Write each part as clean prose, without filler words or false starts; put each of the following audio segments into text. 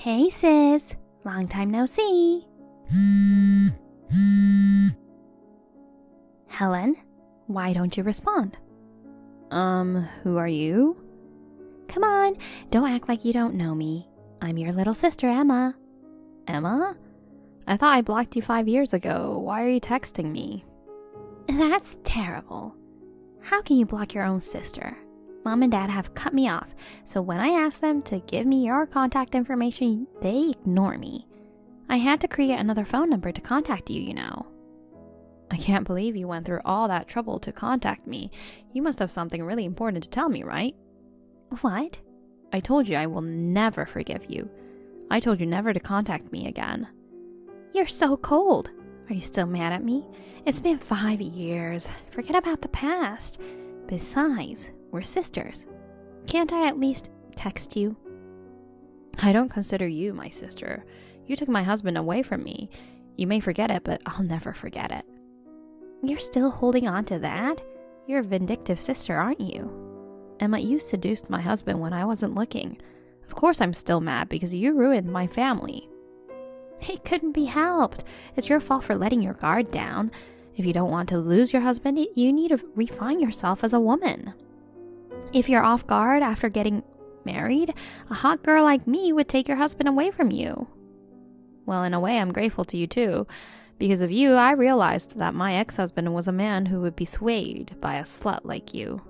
Hey sis, long time no see. Helen, why don't you respond? Who are you? Come on, don't act like you don't know me. I'm your little sister, Emma. Emma? I thought I blocked you 5 years ago. Why are you texting me? That's terrible. How can you block your own sister? Mom and Dad have cut me off, so when I ask them to give me your contact information, they ignore me. I had to create another phone number to contact you, you know. I can't believe you went through all that trouble to contact me. You must have something really important to tell me, right? What? I told you I will never forgive you. I told you never to contact me again. You're so cold. Are you still mad at me? It's been 5 years. Forget about the past. Besides, we're sisters. Can't I at least text you? I don't consider you my sister. You took my husband away from me. You may forget it, but I'll never forget it. You're still holding on to that? You're a vindictive sister, aren't you? Emma, you seduced my husband when I wasn't looking. Of course I'm still mad because you ruined my family. It couldn't be helped. It's your fault for letting your guard down. If you don't want to lose your husband, you need to refine yourself as a woman. If you're off guard after getting married, a hot girl like me would take your husband away from you. Well, in a way, I'm grateful to you too. Because of you, I realized that my ex-husband was a man who would be swayed by a slut like you.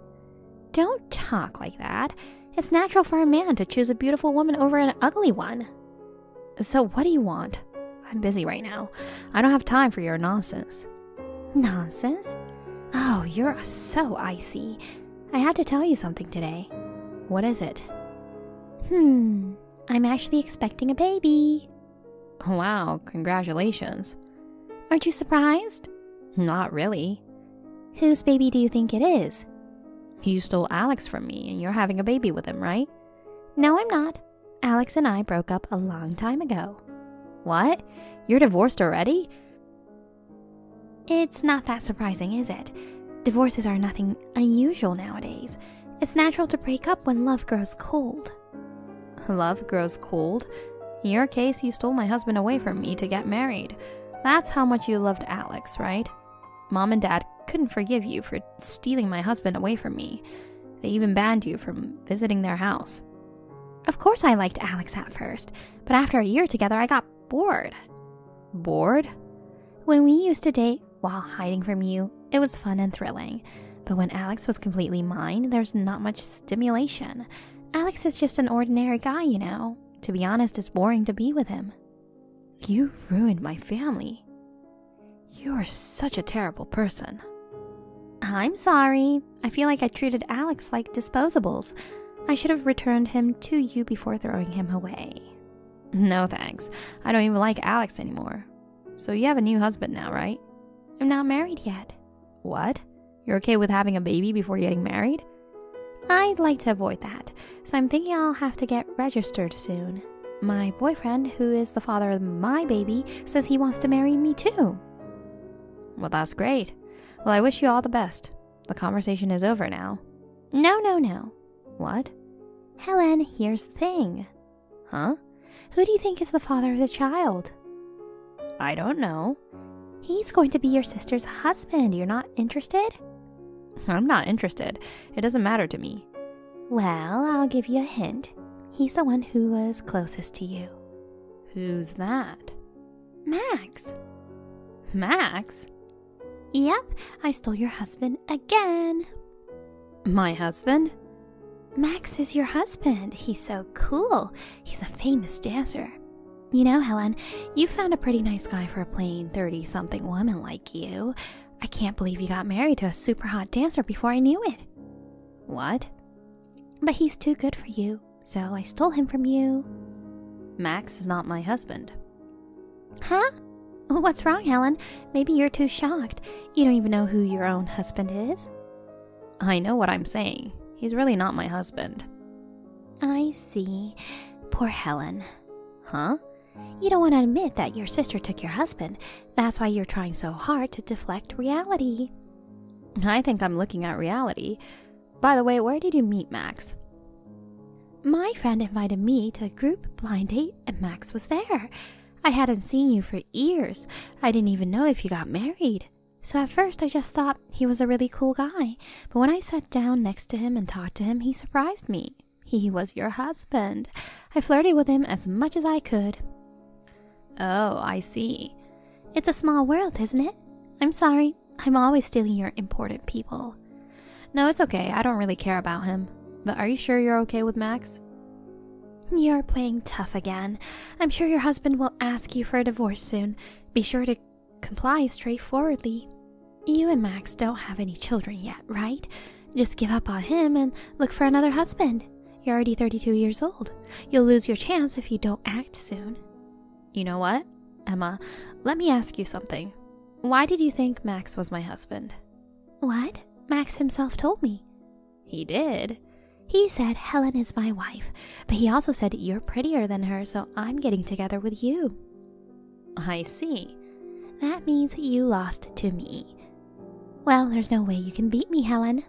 Don't talk like that. It's natural for a man to choose a beautiful woman over an ugly one. So what do you want? I'm busy right now. I don't have time for your nonsense. Nonsense? Oh, you're so icy. I had to tell you something today. What is it? I'm actually expecting a baby. Wow, congratulations. Aren't you surprised? Not really. Whose baby do you think it is? You stole Alex from me and you're having a baby with him, right? No, I'm not. Alex and I broke up a long time ago. What? You're divorced already? It's not that surprising, is it? Divorces are nothing unusual nowadays. It's natural to break up when love grows cold. Love grows cold? In your case, you stole my husband away from me to get married. That's how much you loved Alex, right? Mom and Dad couldn't forgive you for stealing my husband away from me. They even banned you from visiting their house. Of course I liked Alex at first, but after a year together I got bored. Bored? When we used to date while hiding from you, it was fun and thrilling. But when Alex was completely mine, there's not much stimulation. Alex is just an ordinary guy, you know. To be honest, it's boring to be with him. You ruined my family. You are such a terrible person. I'm sorry. I feel like I treated Alex like disposables. I should have returned him to you before throwing him away. No thanks. I don't even like Alex anymore. So you have a new husband now, right? I'm not married yet. What? You're okay with having a baby before getting married? I'd like to avoid that, so I'm thinking I'll have to get registered soon. My boyfriend, who is the father of my baby, says he wants to marry me too. Well, that's great. Well, I wish you all the best. The conversation is over now. No. What? Helen, here's the thing. Huh? Who do you think is the father of the child? I don't know. He's going to be your sister's husband. You're not interested? I'm not interested. It doesn't matter to me. Well, I'll give you a hint. He's the one who was closest to you. Who's that? Max. Max? Yep, I stole your husband again. My husband? Max is your husband. He's so cool. He's a famous dancer. You know, Helen, you found a pretty nice guy for a plain 30-something woman like you. I can't believe you got married to a super hot dancer before I knew it. What? But he's too good for you, so I stole him from you. Max is not my husband. Huh? What's wrong, Helen? Maybe you're too shocked. You don't even know who your own husband is? I know what I'm saying. He's really not my husband. I see. Poor Helen. Huh? You don't want to admit that your sister took your husband. That's why you're trying so hard to deflect reality. I think I'm looking at reality. By the way, where did you meet Max? My friend invited me to a group blind date and Max was there. I hadn't seen you for years. I didn't even know if you got married. So at first I just thought he was a really cool guy. But when I sat down next to him and talked to him, he surprised me. He was your husband. I flirted with him as much as I could. Oh, I see. It's a small world, isn't it? I'm sorry. I'm always stealing your important people. No, it's okay. I don't really care about him. But are you sure you're okay with Max? You're playing tough again. I'm sure your husband will ask you for a divorce soon. Be sure to comply straightforwardly. You and Max don't have any children yet, right? Just give up on him and look for another husband. You're already 32 years old. You'll lose your chance if you don't act soon. You know what, Emma? Let me ask you something. Why did you think Max was my husband? What? Max himself told me. He did? He said Helen is my wife, but he also said you're prettier than her, so I'm getting together with you. I see. That means you lost to me. Well, there's no way you can beat me, Helen.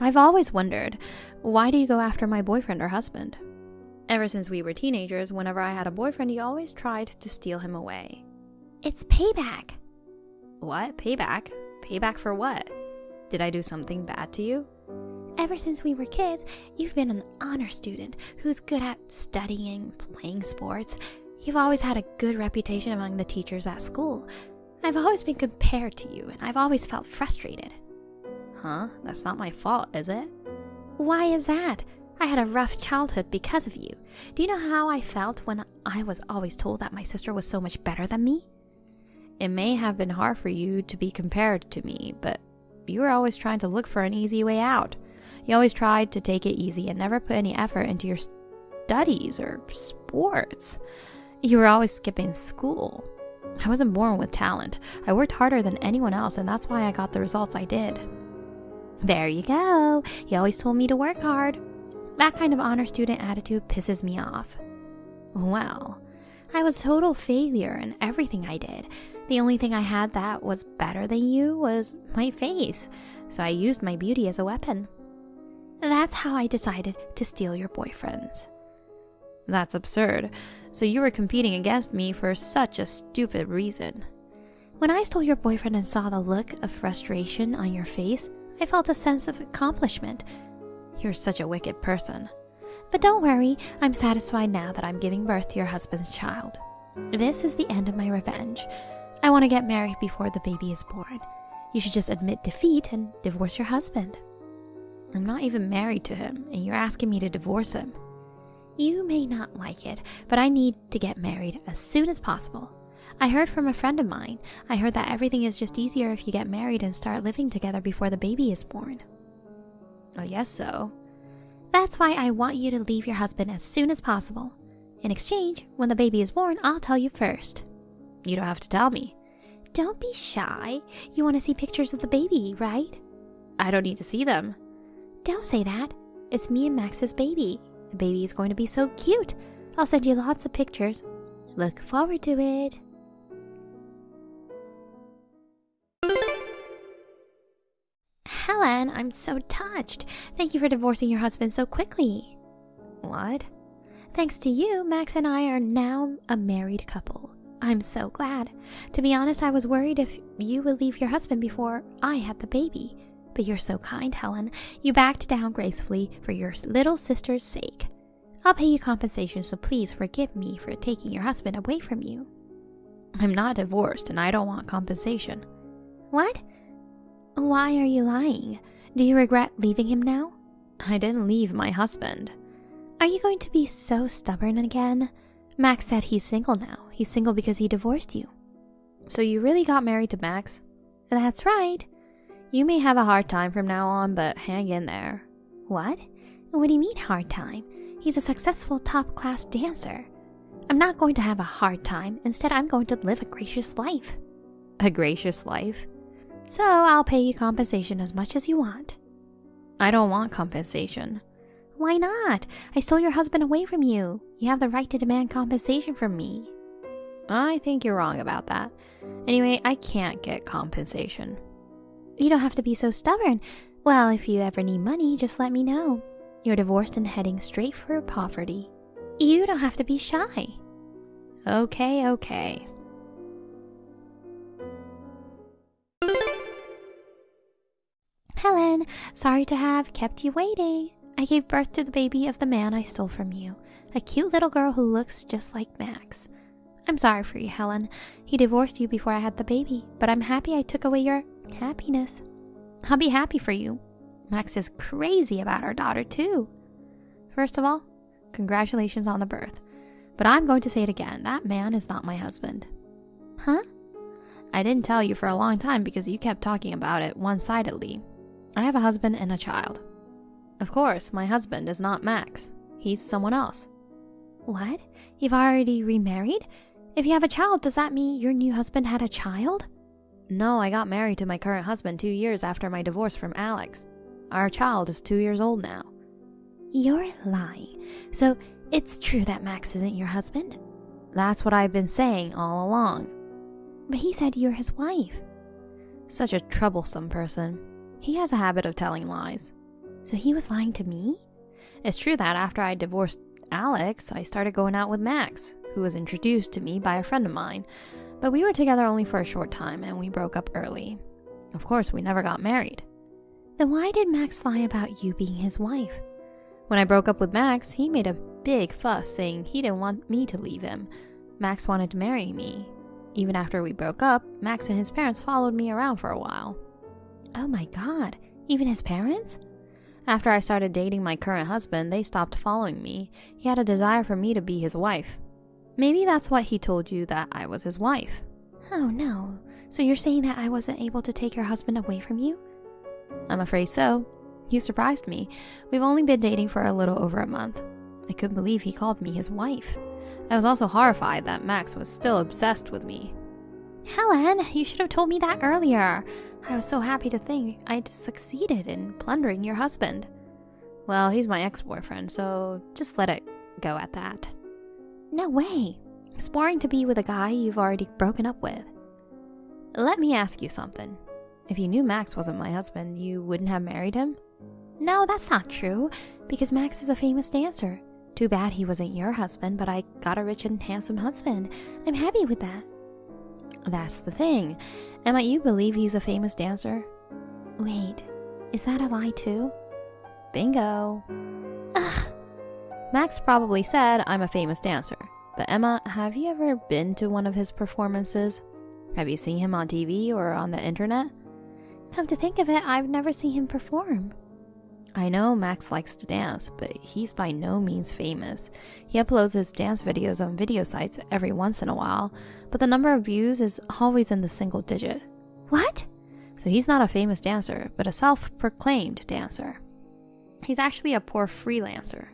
I've always wondered, why do you go after my boyfriend or husband? Ever since we were teenagers, whenever I had a boyfriend, you always tried to steal him away. It's payback. What? Payback? Payback for what? Did I do something bad to you? Ever since we were kids, you've been an honor student who's good at studying, playing sports. You've always had a good reputation among the teachers at school. I've always been compared to you, and I've always felt frustrated. Huh? That's not my fault, is it? Why is that? I had a rough childhood because of you. Do you know how I felt when I was always told that my sister was so much better than me? It may have been hard for you to be compared to me, but you were always trying to look for an easy way out. You always tried to take it easy and never put any effort into your studies or sports. You were always skipping school. I wasn't born with talent. I worked harder than anyone else, and that's why I got the results I did. There you go. You always told me to work hard. That kind of honor student attitude pisses me off. Well, I was a total failure in everything I did. The only thing I had that was better than you was my face, so I used my beauty as a weapon. That's how I decided to steal your boyfriends. That's absurd. So you were competing against me for such a stupid reason. When I stole your boyfriend and saw the look of frustration on your face, I felt a sense of accomplishment. You're such a wicked person. But don't worry, I'm satisfied now that I'm giving birth to your husband's child. This is the end of my revenge. I want to get married before the baby is born. You should just admit defeat and divorce your husband. I'm not even married to him, and you're asking me to divorce him. You may not like it, but I need to get married as soon as possible. I heard from a friend of mine. I heard that everything is just easier if you get married and start living together before the baby is born. I guess so. That's why I want you to leave your husband as soon as possible. In exchange, when the baby is born, I'll tell you first. You don't have to tell me. Don't be shy. You want to see pictures of the baby, right? I don't need to see them. Don't say that. It's me and Max's baby. The baby is going to be so cute. I'll send you lots of pictures. Look forward to it. Helen, I'm so touched. Thank you for divorcing your husband so quickly. What? Thanks to you, Max and I are now a married couple. I'm so glad. To be honest, I was worried if you would leave your husband before I had the baby. But you're so kind, Helen. You backed down gracefully for your little sister's sake. I'll pay you compensation, so please forgive me for taking your husband away from you. I'm not divorced, and I don't want compensation. What? Why are you lying? Do you regret leaving him now? I didn't leave my husband. Are you going to be so stubborn again? Max said he's single now. He's single because he divorced you. So you really got married to Max? That's right. You may have a hard time from now on, but hang in there. What? What do you mean hard time? He's a successful top-class dancer. I'm not going to have a hard time. Instead, I'm going to live a gracious life. A gracious life? So I'll pay you compensation as much as you want. I don't want compensation. Why not? I stole your husband away from you. You have the right to demand compensation from me. I think you're wrong about that. Anyway, I can't get compensation. You don't have to be so stubborn. Well, if you ever need money, just let me know. You're divorced and heading straight for poverty. You don't have to be shy. Okay. Helen, sorry to have kept you waiting. I gave birth to the baby of the man I stole from you. A cute little girl who looks just like Max. I'm sorry for you, Helen. He divorced you before I had the baby, but I'm happy I took away your happiness. I'll be happy for you. Max is crazy about our daughter, too. First of all, congratulations on the birth. But I'm going to say it again. That man is not my husband. Huh? I didn't tell you for a long time because you kept talking about it one-sidedly. I have a husband and a child. Of course, my husband is not Max. He's someone else. What? You've already remarried? If you have a child, does that mean your new husband had a child? No, I got married to my current husband 2 years after my divorce from Alex. Our child is 2 years old now. You're lying. So it's true that Max isn't your husband? That's what I've been saying all along. But he said you're his wife. Such a troublesome person. He has a habit of telling lies. So he was lying to me? It's true that after I divorced Alex, I started going out with Max, who was introduced to me by a friend of mine. But we were together only for a short time and we broke up early. Of course, we never got married. Then why did Max lie about you being his wife? When I broke up with Max, he made a big fuss saying he didn't want me to leave him. Max wanted to marry me. Even after we broke up, Max and his parents followed me around for a while. Oh my God, even his parents? After I started dating my current husband, they stopped following me. He had a desire for me to be his wife. Maybe that's what he told you, that I was his wife. Oh no, so you're saying that I wasn't able to take your husband away from you? I'm afraid so. You surprised me. We've only been dating for a little over a month. I couldn't believe he called me his wife. I was also horrified that Max was still obsessed with me. Helen, you should have told me that earlier. I was so happy to think I'd succeeded in plundering your husband. Well, he's my ex-boyfriend, so just let it go at that. No way. It's boring to be with a guy you've already broken up with. Let me ask you something. If you knew Max wasn't my husband, you wouldn't have married him? No, that's not true, because Max is a famous dancer. Too bad he wasn't your husband, but I got a rich and handsome husband. I'm happy with that. That's the thing. And might you believe he's a famous dancer? Wait, is that a lie too? Bingo. Ugh. Max probably said I'm a famous dancer. But Emma, have you ever been to one of his performances? Have you seen him on TV or on the internet? Come to think of it, I've never seen him perform. I know Max likes to dance, but he's by no means famous. He uploads his dance videos on video sites every once in a while, but the number of views is always in the single digit. What? So he's not a famous dancer, but a self-proclaimed dancer. He's actually a poor freelancer.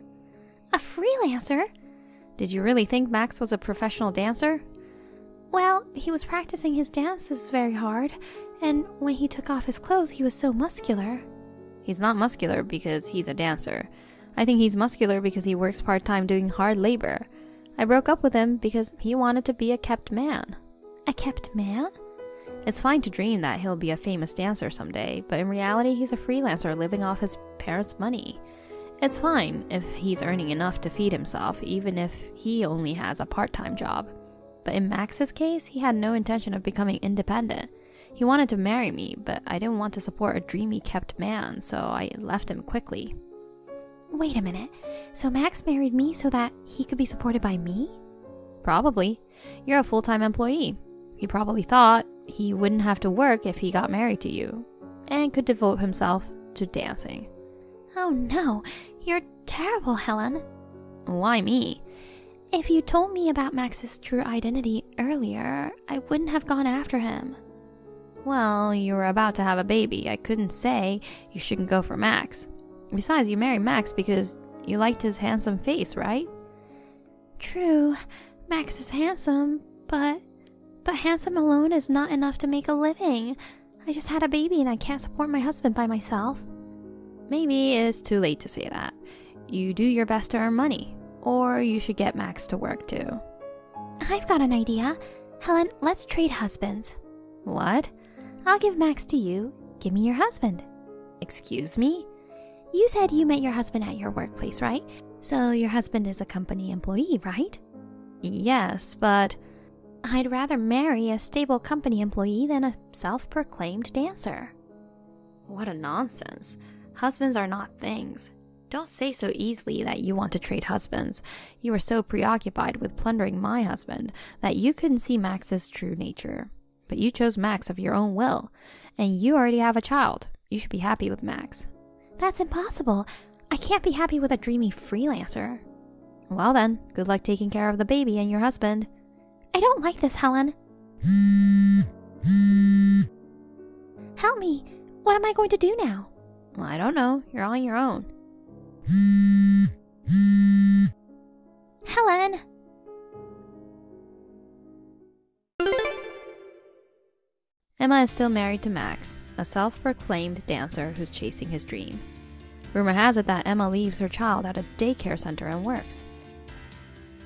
A freelancer? Did you really think Max was a professional dancer? Well, he was practicing his dances very hard, and when he took off his clothes, he was so muscular. He's not muscular because he's a dancer. I think he's muscular because he works part-time doing hard labor. I broke up with him because he wanted to be a kept man. A kept man? It's fine to dream that he'll be a famous dancer someday, but in reality he's a freelancer living off his parents' money. It's fine if he's earning enough to feed himself, even if he only has a part-time job. But in Max's case, he had no intention of becoming independent. He wanted to marry me, but I didn't want to support a dreamy kept man, so I left him quickly. Wait a minute. So Max married me so that he could be supported by me? Probably. You're a full-time employee. He probably thought he wouldn't have to work if he got married to you, and could devote himself to dancing. Oh no, you're terrible, Helen. Why me? If you told me about Max's true identity earlier, I wouldn't have gone after him. Well, you were about to have a baby. I couldn't say you shouldn't go for Max. Besides, you married Max because you liked his handsome face, right? True, Max is handsome, but handsome alone is not enough to make a living. I just had a baby and I can't support my husband by myself. Maybe it's too late to say that. You do your best to earn money, or you should get Max to work too. I've got an idea. Helen, let's trade husbands. What? I'll give Max to you. Give me your husband. Excuse me? You said you met your husband at your workplace, right? So your husband is a company employee, right? Yes, but I'd rather marry a stable company employee than a self-proclaimed dancer. what a nonsense. Husbands are not things. Don't say so easily that you want to trade husbands. You were so preoccupied with plundering my husband that you couldn't see Max's true nature. But you chose Max of your own will, and you already have a child. You should be happy with Max. That's impossible. I can't be happy with a dreamy freelancer. Well then, good luck taking care of the baby and your husband. I don't like this, Helen. Help me. What am I going to do now? Well, I don't know. You're on your own. Helen! Emma is still married to Max, a self-proclaimed dancer who's chasing his dream. Rumor has it that Emma leaves her child at a daycare center and works.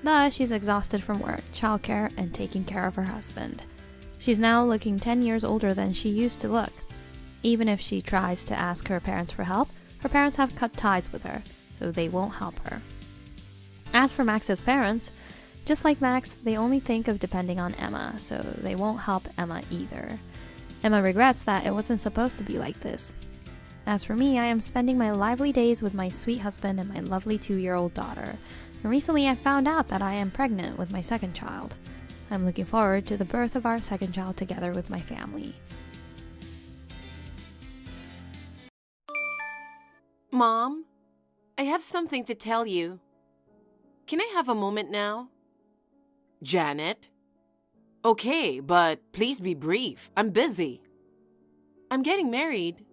Thus, she's exhausted from work, childcare, and taking care of her husband. She's now looking 10 years older than she used to look. Even if she tries to ask her parents for help, her parents have cut ties with her, so they won't help her. As for Max's parents, just like Max, they only think of depending on Emma, so they won't help Emma either. Emma regrets that it wasn't supposed to be like this. As for me, I am spending my lively days with my sweet husband and my lovely 2-year-old daughter. And recently I found out that I am pregnant with my second child. I'm looking forward to the birth of our second child together with my family. Mom, I have something to tell you. Can I have a moment now? Janet? Okay, but please be brief. I'm busy. I'm getting married.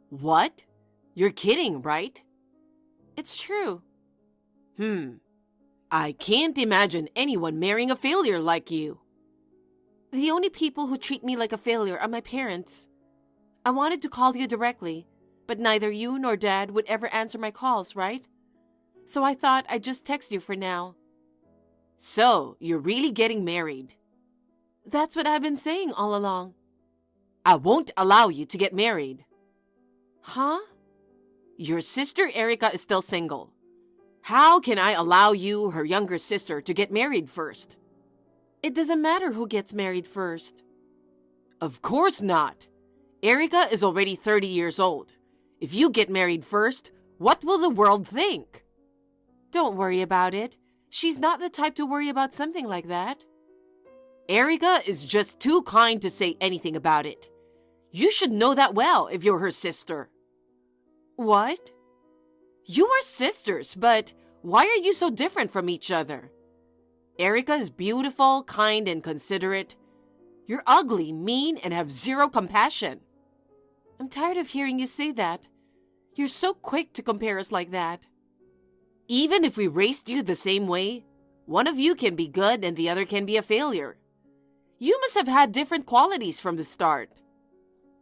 What? You're kidding, right? It's true. I can't imagine anyone marrying a failure like you. The only people who treat me like a failure are my parents. I wanted to call you directly, but neither you nor Dad would ever answer my calls, right? So I thought I'd just text you for now. So, you're really getting married? That's what I've been saying all along. I won't allow you to get married. Huh? Your sister Erika is still single. How can I allow you, her younger sister, to get married first? It doesn't matter who gets married first. Of course not. Erika is already 30 years old. If you get married first, what will the world think? Don't worry about it. She's not the type to worry about something like that. Erika is just too kind to say anything about it. You should know that well if you're her sister. What? You are sisters, but why are you so different from each other? Erika is beautiful, kind, and considerate. You're ugly, mean, and have zero compassion. I'm tired of hearing you say that. You're so quick to compare us like that. Even if we raised you the same way, one of you can be good and the other can be a failure. You must have had different qualities from the start.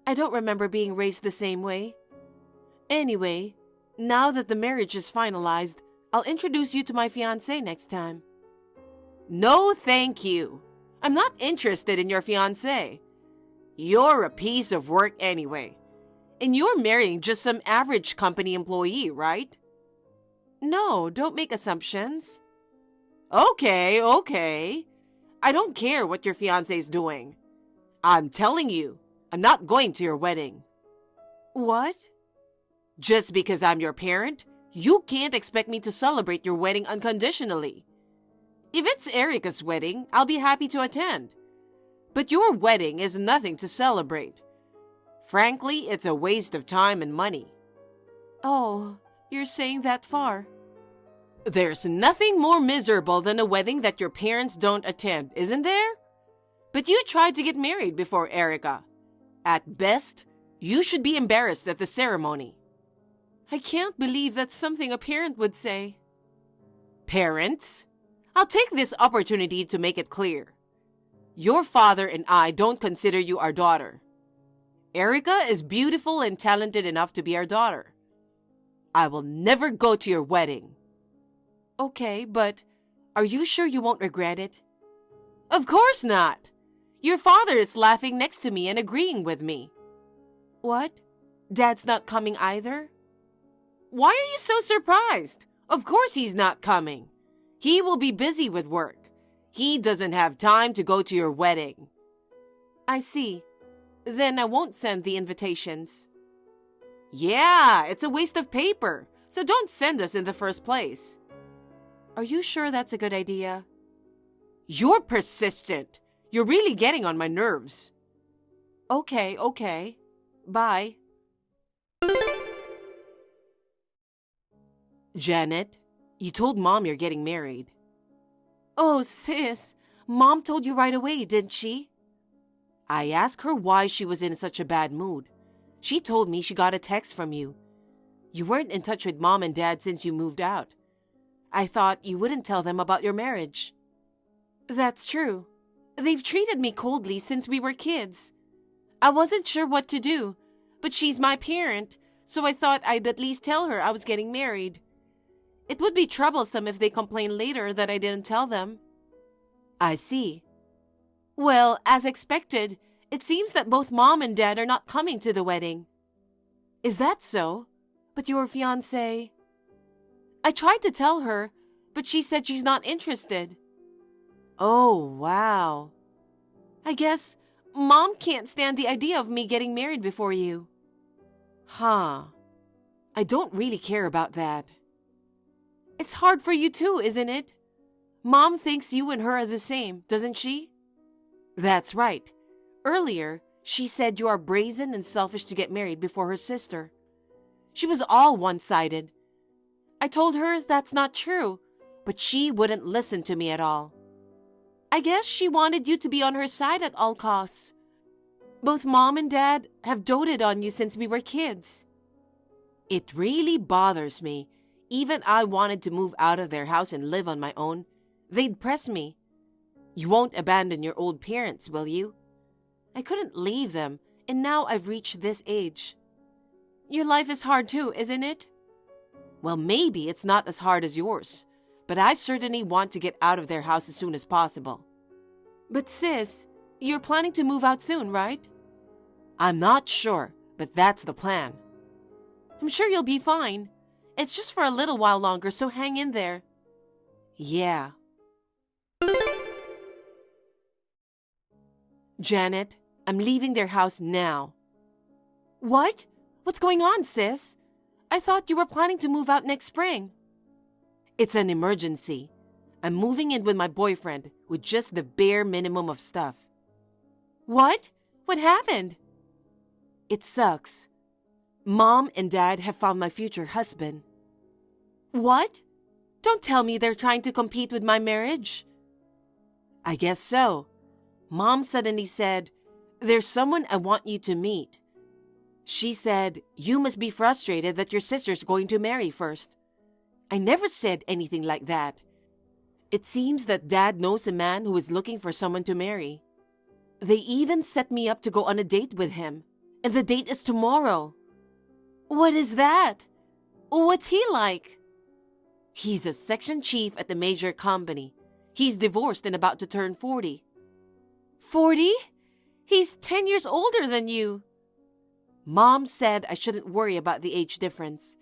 I don't remember being raised the same way. Anyway, now that the marriage is finalized, I'll introduce you to my fiancé next time. No, thank you. I'm not interested in your fiancé. You're a piece of work anyway. And you're marrying just some average company employee, right? No, don't make assumptions. Okay. I don't care what your fiancé is doing. I'm telling you, I'm not going to your wedding. What? Just because I'm your parent, you can't expect me to celebrate your wedding unconditionally. If it's Erika's wedding, I'll be happy to attend. But your wedding is nothing to celebrate. Frankly, it's a waste of time and money. Oh, you're saying that far. There's nothing more miserable than a wedding that your parents don't attend, isn't there? But you tried to get married before Erika. At best, you should be embarrassed at the ceremony. I can't believe that's something a parent would say. Parents? I'll take this opportunity to make it clear. Your father and I don't consider you our daughter. Erika is beautiful and talented enough to be our daughter. I will never go to your wedding. Okay, but are you sure you won't regret it? Of course not. Your father is laughing next to me and agreeing with me. What? Dad's not coming either? Why are you so surprised? Of course he's not coming. He will be busy with work. He doesn't have time to go to your wedding. I see. Then I won't send the invitations. Yeah, it's a waste of paper, so don't send us in the first place. Are you sure that's a good idea? You're persistent. You're really getting on my nerves. Okay. Bye. Janet, you told Mom you're getting married. Oh, sis, Mom told you right away, didn't she? I asked her why she was in such a bad mood. She told me she got a text from you. You weren't in touch with Mom and Dad since you moved out. I thought you wouldn't tell them about your marriage. That's true. They've treated me coldly since we were kids. I wasn't sure what to do, but she's my parent, so I thought I'd at least tell her I was getting married. It would be troublesome if they complained later that I didn't tell them. I see. Well, as expected, it seems that both Mom and Dad are not coming to the wedding. Is that so? But your fiancé... I tried to tell her, but she said she's not interested. Oh, wow. I guess Mom can't stand the idea of me getting married before you. Huh. I don't really care about that. It's hard for you too, isn't it? Mom thinks you and her are the same, doesn't she? That's right. Earlier, she said you are brazen and selfish to get married before her sister. She was all one-sided. I told her that's not true, but she wouldn't listen to me at all. I guess she wanted you to be on her side at all costs. Both Mom and Dad have doted on you since we were kids. It really bothers me. Even I wanted to move out of their house and live on my own. They'd press me. You won't abandon your old parents, will you? I couldn't leave them, and now I've reached this age. Your life is hard too, isn't it? Well, maybe it's not as hard as yours, but I certainly want to get out of their house as soon as possible. But sis, you're planning to move out soon, right? I'm not sure, but that's the plan. I'm sure you'll be fine. It's just for a little while longer, so hang in there. Yeah. Janet, I'm leaving their house now. What? What's going on, sis? I thought you were planning to move out next spring. It's an emergency. I'm moving in with my boyfriend with just the bare minimum of stuff. What? What happened? It sucks. Mom and Dad have found my future husband. What? Don't tell me they're trying to compete with my marriage. I guess so. Mom suddenly said, "There's someone I want you to meet." She said, "You must be frustrated that your sister's going to marry first." I never said anything like that. It seems that Dad knows a man who is looking for someone to marry. They even set me up to go on a date with him, and the date is tomorrow. What is that? What's he like? He's a section chief at a major company. He's divorced and about to turn 40. 40? He's 10 years older than you. Mom said I shouldn't worry about the age difference.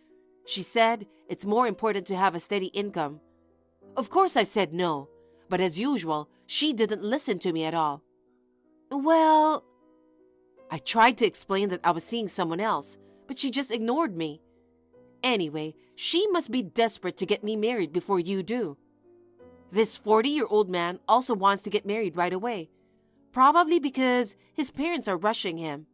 She said it's more important to have a steady income. Of course I said no, but as usual, she didn't listen to me at all. Well, I tried to explain that I was seeing someone else, but she just ignored me. Anyway, she must be desperate to get me married before you do. This 40-year-old man also wants to get married right away, probably because his parents are rushing him.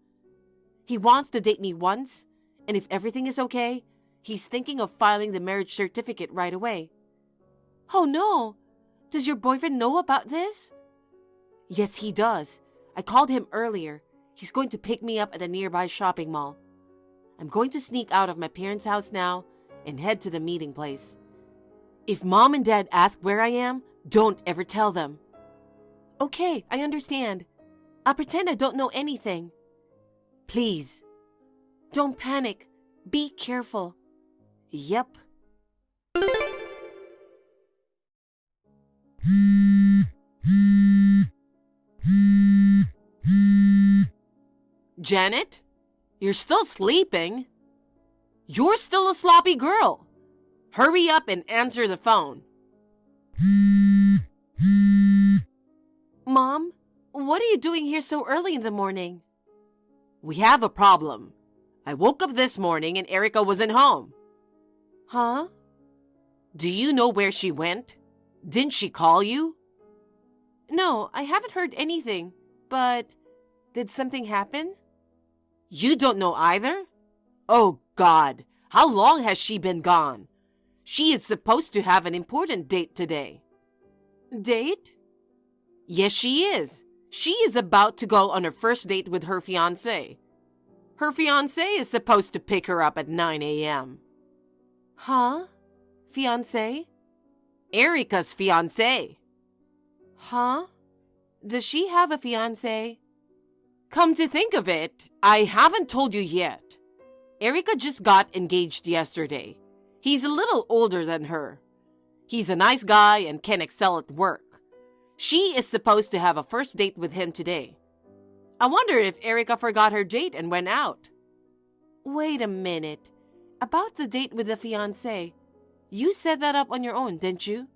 He wants to date me once, and if everything is okay, he's thinking of filing the marriage certificate right away. Oh no! Does your boyfriend know about this? Yes, he does. I called him earlier. He's going to pick me up at a nearby shopping mall. I'm going to sneak out of my parents' house now and head to the meeting place. If Mom and Dad ask where I am, don't ever tell them. Okay, I understand. I'll pretend I don't know anything. Please. Don't panic. Be careful. Yep. Janet? You're still sleeping? You're still a sloppy girl. Hurry up and answer the phone. Mom, what are you doing here so early in the morning? We have a problem. I woke up this morning and Erika wasn't home. Huh? Do you know where she went? Didn't she call you? No, I haven't heard anything, but did something happen? You don't know either? Oh God, how long has she been gone? She is supposed to have an important date today. Date? Yes, she is. She is about to go on her first date with her fiancé. Her fiancé is supposed to pick her up at 9 a.m. Huh? Fiancé? Erika's fiancé. Huh? Does she have a fiancé? Come to think of it, I haven't told you yet. Erika just got engaged yesterday. He's a little older than her. He's a nice guy and can excel at work. She is supposed to have a first date with him today. I wonder if Erika forgot her date and went out. Wait a minute. About the date with the fiancé, you set that up on your own, didn't you?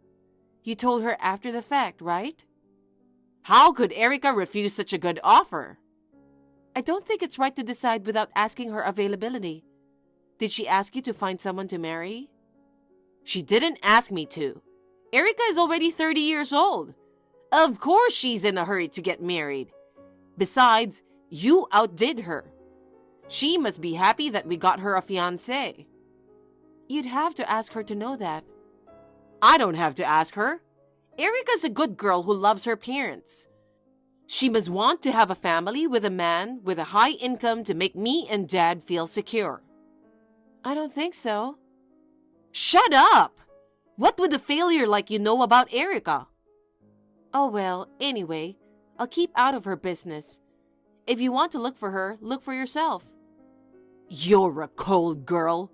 You told her after the fact, right? How could Erika refuse such a good offer? I don't think it's right to decide without asking her availability. Did she ask you to find someone to marry? She didn't ask me to. Erika is already 30 years old. Of course she's in a hurry to get married. Besides, you outdid her. She must be happy that we got her a fiancé. You'd have to ask her to know that. I don't have to ask her. Erika's a good girl who loves her parents. She must want to have a family with a man with a high income to make me and Dad feel secure. I don't think so. Shut up! What would a failure like you know about Erika? Oh well, anyway, I'll keep out of her business. If you want to look for her, look for yourself. You're a cold girl.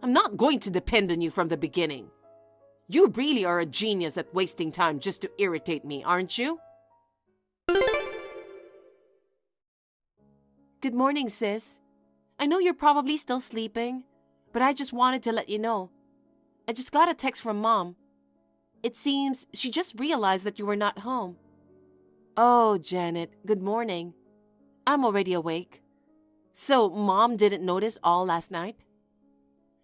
I'm not going to depend on you from the beginning. You really are a genius at wasting time just to irritate me, aren't you? Good morning, sis. I know you're probably still sleeping, but I just wanted to let you know. I just got a text from Mom. It seems she just realized that you were not home. Oh, Janet, good morning. I'm already awake. So, Mom didn't notice all last night?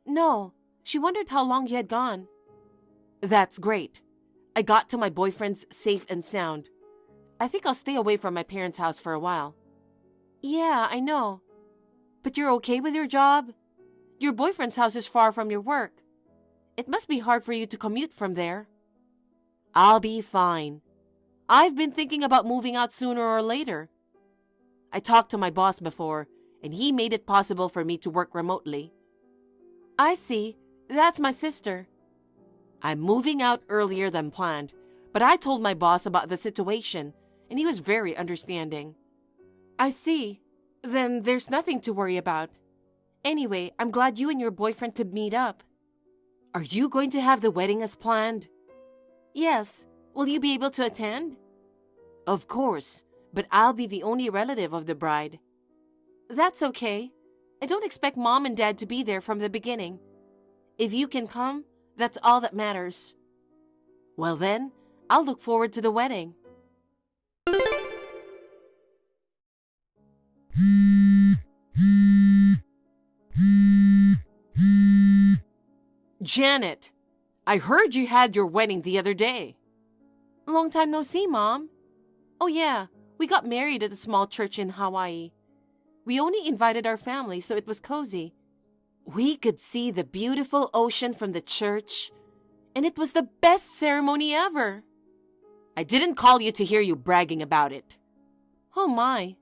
No, she wondered how long you had gone. That's great. I got to my boyfriend's safe and sound. I think I'll stay away from my parents' house for a while. Yeah, I know. But you're okay with your job? Your boyfriend's house is far from your work. It must be hard for you to commute from there. I'll be fine. I've been thinking about moving out sooner or later. I talked to my boss before, and he made it possible for me to work remotely. I see. That's my sister. I'm moving out earlier than planned, but I told my boss about the situation, and he was very understanding. I see. Then there's nothing to worry about. Anyway, I'm glad you and your boyfriend could meet up. Are you going to have the wedding as planned? Yes. Will you be able to attend? Of course, but I'll be the only relative of the bride. That's okay. I don't expect Mom and Dad to be there from the beginning. If you can come, that's all that matters. Well then, I'll look forward to the wedding. Janet, I heard you had your wedding the other day. Long time no see, Mom. Oh yeah, we got married at a small church in Hawaii. We only invited our family, so it was cozy. We could see the beautiful ocean from the church, and it was the best ceremony ever. I didn't call you to hear you bragging about it. Oh my.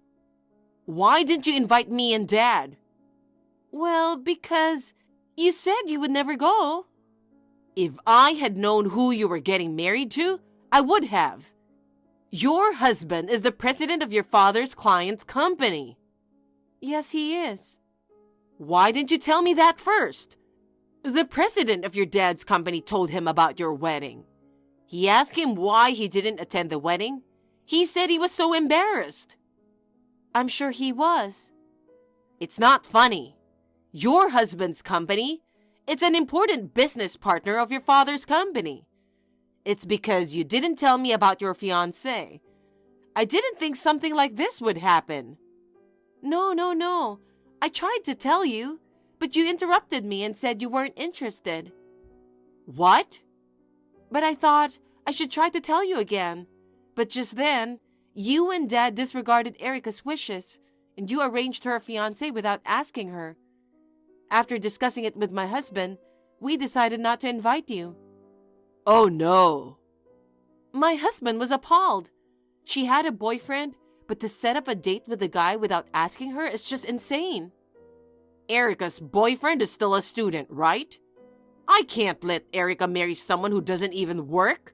Why didn't you invite me and Dad? Well, because you said you would never go. If I had known who you were getting married to, I would have. Your husband is the president of your father's client's company. Yes, he is. Why didn't you tell me that first? The president of your dad's company told him about your wedding. He asked him why he didn't attend the wedding. He said he was so embarrassed. I'm sure he was. It's not funny. Your husband's company? It's an important business partner of your father's company. It's because you didn't tell me about your fiancé. I didn't think something like this would happen. No. I tried to tell you, but you interrupted me and said you weren't interested. What? But I thought I should try to tell you again. But just then, you and Dad disregarded Erika's wishes, and you arranged her fiancé without asking her. After discussing it with my husband, we decided not to invite you. Oh no. My husband was appalled. She had a boyfriend, but to set up a date with a guy without asking her is just insane. Erika's boyfriend is still a student, right? I can't let Erika marry someone who doesn't even work.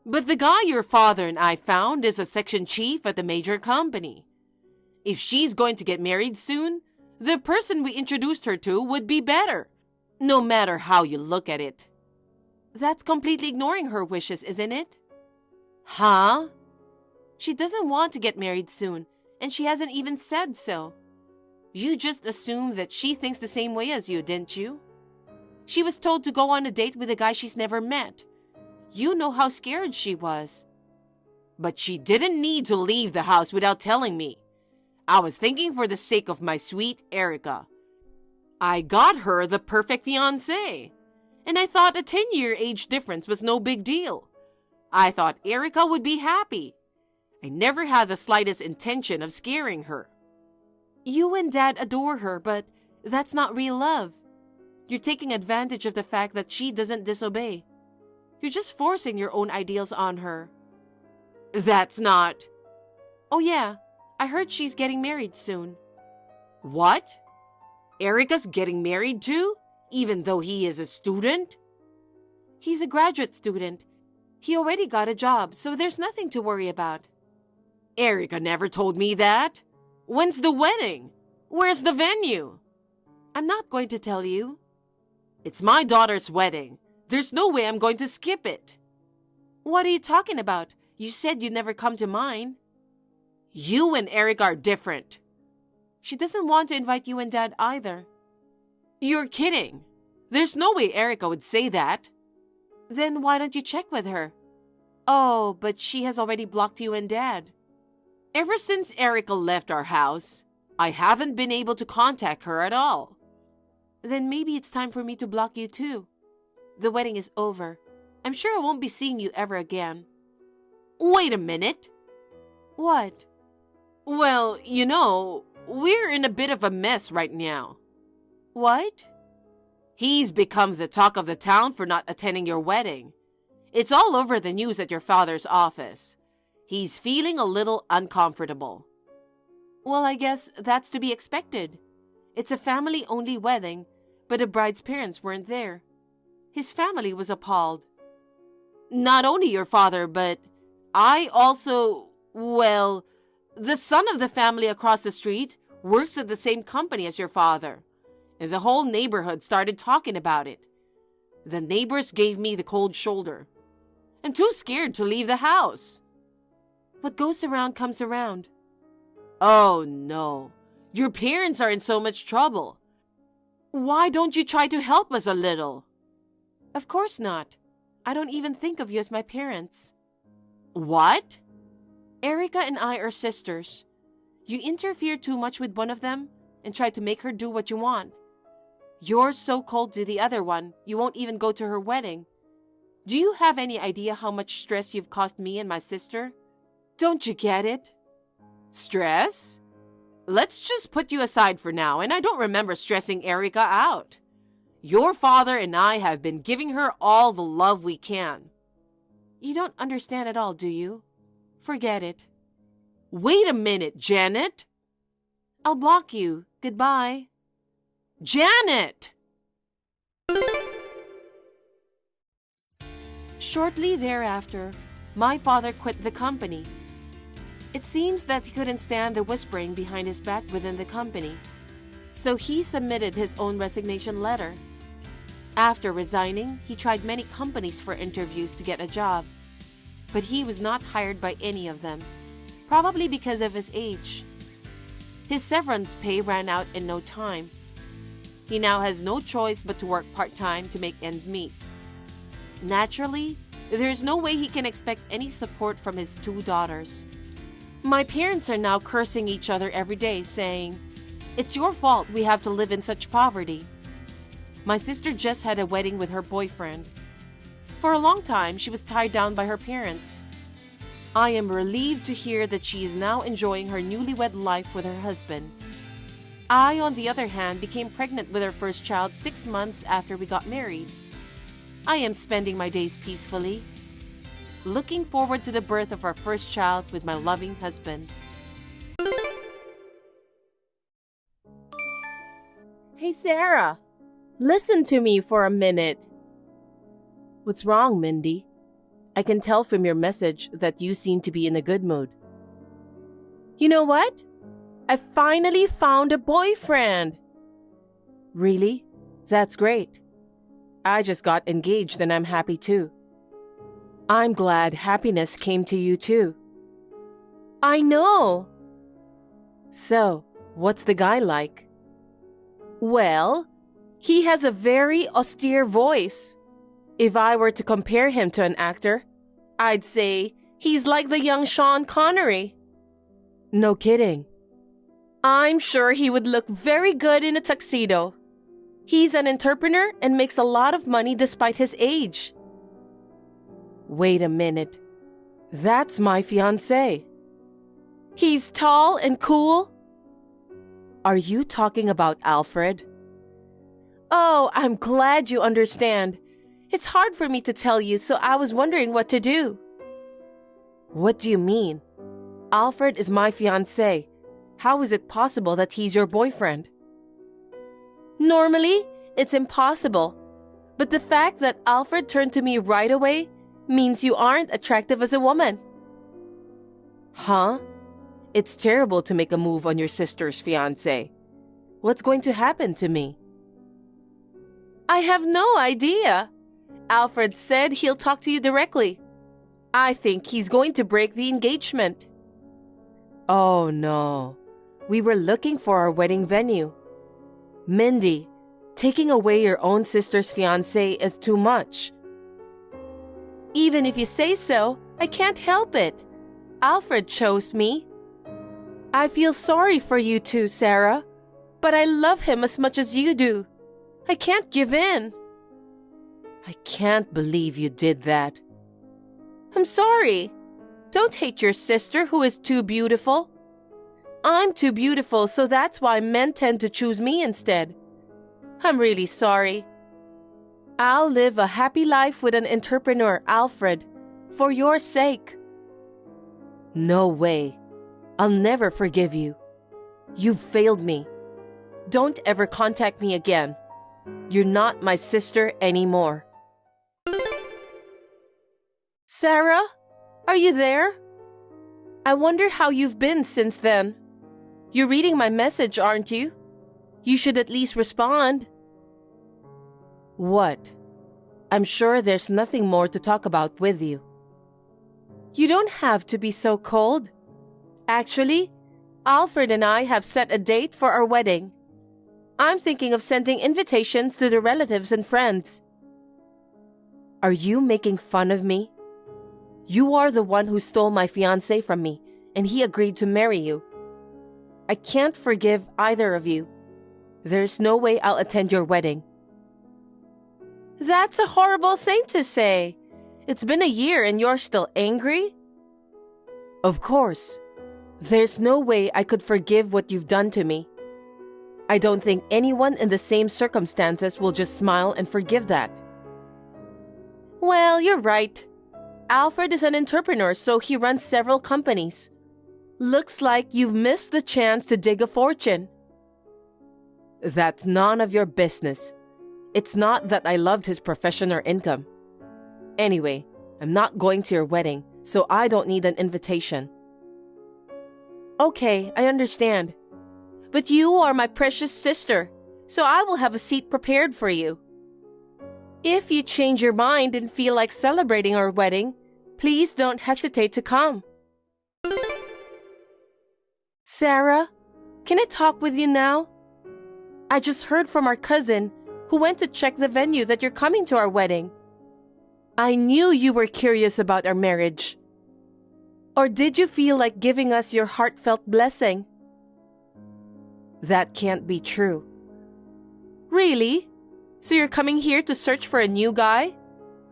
But the guy your father and I found is a section chief at a major company. If she's going to get married soon, the person we introduced her to would be better, no matter how you look at it. That's completely ignoring her wishes, isn't it? Huh? She doesn't want to get married soon, and she hasn't even said so. You just assumed that she thinks the same way as you, didn't you? She was told to go on a date with a guy she's never met. You know how scared she was. But she didn't need to leave the house without telling me. I was thinking for the sake of my sweet Erika. I got her the perfect fiancé, and I thought a 10-year age difference was no big deal. I thought Erika would be happy. I never had the slightest intention of scaring her. You and Dad adore her, but that's not real love. You're taking advantage of the fact that she doesn't disobey. You're just forcing your own ideals on her. That's not... Oh yeah, I heard she's getting married soon. What? Erika's getting married too, even though he is a student? He's a graduate student. He already got a job, so there's nothing to worry about. Erika never told me that. When's the wedding? Where's the venue? I'm not going to tell you. It's my daughter's wedding. There's no way I'm going to skip it. What are you talking about? You said you'd never come to mine. You and Erika are different. She doesn't want to invite you and Dad either. You're kidding. There's no way Erika would say that. Then why don't you check with her? Oh, but she has already blocked you and Dad. Ever since Erika left our house, I haven't been able to contact her at all. Then maybe it's time for me to block you too. The wedding is over. I'm sure I won't be seeing you ever again. Wait a minute. What? Well, you know, we're in a bit of a mess right now. What? He's become the talk of the town for not attending your wedding. It's all over the news at your father's office. He's feeling a little uncomfortable. Well, I guess that's to be expected. It's a family-only wedding, but the bride's parents weren't there. His family was appalled. Not only your father, but I also, well, the son of the family across the street works at the same company as your father, and the whole neighborhood started talking about it. The neighbors gave me the cold shoulder. I'm too scared to leave the house. What goes around comes around. Oh no, your parents are in so much trouble. Why don't you try to help us a little? Of course not. I don't even think of you as my parents. What? Erika and I are sisters. You interfere too much with one of them and try to make her do what you want. You're so cold to the other one, you won't even go to her wedding. Do you have any idea how much stress you've caused me and my sister? Don't you get it? Stress? Let's just put you aside for now, and I don't remember stressing Erika out. Your father and I have been giving her all the love we can. You don't understand at all, do you? Forget it. Wait a minute, Janet. I'll block you. Goodbye. Janet! Shortly thereafter, my father quit the company. It seems that he couldn't stand the whispering behind his back within the company, so he submitted his own resignation letter. After resigning, he tried many companies for interviews to get a job, but he was not hired by any of them, probably because of his age. His severance pay ran out in no time. He now has no choice but to work part-time to make ends meet. Naturally, there is no way he can expect any support from his 2 daughters. My parents are now cursing each other every day, saying, "It's your fault we have to live in such poverty." My sister just had a wedding with her boyfriend. For a long time, she was tied down by her parents. I am relieved to hear that she is now enjoying her newlywed life with her husband. I, on the other hand, became pregnant with our first child 6 months after we got married. I am spending my days peacefully, looking forward to the birth of our first child with my loving husband. Hey, Sarah, listen to me for a minute. What's wrong, Mindy? I can tell from your message that you seem to be in a good mood. You know what? I finally found a boyfriend. Really? That's great. I just got engaged and I'm happy too. I'm glad happiness came to you too. I know. So, what's the guy like? Well, he has a very austere voice. If I were to compare him to an actor, I'd say he's like the young Sean Connery. No kidding. I'm sure he would look very good in a tuxedo. He's an entrepreneur and makes a lot of money despite his age. Wait a minute. That's my fiancé. He's tall and cool. Are you talking about Alfred? Oh, I'm glad you understand. It's hard for me to tell you, so I was wondering what to do. What do you mean? Alfred is my fiancé. How is it possible that he's your boyfriend? Normally, it's impossible. But the fact that Alfred turned to me right away means you aren't attractive as a woman. Huh? It's terrible to make a move on your sister's fiancé. What's going to happen to me? I have no idea. Alfred said he'll talk to you directly. I think he's going to break the engagement. Oh no. We were looking for our wedding venue. Mindy, taking away your own sister's fiancé is too much. Even if you say so, I can't help it. Alfred chose me. I feel sorry for you too, Sarah, but I love him as much as you do. I can't give in. I can't believe you did that. I'm sorry. Don't hate your sister who is too beautiful. I'm too beautiful, so that's why men tend to choose me instead. I'm really sorry. I'll live a happy life with an entrepreneur, Alfred, for your sake. No way. I'll never forgive you. You've failed me. Don't ever contact me again. You're not my sister anymore. Sarah, are you there? I wonder how you've been since then. You're reading my message, aren't you? You should at least respond. What? I'm sure there's nothing more to talk about with you. You don't have to be so cold. Actually, Alfred and I have set a date for our wedding. I'm thinking of sending invitations to the relatives and friends. Are you making fun of me? You are the one who stole my fiancé from me, and he agreed to marry you. I can't forgive either of you. There's no way I'll attend your wedding. That's a horrible thing to say. It's been a year and you're still angry? Of course. There's no way I could forgive what you've done to me. I don't think anyone in the same circumstances will just smile and forgive that. Well, you're right. Alfred is an entrepreneur, so he runs several companies. Looks like you've missed the chance to dig a fortune. That's none of your business. It's not that I loved his profession or income. Anyway, I'm not going to your wedding, so I don't need an invitation. Okay, I understand. But you are my precious sister, so I will have a seat prepared for you. If you change your mind and feel like celebrating our wedding, please don't hesitate to come. Sarah, can I talk with you now? I just heard from our cousin who went to check the venue that you're coming to our wedding. I knew you were curious about our marriage. Or did you feel like giving us your heartfelt blessing? That can't be true. Really? So you're coming here to search for a new guy?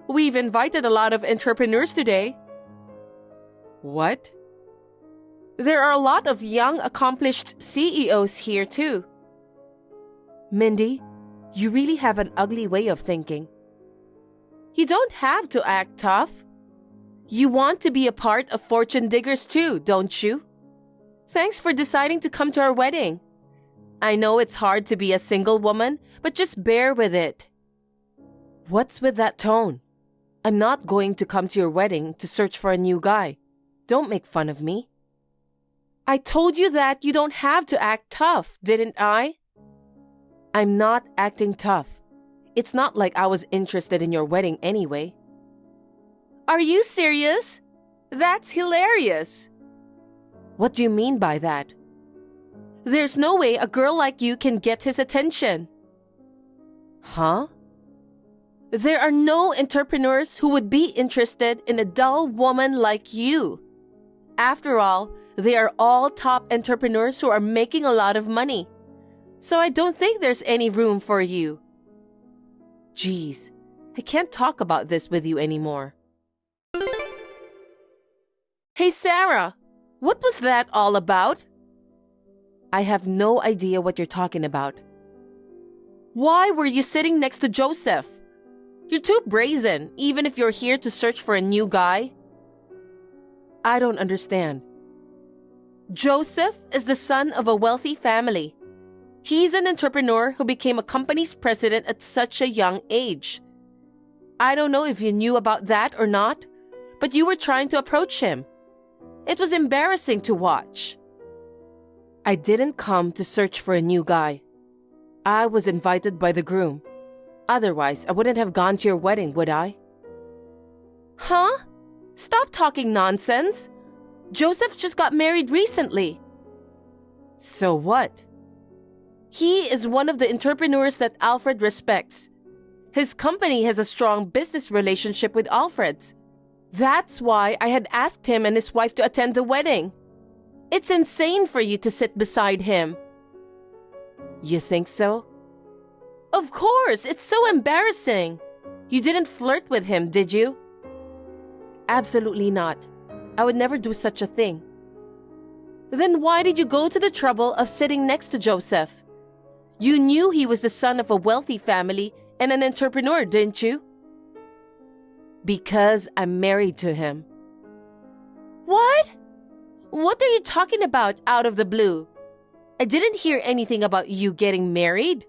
We've invited a lot of entrepreneurs today. What? There are a lot of young, accomplished CEOs here too. Mindy, you really have an ugly way of thinking. You don't have to act tough. You want to be a part of fortune diggers too, don't you? Thanks for deciding to come to our wedding. I know it's hard to be a single woman, but just bear with it. What's with that tone? I'm not going to come to your wedding to search for a new guy. Don't make fun of me. I told you that you don't have to act tough, didn't I? I'm not acting tough. It's not like I was interested in your wedding anyway. Are you serious? That's hilarious. What do you mean by that? There's no way a girl like you can get his attention. Huh? There are no entrepreneurs who would be interested in a dull woman like you. After all, they are all top entrepreneurs who are making a lot of money. So I don't think there's any room for you. Geez, I can't talk about this with you anymore. Hey Sarah, what was that all about? I have no idea what you're talking about. Why were you sitting next to Joseph? You're too brazen, even if you're here to search for a new guy. I don't understand. Joseph is the son of a wealthy family. He's an entrepreneur who became a company's president at such a young age. I don't know if you knew about that or not, but you were trying to approach him. It was embarrassing to watch. I didn't come to search for a new guy. I was invited by the groom. Otherwise, I wouldn't have gone to your wedding, would I? Huh? Stop talking nonsense. Joseph just got married recently. So what? He is one of the entrepreneurs that Alfred respects. His company has a strong business relationship with Alfred's. That's why I had asked him and his wife to attend the wedding. It's insane for you to sit beside him. You think so? Of course, it's so embarrassing. You didn't flirt with him, did you? Absolutely not. I would never do such a thing. Then why did you go to the trouble of sitting next to Joseph? You knew he was the son of a wealthy family and an entrepreneur, didn't you? Because I'm married to him. What? What are you talking about out of the blue? I didn't hear anything about you getting married.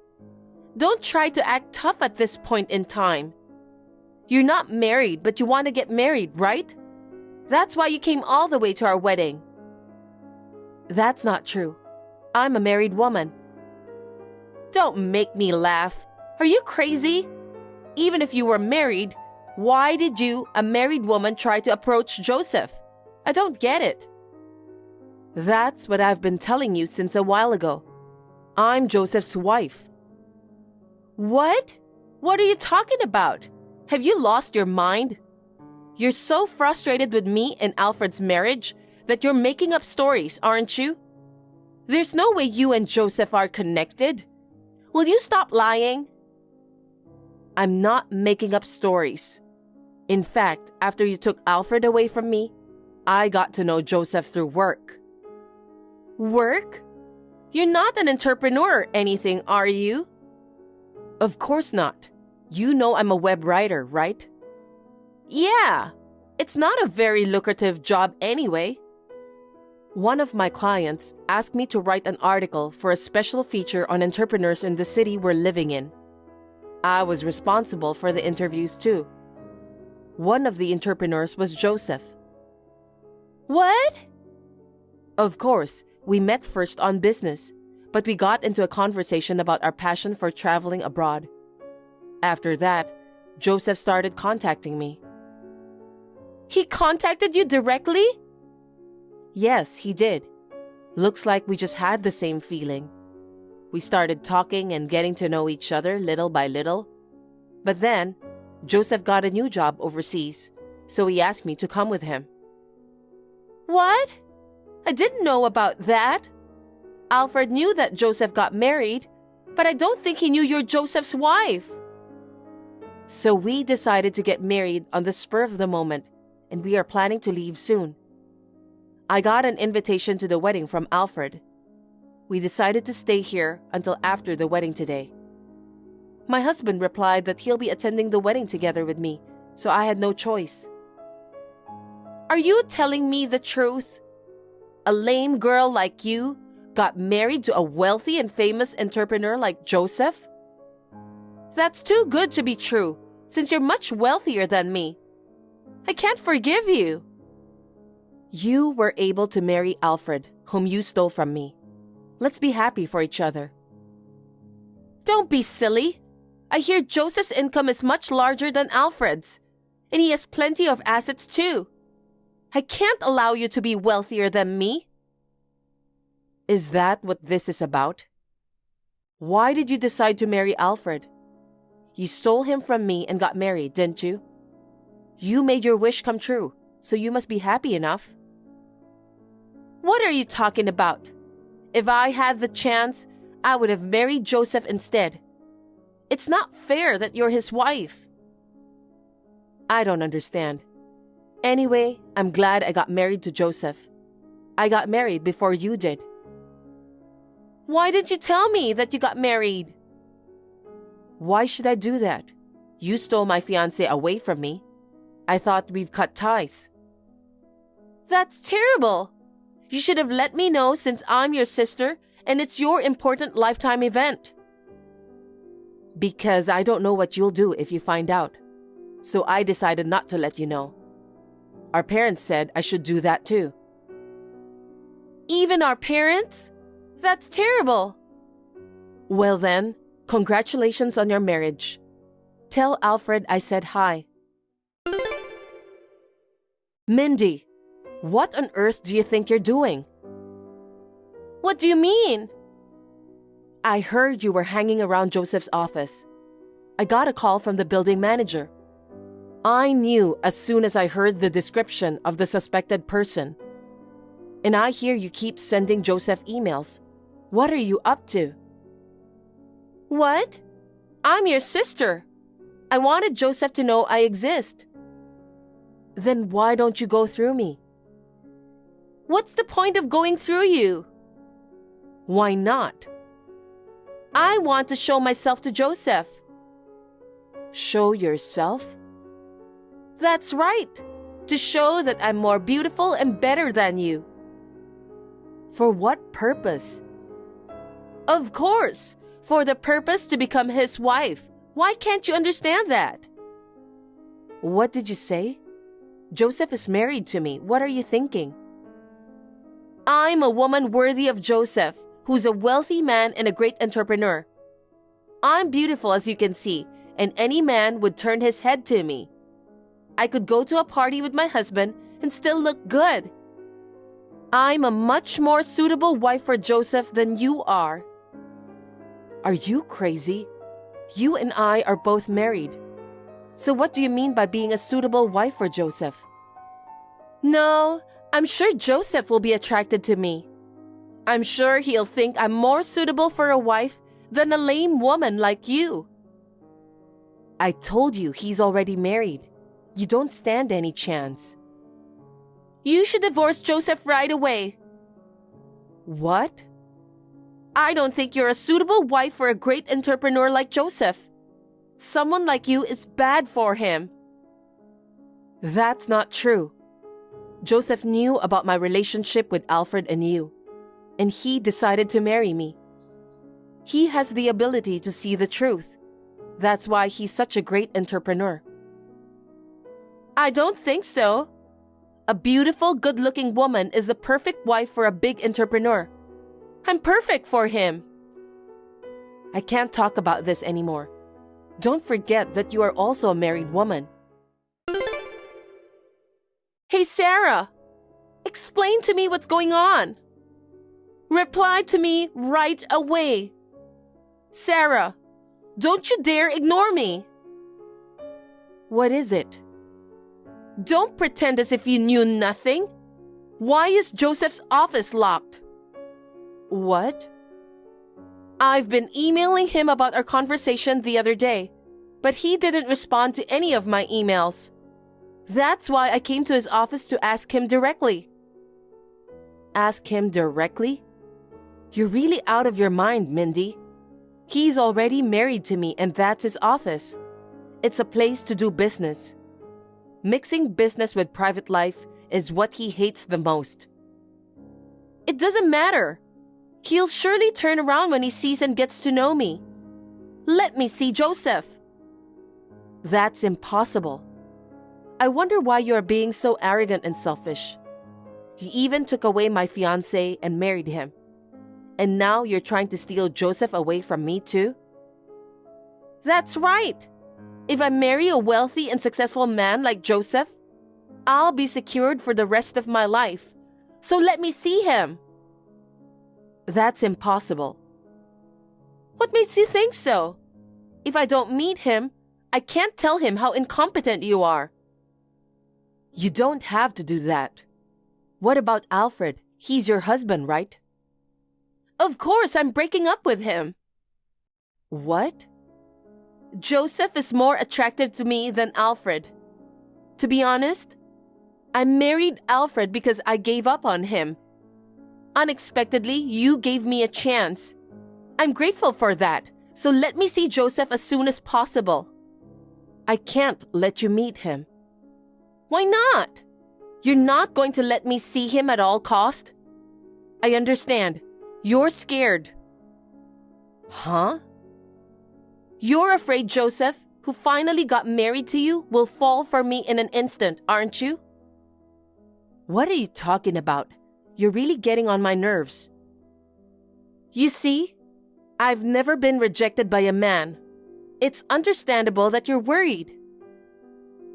Don't try to act tough at this point in time. You're not married, but you want to get married, right? That's why you came all the way to our wedding. That's not true. I'm a married woman. Don't make me laugh. Are you crazy? Even if you were married, why did you, a married woman, try to approach Joseph? I don't get it. That's what I've been telling you since a while ago. I'm Joseph's wife. What? What are you talking about? Have you lost your mind? You're so frustrated with me and Alfred's marriage that you're making up stories, aren't you? There's no way you and Joseph are connected. Will you stop lying? I'm not making up stories. In fact, after you took Alfred away from me, I got to know Joseph through work. Work? You're not an entrepreneur or anything, are you? Of course not. You know I'm a web writer, right? Yeah, it's not a very lucrative job anyway. One of my clients asked me to write an article for a special feature on entrepreneurs in the city we're living in. I was responsible for the interviews too. One of the entrepreneurs was Joseph. What? Of course, we met first on business, but we got into a conversation about our passion for traveling abroad. After that, Joseph started contacting me. He contacted you directly? Yes, he did. Looks like we just had the same feeling. We started talking and getting to know each other little by little. But then, Joseph got a new job overseas, so he asked me to come with him. What? I didn't know about that. Alfred knew that Joseph got married, but I don't think he knew you're Joseph's wife. So we decided to get married on the spur of the moment, and we are planning to leave soon. I got an invitation to the wedding from Alfred. We decided to stay here until after the wedding today. My husband replied that he'll be attending the wedding together with me, so I had no choice. Are you telling me the truth? A lame girl like you got married to a wealthy and famous entrepreneur like Joseph? That's too good to be true, since you're much wealthier than me. I can't forgive you. You were able to marry Alfred, whom you stole from me. Let's be happy for each other. Don't be silly. I hear Joseph's income is much larger than Alfred's, and he has plenty of assets too. I can't allow you to be wealthier than me. Is that what this is about? Why did you decide to marry Alfred? You stole him from me and got married, didn't you? You made your wish come true, so you must be happy enough. What are you talking about? If I had the chance, I would have married Joseph instead. It's not fair that you're his wife. I don't understand. Anyway, I'm glad I got married to Joseph. I got married before you did. Why didn't you tell me that you got married? Why should I do that? You stole my fiancé away from me. I thought we've cut ties. That's terrible. You should have let me know since I'm your sister and it's your important lifetime event. Because I don't know what you'll do if you find out. So I decided not to let you know. Our parents said I should do that too. Even our parents? That's terrible. Well then, congratulations on your marriage. Tell Alfred I said hi. Mindy, what on earth do you think you're doing? What do you mean? I heard you were hanging around Joseph's office. I got a call from the building manager. I knew as soon as I heard the description of the suspected person. And I hear you keep sending Joseph emails. What are you up to? What? I'm your sister. I wanted Joseph to know I exist. Then why don't you go through me? What's the point of going through you? Why not? I want to show myself to Joseph. Show yourself? That's right. To show that I'm more beautiful and better than you. For what purpose? Of course, for the purpose to become his wife. Why can't you understand that? What did you say? Joseph is married to me. What are you thinking? I'm a woman worthy of Joseph, who's a wealthy man and a great entrepreneur. I'm beautiful as you can see, and any man would turn his head to me. I could go to a party with my husband and still look good. I'm a much more suitable wife for Joseph than you are. Are you crazy? You and I are both married. So what do you mean by being a suitable wife for Joseph? No, I'm sure Joseph will be attracted to me. I'm sure he'll think I'm more suitable for a wife than a lame woman like you. I told you he's already married. You don't stand any chance. You should divorce Joseph right away. What? I don't think you're a suitable wife for a great entrepreneur like Joseph. Someone like you is bad for him. That's not true. Joseph knew about my relationship with Alfred and you, and he decided to marry me. He has the ability to see the truth. That's why he's such a great entrepreneur. I don't think so. A beautiful, good-looking woman is the perfect wife for a big entrepreneur. I'm perfect for him. I can't talk about this anymore. Don't forget that you are also a married woman. Hey, Sarah! Explain to me what's going on. Reply to me right away. Sarah, don't you dare ignore me. What is it? Don't pretend as if you knew nothing. Why is Joseph's office locked? What? I've been emailing him about our conversation the other day, but he didn't respond to any of my emails. That's why I came to his office to ask him directly. Ask him directly? You're really out of your mind, Mindy. He's already married to me, and that's his office. It's a place to do business. Mixing business with private life is what he hates the most. It doesn't matter. He'll surely turn around when he sees and gets to know me. Let me see Joseph. That's impossible. I wonder why you are being so arrogant and selfish. You even took away my fiancé and married him. And now you're trying to steal Joseph away from me too? That's right. If I marry a wealthy and successful man like Joseph, I'll be secured for the rest of my life. So let me see him. That's impossible. What makes you think so? If I don't meet him, I can't tell him how incompetent you are. You don't have to do that. What about Alfred? He's your husband, right? Of course, I'm breaking up with him. What? Joseph is more attractive to me than Alfred. To be honest, I married Alfred because I gave up on him. Unexpectedly, you gave me a chance. I'm grateful for that, so let me see Joseph as soon as possible. I can't let you meet him. Why not? You're not going to let me see him at all cost? I understand. You're scared. Huh? You're afraid Joseph, who finally got married to you, will fall for me in an instant, aren't you? What are you talking about? You're really getting on my nerves. You see, I've never been rejected by a man. It's understandable that you're worried.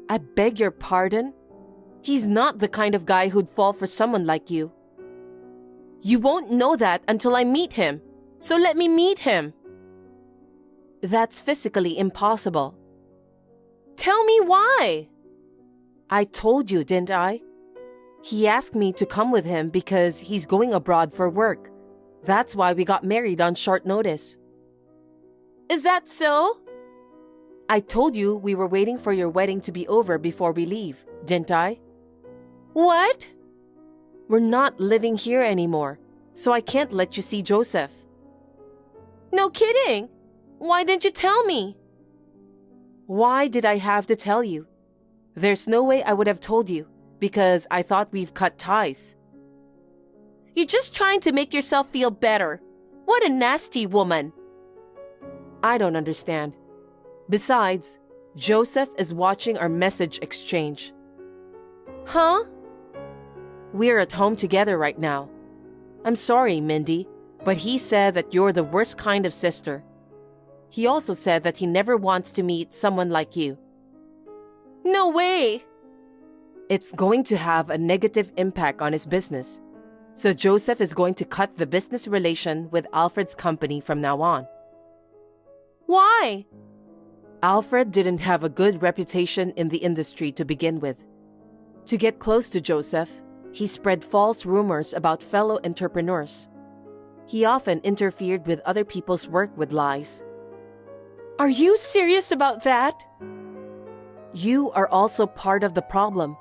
I beg your pardon? He's not the kind of guy who'd fall for someone like you. You won't know that until I meet him, so let me meet him. That's physically impossible. Tell me why. I told you, didn't I? He asked me to come with him because he's going abroad for work. That's why we got married on short notice. Is that so? I told you we were waiting for your wedding to be over before we leave, didn't I? What? We're not living here anymore, so I can't let you see Joseph. No kidding. Why didn't you tell me? Why did I have to tell you? There's no way I would have told you, because I thought we've cut ties. You're just trying to make yourself feel better. What a nasty woman. I don't understand. Besides, Joseph is watching our message exchange. Huh? We're at home together right now. I'm sorry, Mindy, but he said that you're the worst kind of sister. He also said that he never wants to meet someone like you. No way! It's going to have a negative impact on his business. So Joseph is going to cut the business relation with Alfred's company from now on. Why? Alfred didn't have a good reputation in the industry to begin with. To get close to Joseph, he spread false rumors about fellow entrepreneurs. He often interfered with other people's work with lies. Are you serious about that? You are also part of the problem.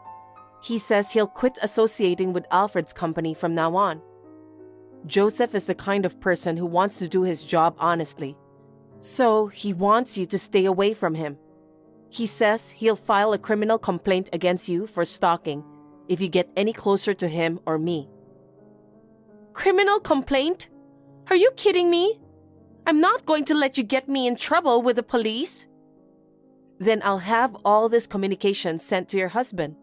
He says he'll quit associating with Alfred's company from now on. Joseph is the kind of person who wants to do his job honestly. So he wants you to stay away from him. He says he'll file a criminal complaint against you for stalking if you get any closer to him or me. Criminal complaint? Are you kidding me? I'm not going to let you get me in trouble with the police. Then I'll have all this communication sent to your husband.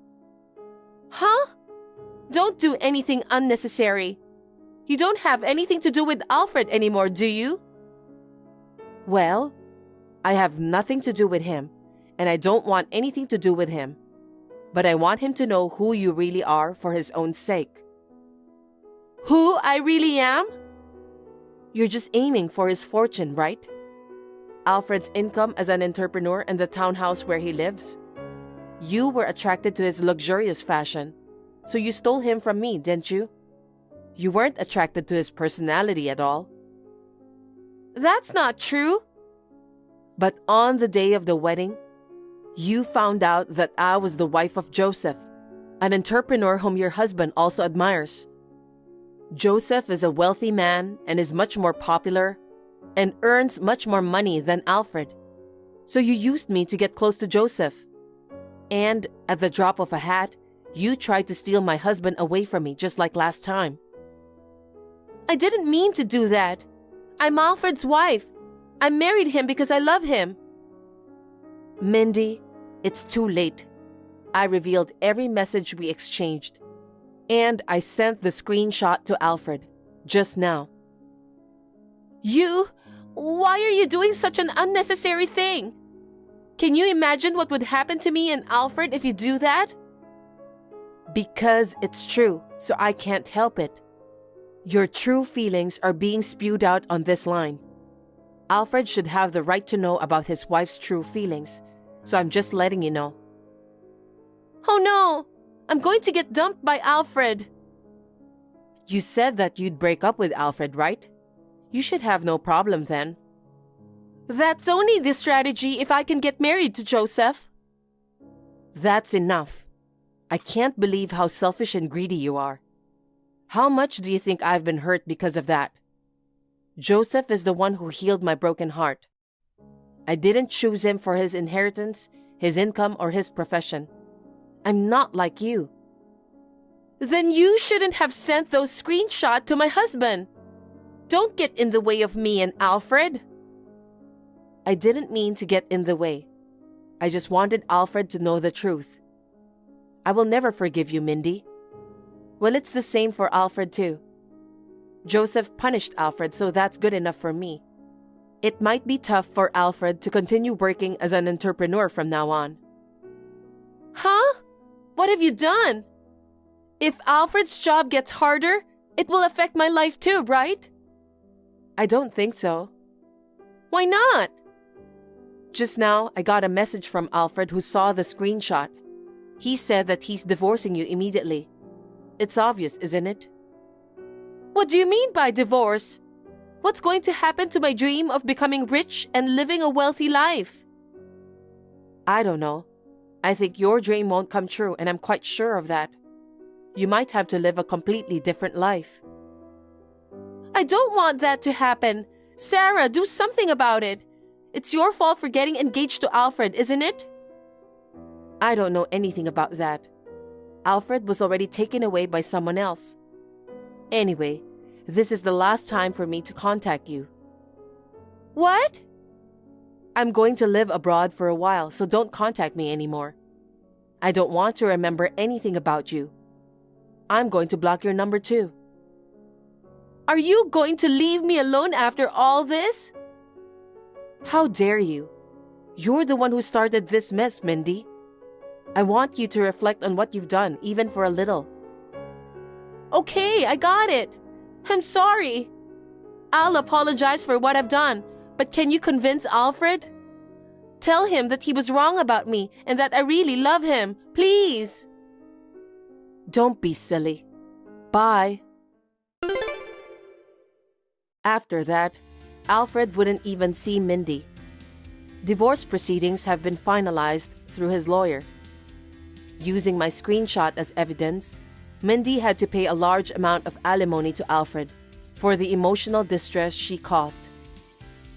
Huh? Don't do anything unnecessary. You don't have anything to do with Alfred anymore, do you? Well, I have nothing to do with him, and I don't want anything to do with him. But I want him to know who you really are for his own sake. Who I really am? You're just aiming for his fortune, right? Alfred's income as an entrepreneur and the townhouse where he lives. You were attracted to his luxurious fashion, so you stole him from me, didn't you? You weren't attracted to his personality at all. That's not true. But on the day of the wedding, you found out that I was the wife of Joseph, an entrepreneur whom your husband also admires. Joseph is a wealthy man and is much more popular and earns much more money than Alfred. So you used me to get close to Joseph. And at the drop of a hat, you tried to steal my husband away from me just like last time. I didn't mean to do that. I'm Alfred's wife. I married him because I love him. Mindy, it's too late. I revealed every message we exchanged. And I sent the screenshot to Alfred just now. Why are you doing such an unnecessary thing? Can you imagine what would happen to me and Alfred if you do that? Because it's true, so I can't help it. Your true feelings are being spewed out on this line. Alfred should have the right to know about his wife's true feelings, so I'm just letting you know. Oh no! I'm going to get dumped by Alfred. You said that you'd break up with Alfred, right? You should have no problem then. That's only the strategy if I can get married to Joseph. That's enough. I can't believe how selfish and greedy you are. How much do you think I've been hurt because of that? Joseph is the one who healed my broken heart. I didn't choose him for his inheritance, his income, or his profession. I'm not like you. Then you shouldn't have sent those screenshots to my husband. Don't get in the way of me and Alfred. I didn't mean to get in the way. I just wanted Alfred to know the truth. I will never forgive you, Mindy. Well, it's the same for Alfred too. Joseph punished Alfred, so that's good enough for me. It might be tough for Alfred to continue working as an entrepreneur from now on. Huh? What have you done? If Alfred's job gets harder, it will affect my life too, right? I don't think so. Why not? Just now, I got a message from Alfred who saw the screenshot. He said that he's divorcing you immediately. It's obvious, isn't it? What do you mean by divorce? What's going to happen to my dream of becoming rich and living a wealthy life? I don't know. I think your dream won't come true, and I'm quite sure of that. You might have to live a completely different life. I don't want that to happen. Sarah, do something about it. It's your fault for getting engaged to Alfred, isn't it? I don't know anything about that. Alfred was already taken away by someone else. Anyway, this is the last time for me to contact you. What? I'm going to live abroad for a while, so don't contact me anymore. I don't want to remember anything about you. I'm going to block your number too. Are you going to leave me alone after all this? How dare you? You're the one who started this mess, Mindy. I want you to reflect on what you've done, even for a little. Okay, I got it. I'm sorry. I'll apologize for what I've done, but can you convince Alfred? Tell him that he was wrong about me and that I really love him, please. Don't be silly. Bye. After that, Alfred wouldn't even see Mindy. Divorce proceedings have been finalized through his lawyer. Using my screenshot as evidence, Mindy had to pay a large amount of alimony to Alfred for the emotional distress she caused.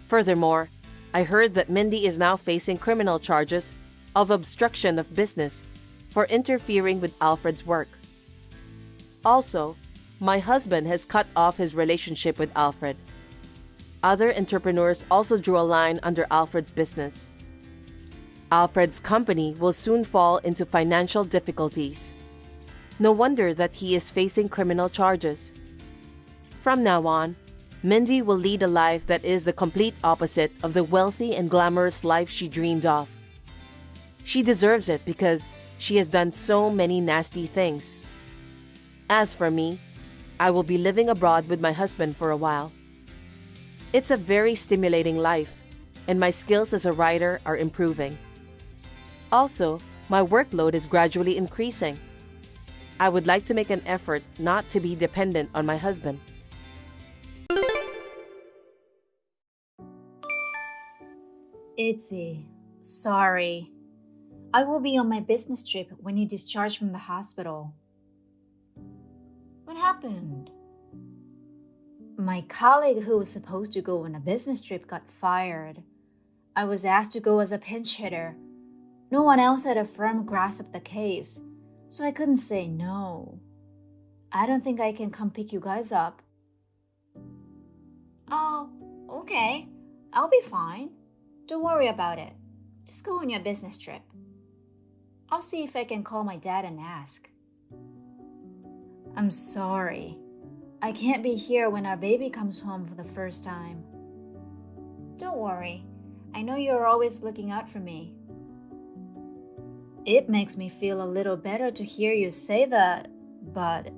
Furthermore, I heard that Mindy is now facing criminal charges of obstruction of business for interfering with Alfred's work. Also, my husband has cut off his relationship with Alfred. Other entrepreneurs also drew a line under Alfred's business. Alfred's company will soon fall into financial difficulties. No wonder that he is facing criminal charges. From now on, Mindy will lead a life that is the complete opposite of the wealthy and glamorous life she dreamed of. She deserves it because she has done so many nasty things. As for me, I will be living abroad with my husband for a while. It's a very stimulating life, and my skills as a writer are improving. Also, my workload is gradually increasing. I would like to make an effort not to be dependent on my husband. Itzy, sorry. I will be on my business trip when you discharge from the hospital. What happened? My colleague who was supposed to go on a business trip got fired. I was asked to go as a pinch hitter. No one else at a firm grasped the case, so I couldn't say no. I don't think I can come pick you guys up. Oh, okay. I'll be fine. Don't worry about it. Just go on your business trip. I'll see if I can call my dad and ask. I'm sorry. I can't be here when our baby comes home for the first time. Don't worry. I know you're always looking out for me. It makes me feel a little better to hear you say that, but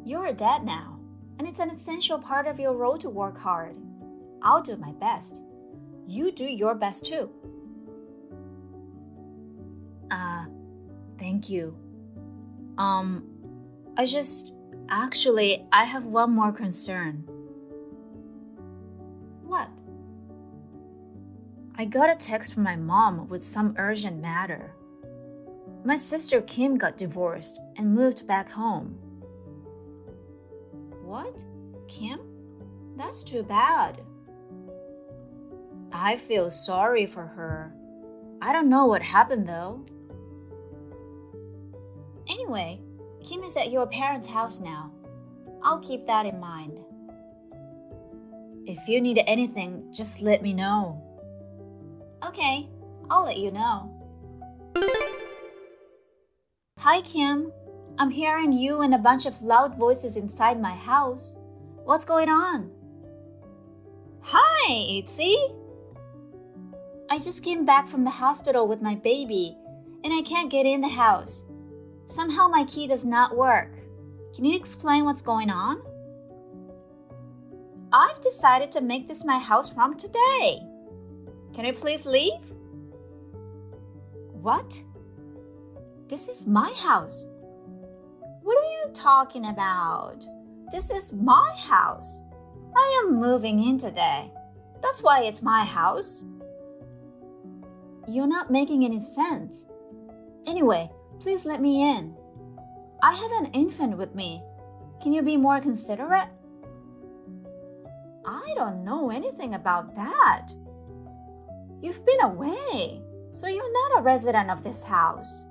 you're a dad now, and it's an essential part of your role to work hard. I'll do my best. You do your best too. Thank you. I have one more concern. What? I got a text from my mom with some urgent matter. My sister Kim got divorced and moved back home. What? Kim? That's too bad. I feel sorry for her. I don't know what happened though. Anyway, Kim is at your parents' house now. I'll keep that in mind. If you need anything, just let me know. Okay, I'll let you know. Hi, Kim. I'm hearing you and a bunch of loud voices inside my house. What's going on? Hi, Itzy. I just came back from the hospital with my baby, and I can't get in the house. Somehow my key does not work. Can you explain what's going on? I've decided to make this my house from today. Can you please leave? What? This is my house. What are you talking about? This is my house. I am moving in today. That's why it's my house. You're not making any sense. Anyway, please let me in. I have an infant with me. Can you be more considerate? I don't know anything about that. You've been away, so you're not a resident of this house.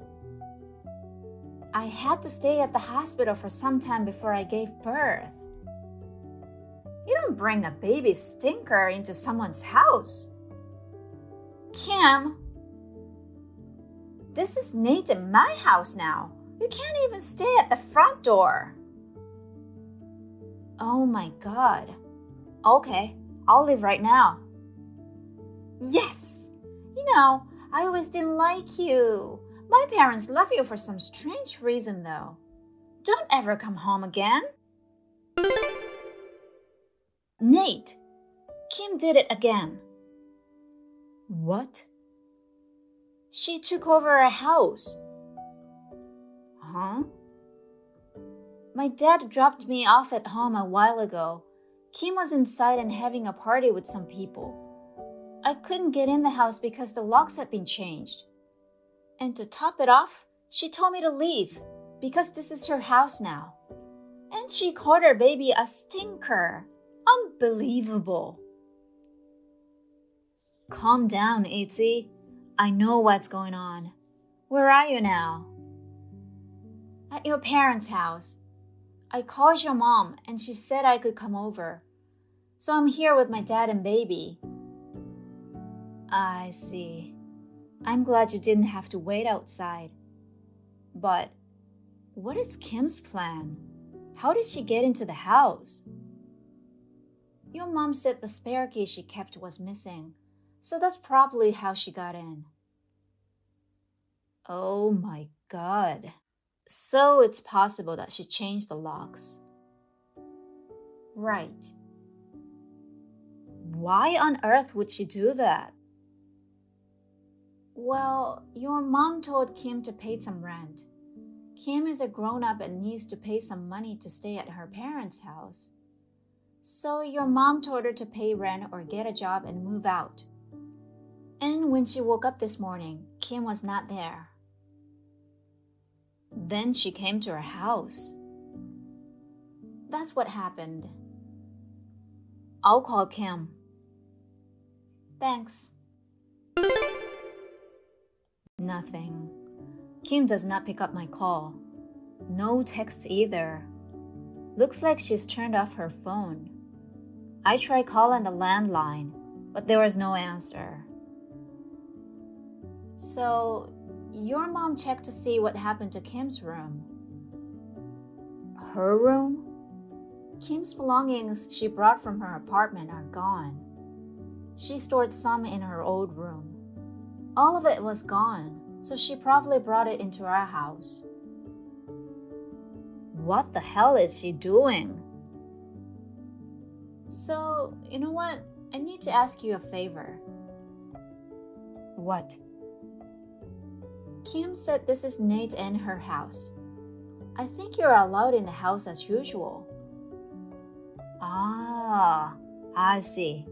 I had to stay at the hospital for some time before I gave birth. You don't bring a baby stinker into someone's house. Kim, this is Nate in my house now. You can't even stay at the front door. Oh my God. Okay, I'll leave right now. Yes! You know, I always didn't like you. My parents love you for some strange reason, though. Don't ever come home again. Nate, Kim did it again. What? She took over a house. Huh? My dad dropped me off at home a while ago. Kim was inside and having a party with some people. I couldn't get in the house because the locks had been changed. And to top it off, she told me to leave because this is her house now. And she called her baby a stinker. Unbelievable. Calm down, Itzy. I know what's going on. Where are you now? At your parents' house. I called your mom and she said I could come over. So I'm here with my dad and baby. I see. I'm glad you didn't have to wait outside. But what is Kim's plan? How did she get into the house? Your mom said the spare key she kept was missing, so that's probably how she got in. Oh my God. So it's possible that she changed the locks. Right. Why on earth would she do that? Well, your mom told Kim to pay some rent. Kim is a grown-up and needs to pay some money to stay at her parents' house. So your mom told her to pay rent or get a job and move out. And when she woke up this morning, Kim was not there. Then she came to her house. That's what happened. I'll call Kim. Thanks. Nothing. Kim does not pick up my call. No texts either. Looks like she's turned off her phone. I tried calling the landline, but there was no answer. So, your mom checked to see what happened to Kim's room. Her room? Kim's belongings she brought from her apartment are gone. She stored some in her old room. All of it was gone, so she probably brought it into our house. What the hell is she doing? So, you know what? I need to ask you a favor. What? Kim said this is Nate and her house. I think you're allowed in the house as usual. Ah, I see.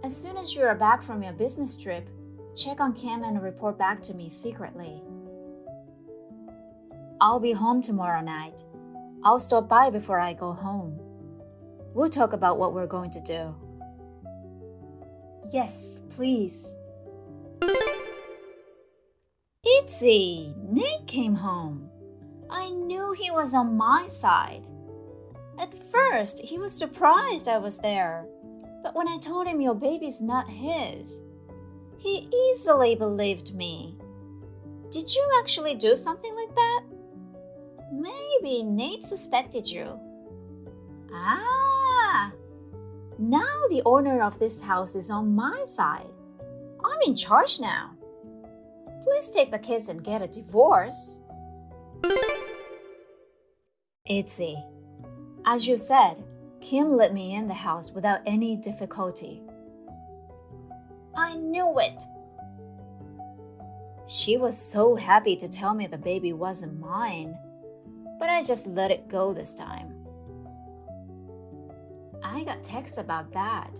As soon as you are back from your business trip, check on Kim and report back to me secretly. I'll be home tomorrow night. I'll stop by before I go home. We'll talk about what we're going to do. Yes, please. Itzy, Nate came home. I knew he was on my side. At first, he was surprised I was there, but when I told him your baby's not his, he easily believed me. Did you actually do something like that? Maybe Nate suspected you. Ah, now the owner of this house is on my side. I'm in charge now. Please take the kids and get a divorce. Itzy, as you said, Kim let me in the house without any difficulty. I knew it. She was so happy to tell me the baby wasn't mine, but I just let it go this time. I got texts about that.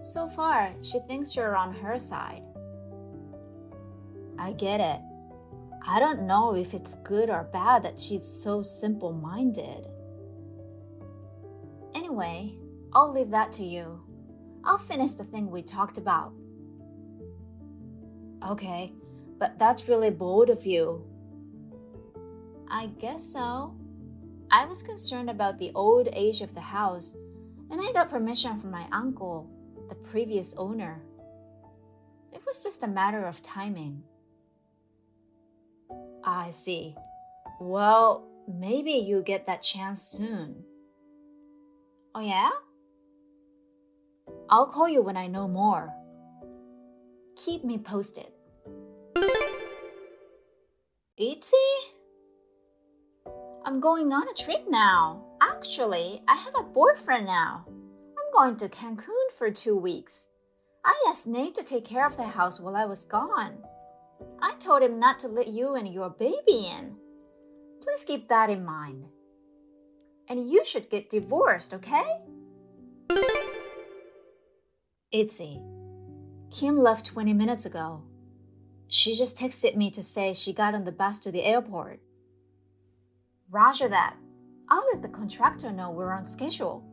So far, she thinks you're on her side. I get it. I don't know if it's good or bad that she's so simple-minded. Anyway, I'll leave that to you. I'll finish the thing we talked about. Okay, but that's really bold of you. I guess so. I was concerned about the old age of the house, and I got permission from my uncle, the previous owner. It was just a matter of timing. I see. Well, maybe you get that chance soon. Oh yeah? I'll call you when I know more. Keep me posted. Itzy? I'm going on a trip now. Actually, I have a boyfriend now. I'm going to Cancun for 2 weeks. I asked Nate to take care of the house while I was gone. I told him not to let you and your baby in. Please keep that in mind. And you should get divorced, okay? Itzy, Kim left 20 minutes ago. She just texted me to say she got on the bus to the airport. Roger that. I'll let the contractor know we're on schedule.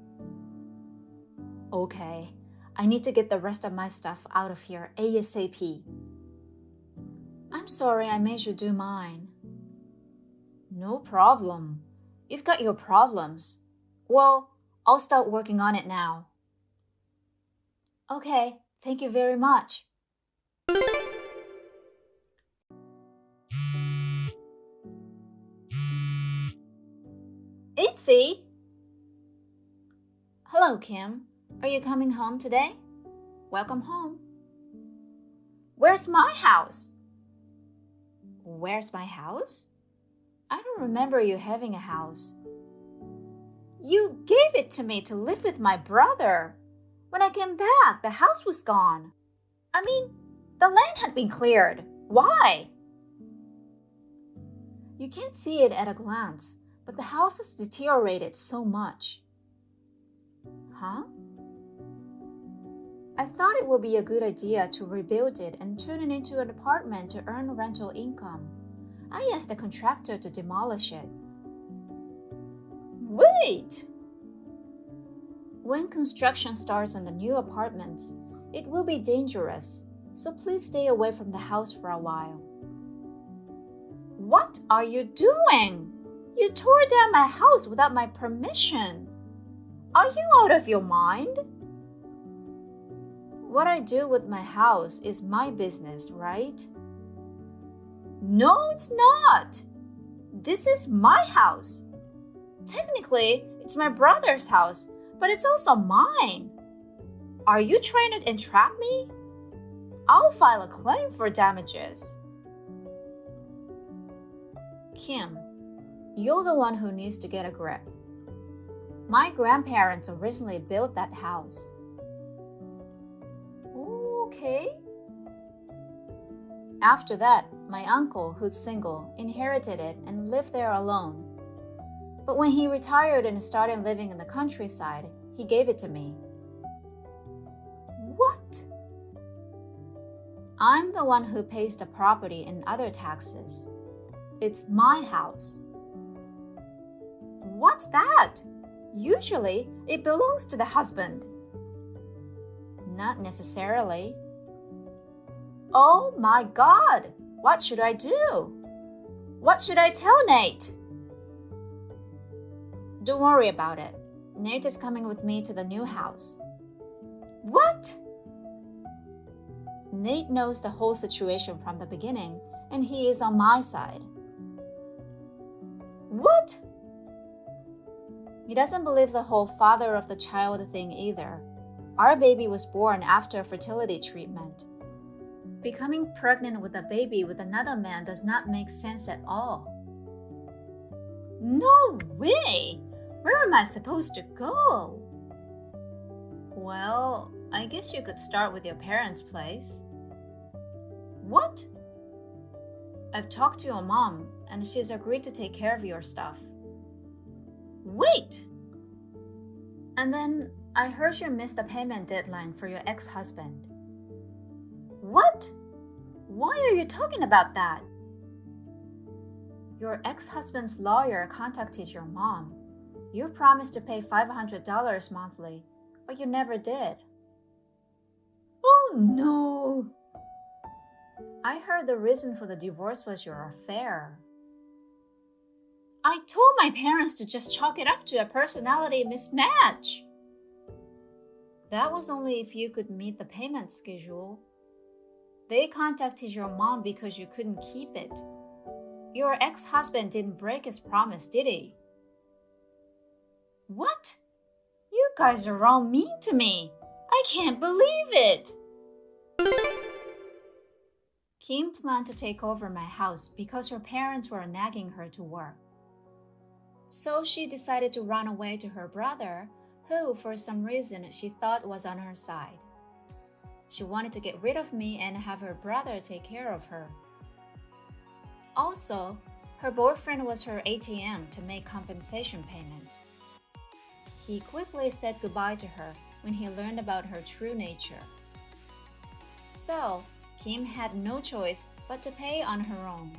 Okay, I need to get the rest of my stuff out of here ASAP. I'm sorry I made you do mine. No problem. You've got your problems. Well, I'll start working on it now. Okay, thank you very much. Itzy! Hello, Kim. Are you coming home today? Welcome home. Where's my house? Where's my house? I don't remember you having a house. You gave it to me to live with my brother. When I came back, the house was gone. I mean, the land had been cleared. Why? You can't see it at a glance, but the house has deteriorated so much. Huh? I thought it would be a good idea to rebuild it and turn it into an apartment to earn rental income. I asked the contractor to demolish it. Wait! When construction starts on the new apartments, it will be dangerous, so please stay away from the house for a while. What are you doing? You tore down my house without my permission. Are you out of your mind? What I do with my house is my business, right? No, it's not. This is my house. Technically, it's my brother's house, but it's also mine. Are you trying to entrap me? I'll file a claim for damages. Kim, you're the one who needs to get a grip. My grandparents originally built that house. Okay. After that, my uncle, who's single, inherited it and lived there alone. But when he retired and started living in the countryside, he gave it to me. What? I'm the one who pays the property and other taxes. It's my house. What's that? Usually, it belongs to the husband. Not necessarily. Oh my God! What should I do? What should I tell Nate? Don't worry about it. Nate is coming with me to the new house. What? Nate knows the whole situation from the beginning, and he is on my side. What? He doesn't believe the whole father of the child thing either. Our baby was born after a fertility treatment. Becoming pregnant with a baby with another man does not make sense at all. No way! Where am I supposed to go? Well, I guess you could start with your parents' place. What? I've talked to your mom, and she's agreed to take care of your stuff. Wait! And then I heard you missed the payment deadline for your ex-husband. What? Why are you talking about that? Your ex-husband's lawyer contacted your mom. You promised to pay $500 monthly, but you never did. Oh no! I heard the reason for the divorce was your affair. I told my parents to just chalk it up to a personality mismatch. That was only if you could meet the payment schedule. They contacted your mom because you couldn't keep it. Your ex-husband didn't break his promise, did he? What? You guys are all mean to me. I can't believe it. Kim planned to take over my house because her parents were nagging her to work. So she decided to run away to her brother, who for some reason she thought was on her side. She wanted to get rid of me and have her brother take care of her. Also, her boyfriend was her ATM to make compensation payments. He quickly said goodbye to her when he learned about her true nature. So, Kim had no choice but to pay on her own.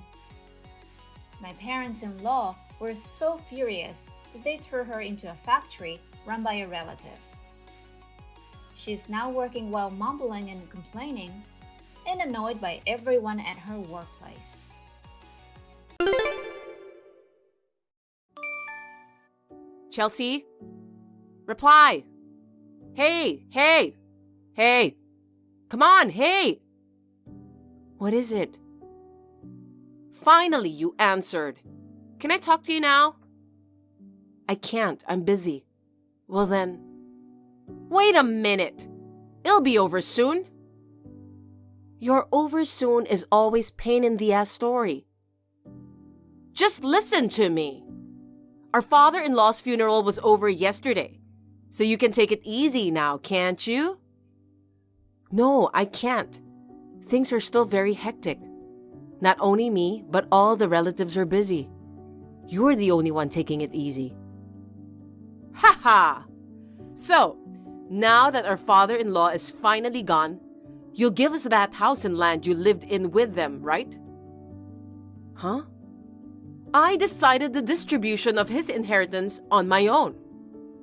My parents-in-law were so furious that they threw her into a factory run by a relative. She's now working while mumbling and complaining, and annoyed by everyone at her workplace. Chelsea? Reply! Hey! Hey! Hey! Come on, hey! What is it? Finally, you answered. Can I talk to you now? I can't. I'm busy. Well then, wait a minute. It'll be over soon. Your over soon is always pain in the ass story. Just listen to me. Our father-in-law's funeral was over yesterday. So you can take it easy now, can't you? No, I can't. Things are still very hectic. Not only me, but all the relatives are busy. You're the only one taking it easy. Ha ha! So, now that our father-in-law is finally gone, you'll give us that house and land you lived in with them, right? Huh? I decided the distribution of his inheritance on my own.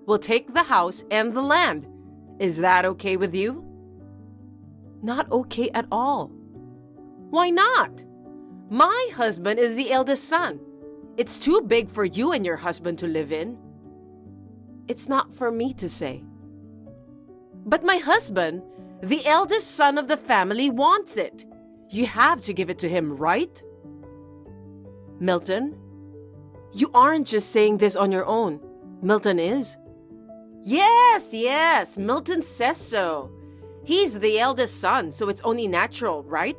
We'll take the house and the land. Is that okay with you? Not okay at all. Why not? My husband is the eldest son. It's too big for you and your husband to live in. It's not for me to say. But my husband, the eldest son of the family, wants it. You have to give it to him, right? Milton, you aren't just saying this on your own. Milton is. Yes, Milton says so. He's the eldest son, so it's only natural, right?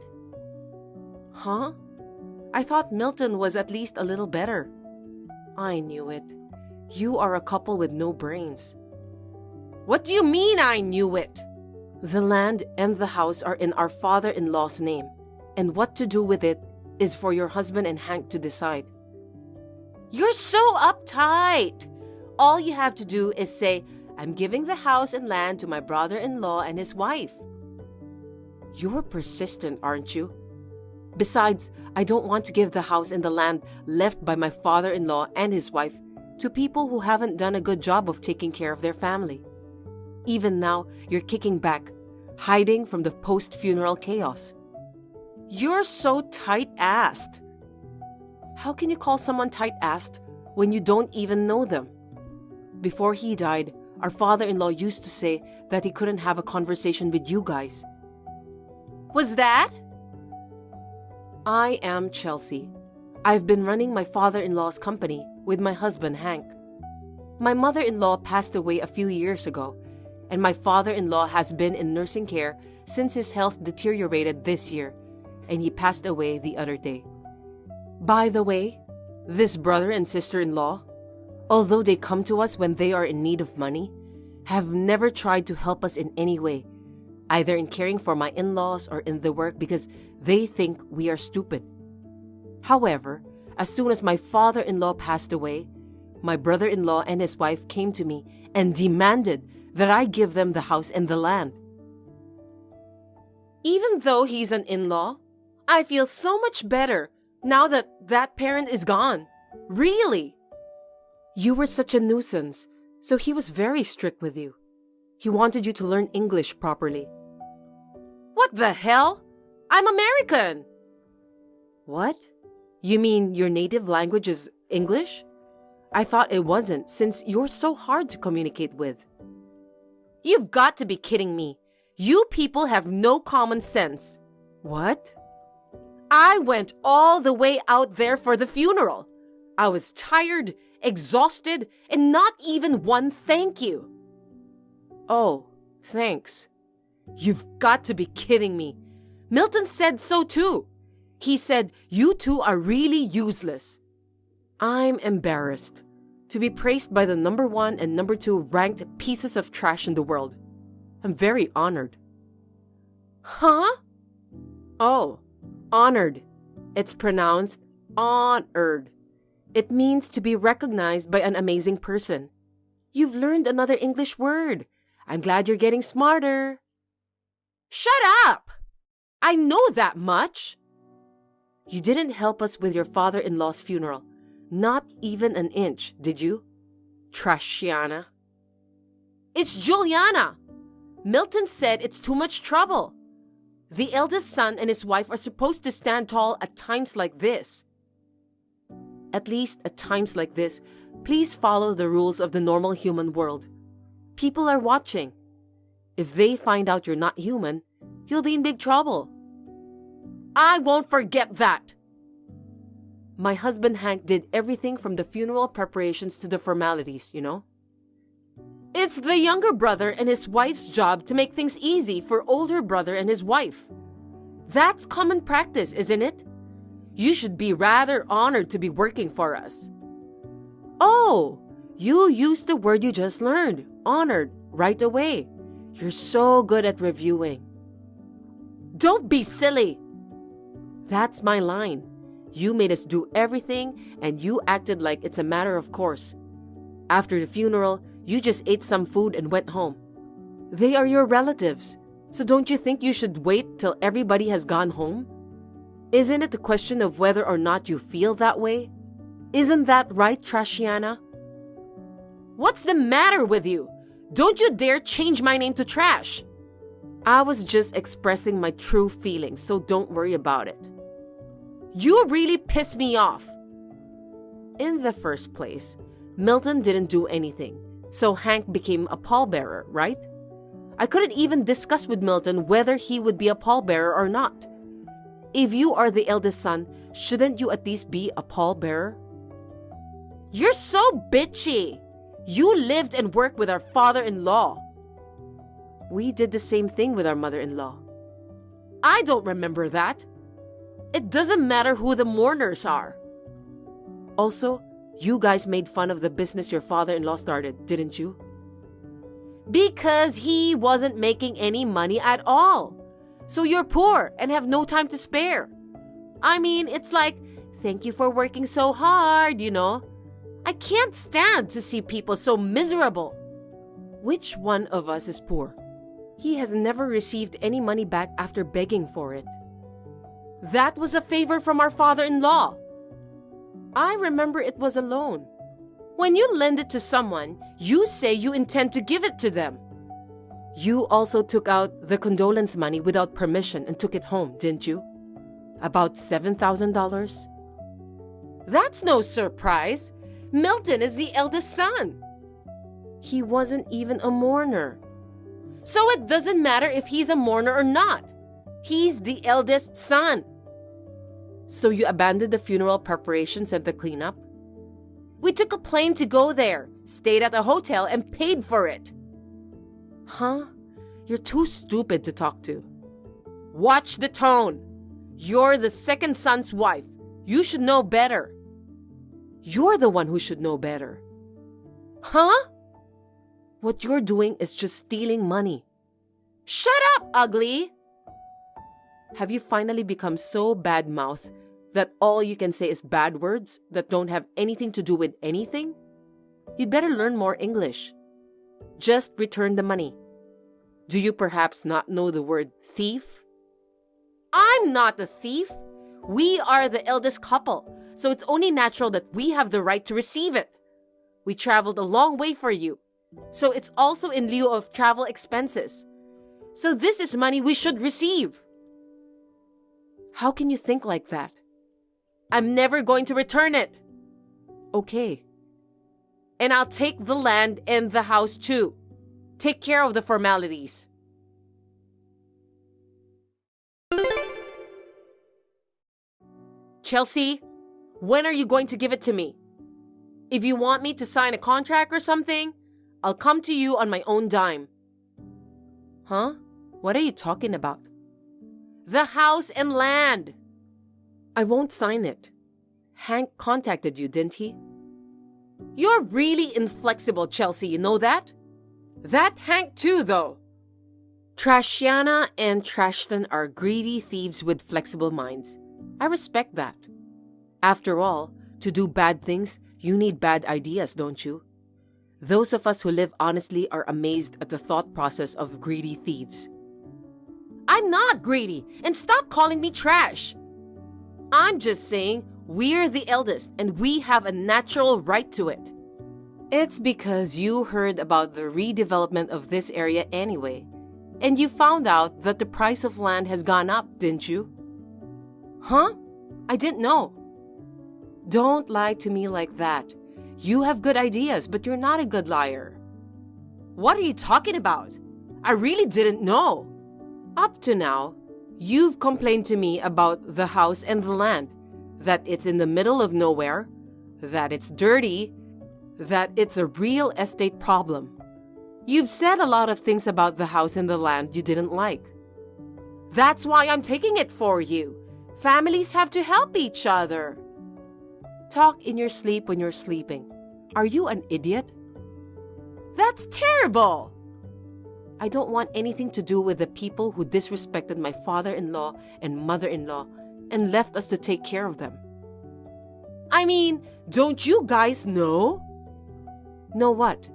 Huh? I thought Milton was at least a little better. I knew it. You are a couple with no brains. What do you mean I knew it? The land and the house are in our father-in-law's name, and what to do with it is for your husband and Hank to decide. You're so uptight. All you have to do is say, I'm giving the house and land to my brother-in-law and his wife. You're persistent, aren't you? Besides, I don't want to give the house and the land left by my father-in-law and his wife to people who haven't done a good job of taking care of their family. Even now, you're kicking back, hiding from the post-funeral chaos. You're so tight-assed. How can you call someone tight-assed when you don't even know them? Before he died, our father-in-law used to say that he couldn't have a conversation with you guys. Was that? I am Chelsea. I've been running my father-in-law's company with my husband, Hank. My mother-in-law passed away a few years ago, and my father-in-law has been in nursing care since his health deteriorated this year, and he passed away the other day. By the way, this brother and sister-in-law, although they come to us when they are in need of money, have never tried to help us in any way, either in caring for my in-laws or in the work because they think we are stupid. However, as soon as my father-in-law passed away, my brother-in-law and his wife came to me and demanded that I give them the house and the land. Even though he's an in-law, I feel so much better now that that parent is gone. Really? You were such a nuisance, so he was very strict with you. He wanted you to learn English properly. What the hell? I'm American! What? You mean your native language is English? I thought it wasn't, since you're so hard to communicate with. You've got to be kidding me. You people have no common sense. What? I went all the way out there for the funeral. I was tired, exhausted, and not even one thank you. Oh, thanks. You've got to be kidding me. Milton said so too. He said, you two are really useless. I'm embarrassed to be praised by the number 1 and number 2 ranked pieces of trash in the world. I'm very honored. Huh? Oh, honored. It's pronounced honored. It means to be recognized by an amazing person. You've learned another English word. I'm glad you're getting smarter. Shut up! I know that much. You didn't help us with your father-in-law's funeral. Not even an inch, did you? Trashiana. It's Juliana. Milton said it's too much trouble. The eldest son and his wife are supposed to stand tall at times like this. At least at times like this, please follow the rules of the normal human world. People are watching. If they find out you're not human, you'll be in big trouble. I won't forget that. My husband Hank did everything from the funeral preparations to the formalities, you know. It's the younger brother and his wife's job to make things easy for older brother and his wife. That's common practice, isn't it? You should be rather honored to be working for us. Oh, You used the word you just learned, honored, right away. You're so good at reviewing. Don't be silly. That's my line. You made us do everything and you acted like it's a matter of course. After the funeral, you just ate some food and went home. They are your relatives, so don't you think you should wait till everybody has gone home? Isn't it a question of whether or not you feel that way? Isn't that right, Trashiana? What's the matter with you? Don't you dare change my name to Trash. I was just expressing my true feelings, so don't worry about it. You really piss me off. In the first place, Milton didn't do anything, so Hank became a pallbearer, right? I couldn't even discuss with Milton whether he would be a pallbearer or not. If you are the eldest son, shouldn't you at least be a pallbearer? You're so bitchy. You lived and worked with our father-in-law. We did the same thing with our mother-in-law. I don't remember that. It doesn't matter who the mourners are. Also, you guys made fun of the business your father-in-law started, didn't you? Because he wasn't making any money at all. So you're poor and have no time to spare. I mean, it's like, thank you for working so hard, you know. I can't stand to see people so miserable. Which one of us is poor? He has never received any money back after begging for it. That was a favor from our father-in-law. I remember it was a loan. When you lend it to someone, you say you intend to give it to them. You also took out the condolence money without permission and took it home, didn't you? About $7,000? That's no surprise. Milton is the eldest son. He wasn't even a mourner. So it doesn't matter if he's a mourner or not. He's the eldest son. So you abandoned the funeral preparations and the cleanup? We took a plane to go there, stayed at a hotel, and paid for it. Huh? You're too stupid to talk to. Watch the tone. You're the second son's wife. You should know better. You're the one who should know better. Huh? What you're doing is just stealing money. Shut up, ugly! Have you finally become so bad-mouthed that all you can say is bad words that don't have anything to do with anything? You'd better learn more English. Just return the money. Do you perhaps not know the word thief? I'm not a thief. We are the eldest couple, so it's only natural that we have the right to receive it. We traveled a long way for you, so it's also in lieu of travel expenses. So this is money we should receive. How can you think like that? I'm never going to return it. Okay. And I'll take the land and the house too. Take care of the formalities. Chelsea, when are you going to give it to me? If you want me to sign a contract or something, I'll come to you on my own dime. Huh? What are you talking about? The house and land. I won't sign it. Hank contacted you, didn't he? You're really inflexible, Chelsea, you know that? That Hank too, though. Trashiana and Trashton are greedy thieves with flexible minds. I respect that. After all, to do bad things, you need bad ideas, don't you? Those of us who live honestly are amazed at the thought process of greedy thieves. I'm not greedy, and stop calling me trash. I'm just saying we're the eldest and we have a natural right to it. It's because you heard about the redevelopment of this area anyway, and you found out that the price of land has gone up, didn't you? Huh? I didn't know. Don't lie to me like that. You have good ideas, but you're not a good liar. What are you talking about? I really didn't know. Up to now, you've complained to me about the house and the land, that it's in the middle of nowhere, that it's dirty, that it's a real estate problem. You've said a lot of things about the house and the land you didn't like. That's why I'm taking it for you. Families have to help each other. Talk in your sleep when you're sleeping. Are you an idiot? That's terrible! I don't want anything to do with the people who disrespected my father-in-law and mother-in-law and left us to take care of them. I mean, don't you guys know? Know what?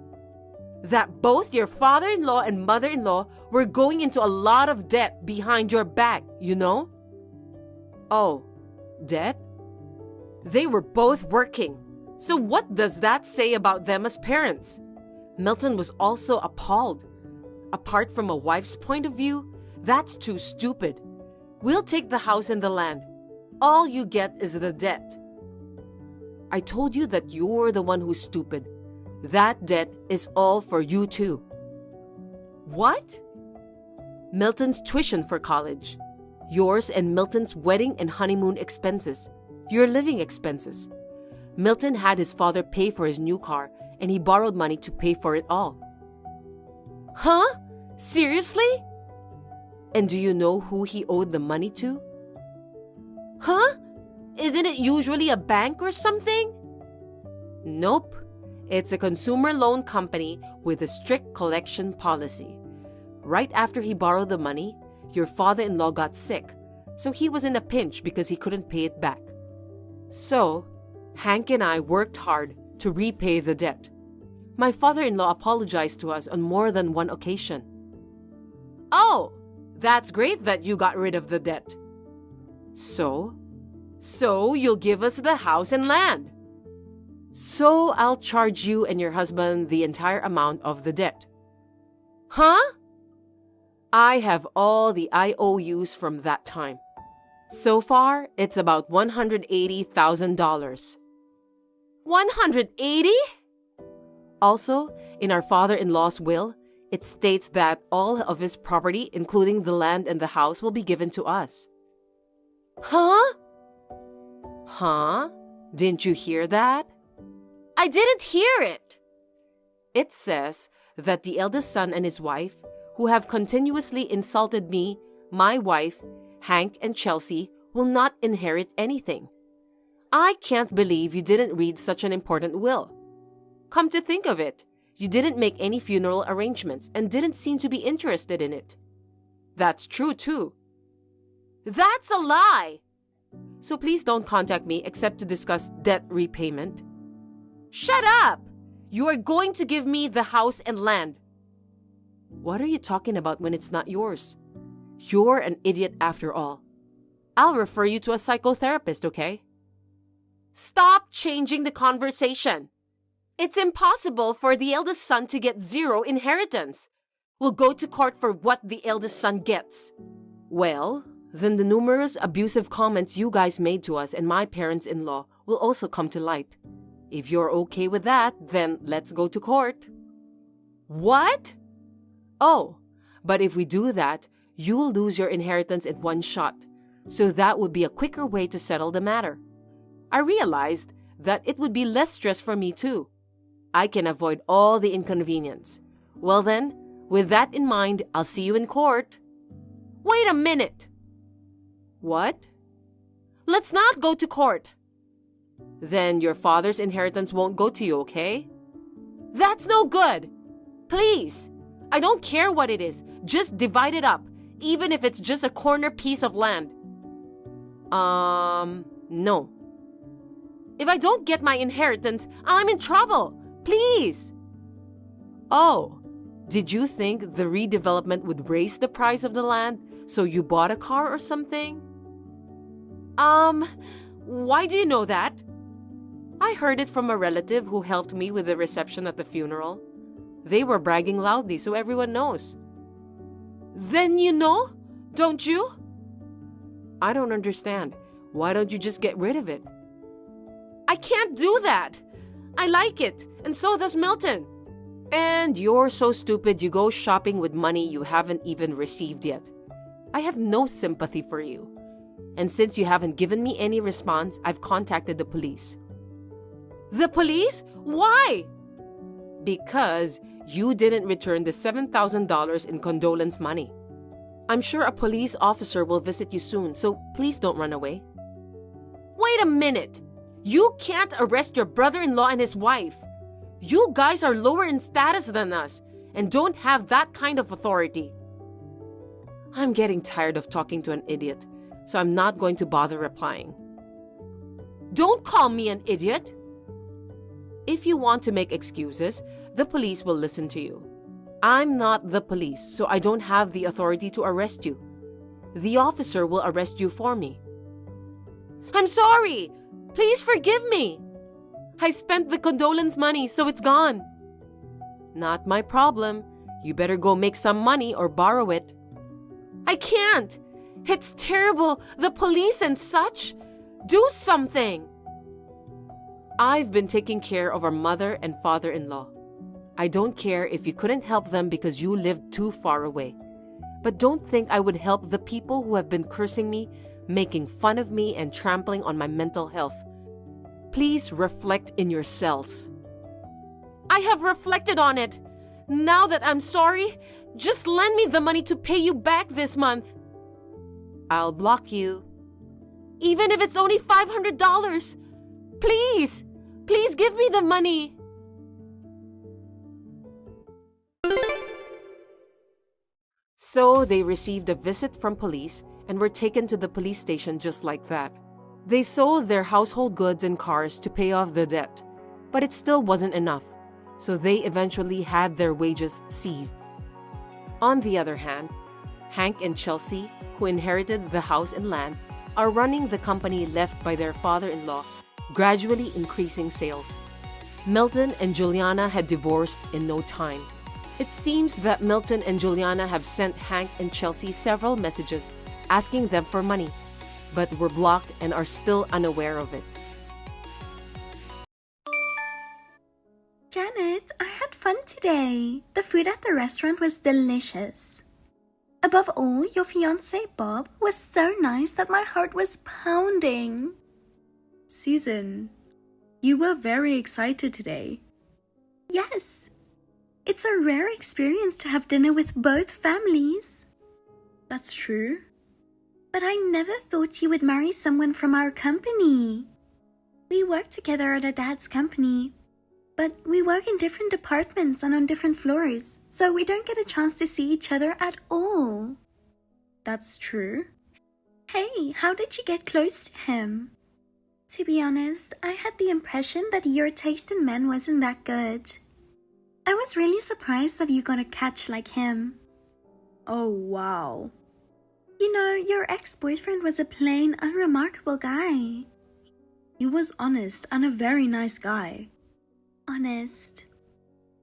That both your father-in-law and mother-in-law were going into a lot of debt behind your back, you know? Oh, debt? They were both working. So what does that say about them as parents? Milton was also appalled. Apart from a wife's point of view, that's too stupid. We'll take the house and the land. All you get is the debt. I told you that you're the one who's stupid. That debt is all for you too. What? Milton's tuition for college. Yours and Milton's wedding and honeymoon expenses. Your living expenses. Milton had his father pay for his new car, and he borrowed money to pay for it all. Huh? Seriously? And do you know who he owed the money to? Huh? Isn't it usually a bank or something? Nope. It's a consumer loan company with a strict collection policy. Right after he borrowed the money, your father-in-law got sick, so he was in a pinch because he couldn't pay it back. So, Hank and I worked hard to repay the debt. My father-in-law apologized to us on more than one occasion. Oh, that's great that you got rid of the debt. So you'll give us the house and land. So I'll charge you and your husband the entire amount of the debt. Huh? I have all the IOUs from that time. So far, it's about $180,000. 180? Also, in our father-in-law's will, it states that all of his property, including the land and the house, will be given to us. Huh? Huh? Didn't you hear that? I didn't hear it. It says that the eldest son and his wife, who have continuously insulted me, my wife, Hank, and Chelsea, will not inherit anything. I can't believe you didn't read such an important will. Come to think of it, you didn't make any funeral arrangements and didn't seem to be interested in it. That's true, too. That's a lie! So please don't contact me except to discuss debt repayment. Shut up! You are going to give me the house and land. What are you talking about when it's not yours? You're an idiot after all. I'll refer you to a psychotherapist, okay? Stop changing the conversation. It's impossible for the eldest son to get zero inheritance. We'll go to court for what the eldest son gets. Well, then the numerous abusive comments you guys made to us and my parents-in-law will also come to light. If you're okay with that, then let's go to court. What? Oh, but if we do that, you'll lose your inheritance in one shot. So that would be a quicker way to settle the matter. I realized that it would be less stress for me too. I can avoid all the inconvenience. Well then, with that in mind, I'll see you in court. Wait a minute. What? Let's not go to court. Then your father's inheritance won't go to you, okay? That's no good. Please. I don't care what it is. Just divide it up, even if it's just a corner piece of land. No. If I don't get my inheritance, I'm in trouble. Please. Oh, did you think the redevelopment would raise the price of the land, so you bought a car or something? Why do you know that? I heard it from a relative who helped me with the reception at the funeral. They were bragging loudly so everyone knows. Then you know, don't you? I don't understand. Why don't you just get rid of it? I can't do that. I like it, and so does Milton. And you're so stupid you go shopping with money you haven't even received yet. I have no sympathy for you. And since you haven't given me any response, I've contacted the police. The police? Why? Because you didn't return the $7,000 in condolence money. I'm sure a police officer will visit you soon, so please don't run away. Wait a minute. You can't arrest your brother-in-law and his wife. You guys are lower in status than us and don't have that kind of authority. I'm getting tired of talking to an idiot, so I'm not going to bother replying. Don't call me an idiot! If you want to make excuses, the police will listen to you. I'm not the police, so I don't have the authority to arrest you. The officer will arrest you for me. I'm sorry! Please forgive me! I spent the condolence money, so it's gone. Not my problem. You better go make some money or borrow it. I can't! It's terrible! The police and such! Do something! I've been taking care of our mother and father-in-law. I don't care if you couldn't help them because you lived too far away. But don't think I would help the people who have been cursing me, making fun of me, and trampling on my mental health. Please reflect in your cells. I have reflected on it. Now that I'm sorry, just lend me the money to pay you back this month. I'll block you. Even if it's only $500. Please, please give me the money. So they received a visit from police and were taken to the police station just like that. They sold their household goods and cars to pay off the debt, but it still wasn't enough, so they eventually had their wages seized. On the other hand, Hank and Chelsea, who inherited the house and land, are running the company left by their father-in-law, gradually increasing sales. Milton and Juliana had divorced in no time. It seems that Milton and Juliana have sent Hank and Chelsea several messages asking them for money, but were blocked and are still unaware of it. Janet, I had fun today. The food at the restaurant was delicious. Above all, your fiancé Bob was so nice that my heart was pounding. Susan, you were very excited today. Yes. It's a rare experience to have dinner with both families. That's true. But I never thought you would marry someone from our company. We work together at our dad's company, but we work in different departments and on different floors, so we don't get a chance to see each other at all. That's true. Hey, how did you get close to him? To be honest, I had the impression that your taste in men wasn't that good. I was really surprised that you got a catch like him. Oh, wow. You know, your ex-boyfriend was a plain, unremarkable guy. He was honest and a very nice guy. Honest.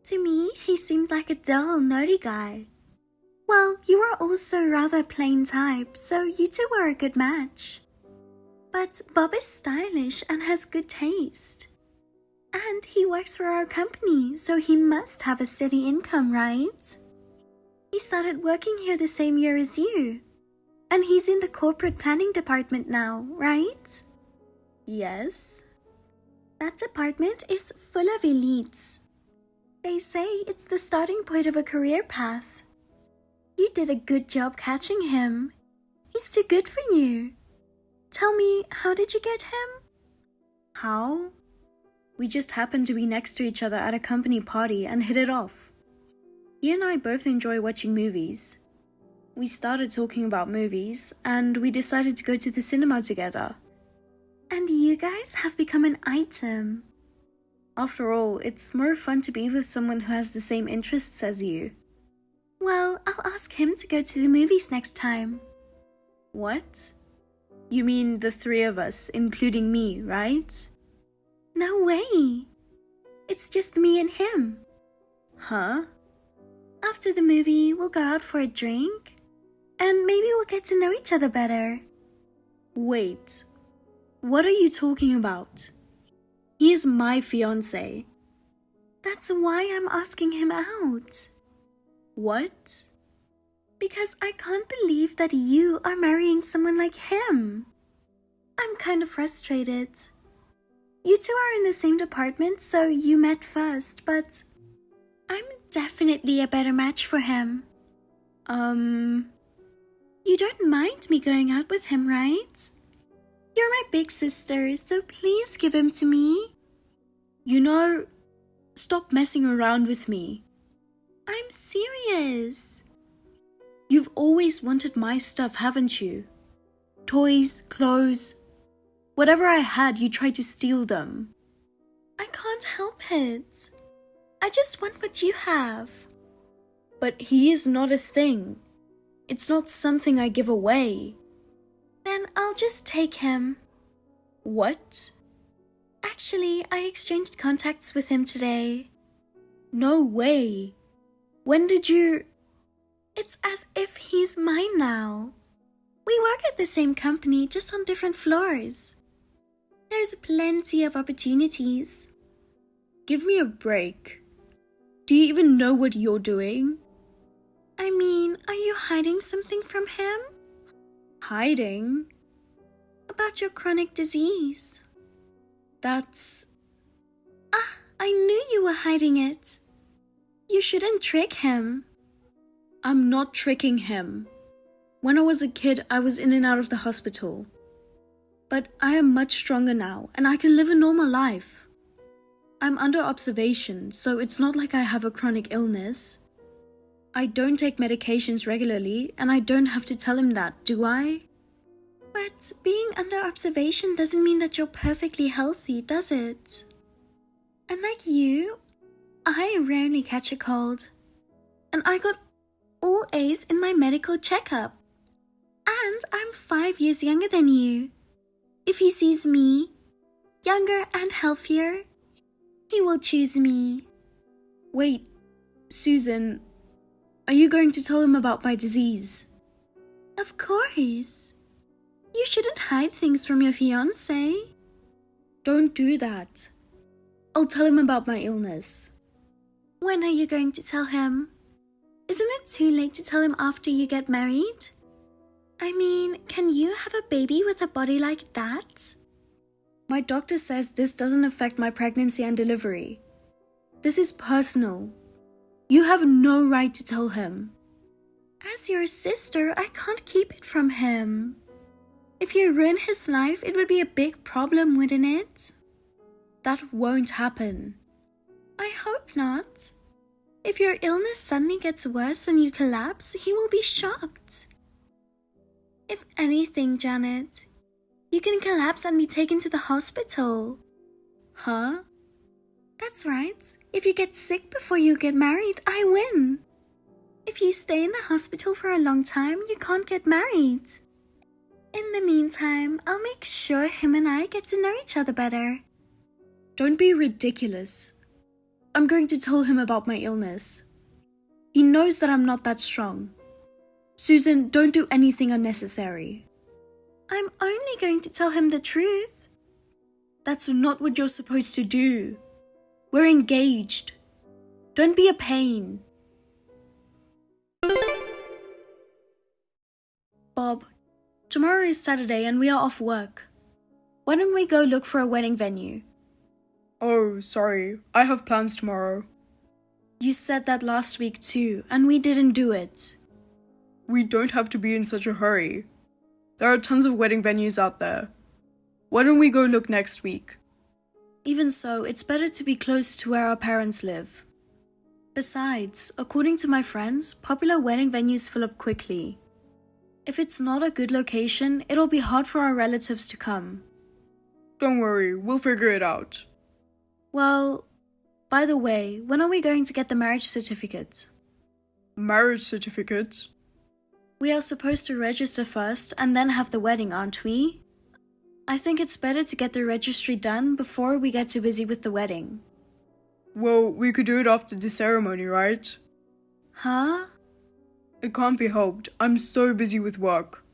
To me, he seemed like a dull, nerdy guy. Well, you are also rather plain type, so you two were a good match. But Bob is stylish and has good taste. And he works for our company, so he must have a steady income, right? He started working here the same year as you. And he's in the corporate planning department now, right? Yes. That department is full of elites. They say it's the starting point of a career path. You did a good job catching him. He's too good for you. Tell me, how did you get him? How? We just happened to be next to each other at a company party and hit it off. He and I both enjoy watching movies. We started talking about movies, and we decided to go to the cinema together. And you guys have become an item. After all, it's more fun to be with someone who has the same interests as you. Well, I'll ask him to go to the movies next time. What? You mean the three of us, including me, right? No way. It's just me and him. Huh? After the movie, we'll go out for a drink. And maybe we'll get to know each other better. Wait. What are you talking about? He is my fiancé. That's why I'm asking him out. What? Because I can't believe that you are marrying someone like him. I'm kind of frustrated. You two are in the same department, so you met first, but I'm definitely a better match for him. You don't mind me going out with him, right? You're my big sister, so please give him to me. You know, Stop messing around with me. I'm serious. You've always wanted my stuff, haven't you? Toys, clothes. Whatever I had, you tried to steal them. I can't help it. I just want what you have. But he is not a thing. It's not something I give away. Then I'll just take him. What? Actually, I exchanged contacts with him today. No way. When did you... It's as if he's mine now. We work at the same company, just on different floors. There's plenty of opportunities. Give me a break. Do you even know what you're doing? I mean, are you hiding something from him? Hiding? About your chronic disease. That's... I knew you were hiding it. You shouldn't trick him. I'm not tricking him. When I was a kid, I was in and out of the hospital. But I am much stronger now, and I can live a normal life. I'm under observation, so it's not like I have a chronic illness. I don't take medications regularly, and I don't have to tell him that, do I? But being under observation doesn't mean that you're perfectly healthy, does it? And like you, I rarely catch a cold. And I got all A's in my medical checkup. And I'm 5 years younger than you. If he sees me, younger and healthier, he will choose me. Wait, Susan, are you going to tell him about my disease? Of course. You shouldn't hide things from your fiancé. Don't do that. I'll tell him about my illness. When are you going to tell him? Isn't it too late to tell him after you get married? I mean, can you have a baby with a body like that? My doctor says this doesn't affect my pregnancy and delivery. This is personal. You have no right to tell him. As your sister, I can't keep it from him. If you ruin his life, it would be a big problem, wouldn't it? That won't happen. I hope not. If your illness suddenly gets worse and you collapse, he will be shocked. If anything, Janet, you can collapse and be taken to the hospital. Huh? That's right. If you get sick before you get married, I win. If you stay in the hospital for a long time, you can't get married. In the meantime, I'll make sure him and I get to know each other better. Don't be ridiculous. I'm going to tell him about my illness. He knows that I'm not that strong. Susan, don't do anything unnecessary. I'm only going to tell him the truth. That's not what you're supposed to do. We're engaged. Don't be a pain. Bob, tomorrow is Saturday and we are off work. Why don't we go look for a wedding venue? Oh, sorry. I have plans tomorrow. You said that last week too, and we didn't do it. We don't have to be in such a hurry. There are tons of wedding venues out there. Why don't we go look next week? Even so, it's better to be close to where our parents live. Besides, according to my friends, popular wedding venues fill up quickly. If it's not a good location, it'll be hard for our relatives to come. Don't worry, we'll figure it out. Well, by the way, when are we going to get the marriage certificate? Marriage certificate? We are supposed to register first and then have the wedding, aren't we? I think it's better to get the registry done before we get too busy with the wedding. Well, we could do it after the ceremony, right? Huh? It can't be helped. I'm so busy with work.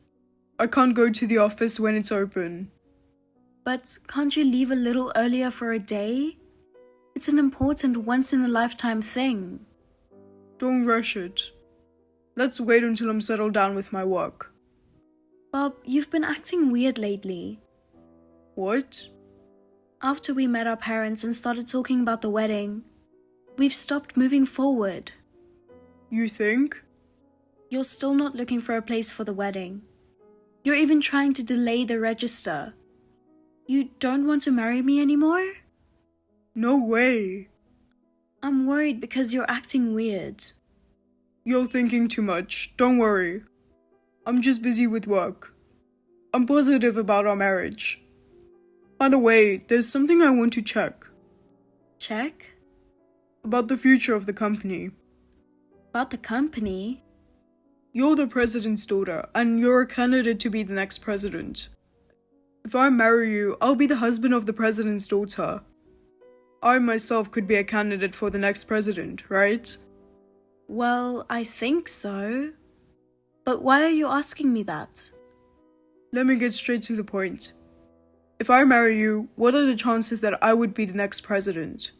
I can't go to the office when it's open. But can't you leave a little earlier for a day? It's an important once-in-a-lifetime thing. Don't rush it. Let's wait until I'm settled down with my work. Bob, you've been acting weird lately. What? After we met our parents and started talking about the wedding, we've stopped moving forward. You think? You're still not looking for a place for the wedding. You're even trying to delay the register. You don't want to marry me anymore? No way. I'm worried because you're acting weird. You're thinking too much. Don't worry. I'm just busy with work. I'm positive about our marriage. By the way, there's something I want to check. Check? About the future of the company. About the company? You're the president's daughter, and you're a candidate to be the next president. If I marry you, I'll be the husband of the president's daughter. I myself could be a candidate for the next president, right? Well, I think so. But why are you asking me that? Let me get straight to the point. If I marry you, what are the chances that I would be the next president?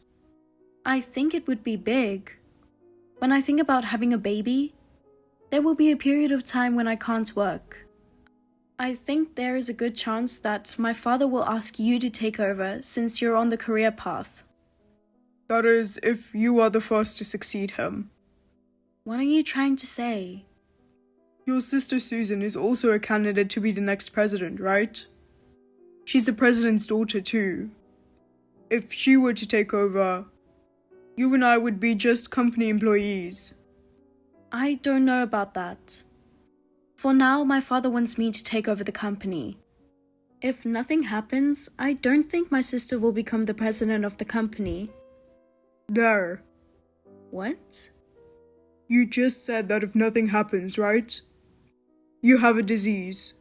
I think it would be big. When I think about having a baby, there will be a period of time when I can't work. I think there is a good chance that my father will ask you to take over since you're on the career path. That is, if you are the first to succeed him. What are you trying to say? Your sister Susan is also a candidate to be the next president, right? She's the president's daughter too. If she were to take over, you and I would be just company employees. I don't know about that. For now, my father wants me to take over the company. If nothing happens, I don't think my sister will become the president of the company. There. What? You just said that if nothing happens, right? You have a disease.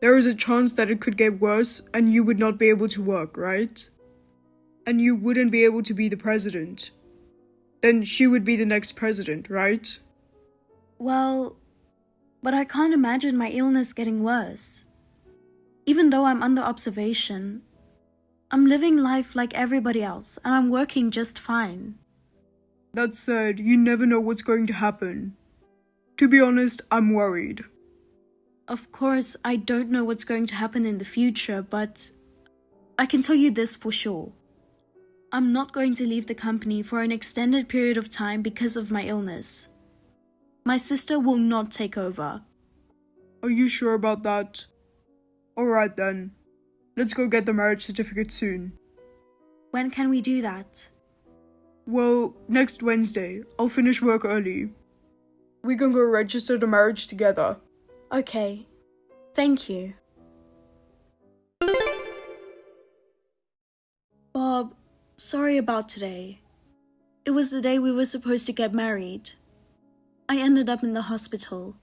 There is a chance that it could get worse and you would not be able to work, right? And you wouldn't be able to be the president. Then she would be the next president, right? Well, but I can't imagine my illness getting worse. Even though I'm under observation, I'm living life like everybody else and I'm working just fine. That said, you never know what's going to happen. To be honest, I'm worried. Of course, I don't know what's going to happen in the future, but I can tell you this for sure. I'm not going to leave the company for an extended period of time because of my illness. My sister will not take over. Are you sure about that? Alright then. Let's go get the marriage certificate soon. When can we do that? Well, next Wednesday. I'll finish work early. We can go register the marriage together. Okay. Thank you. Bob, sorry about today. It was the day we were supposed to get married. I ended up in the hospital.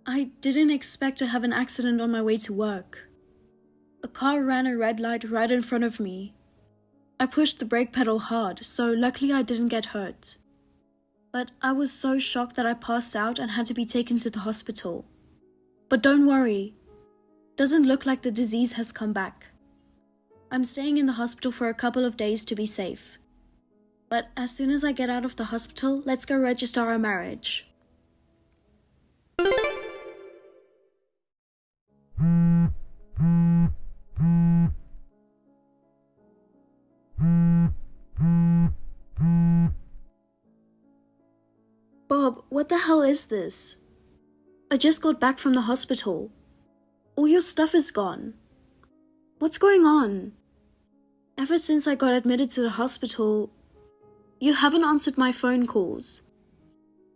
I didn't expect to have an accident on my way to work. A car ran a red light right in front of me. I pushed the brake pedal hard, so luckily I didn't get hurt. But I was so shocked that I passed out and had to be taken to the hospital. But don't worry. Doesn't look like the disease has come back. I'm staying in the hospital for a couple of days to be safe. But as soon as I get out of the hospital, let's go register our marriage. Bob, what the hell is this? I just got back from the hospital. All your stuff is gone. What's going on? Ever since I got admitted to the hospital, you haven't answered my phone calls.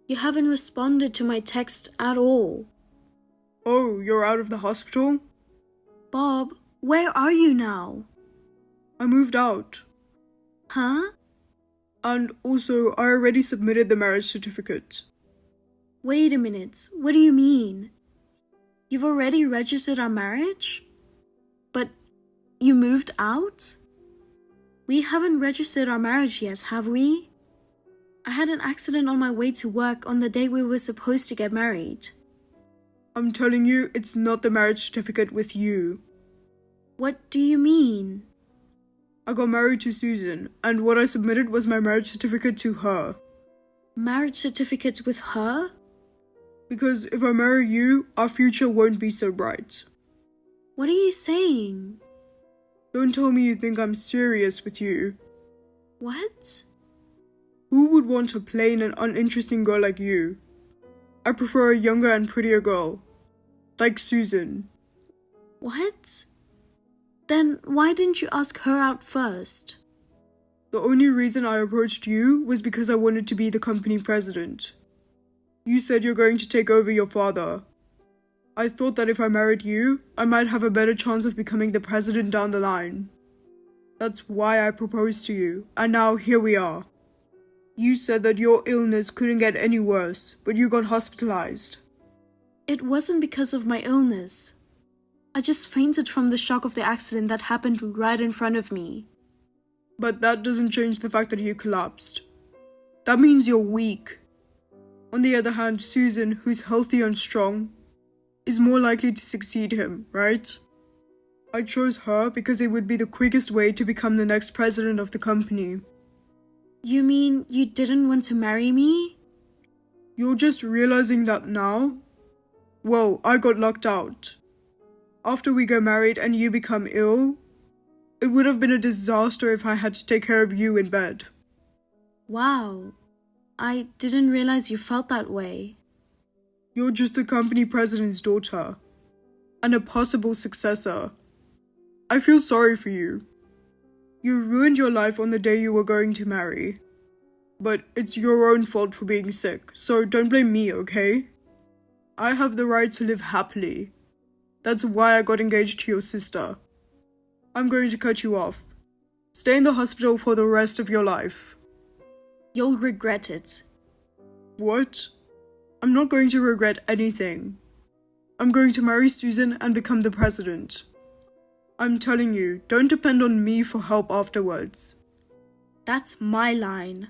You haven't responded to my text at all. Oh, you're out of the hospital? Bob, where are you now? I moved out. Huh? And also, I already submitted the marriage certificate. Wait a minute, what do you mean? You've already registered our marriage? But you moved out? We haven't registered our marriage yet, have we? I had an accident on my way to work on the day we were supposed to get married. I'm telling you, it's not the marriage certificate with you. What do you mean? I got married to Susan, and what I submitted was my marriage certificate to her. Marriage certificate with her? Because if I marry you, our future won't be so bright. What are you saying? Don't tell me you think I'm serious with you. What? Who would want a plain and uninteresting girl like you? I prefer a younger and prettier girl. Like Susan. What? Then why didn't you ask her out first? The only reason I approached you was because I wanted to be the company president. You said you're going to take over your father. I thought that if I married you, I might have a better chance of becoming the president down the line. That's why I proposed to you, and now here we are. You said that your illness couldn't get any worse, but you got hospitalized. It wasn't because of my illness. I just fainted from the shock of the accident that happened right in front of me. But that doesn't change the fact that you collapsed. That means you're weak. On the other hand, Susan, who's healthy and strong, is more likely to succeed him, right? I chose her because it would be the quickest way to become the next president of the company. You mean you didn't want to marry me? You're just realizing that now? Well, I got locked out. After we got married and you become ill, it would have been a disaster if I had to take care of you in bed. Wow, I didn't realize you felt that way. You're just the company president's daughter, and a possible successor. I feel sorry for you. You ruined your life on the day you were going to marry. But it's your own fault for being sick, so don't blame me, okay? I have the right to live happily. That's why I got engaged to your sister. I'm going to cut you off. Stay in the hospital for the rest of your life. You'll regret it. What? I'm not going to regret anything. I'm going to marry Susan and become the president. I'm telling you, don't depend on me for help afterwards. That's my line.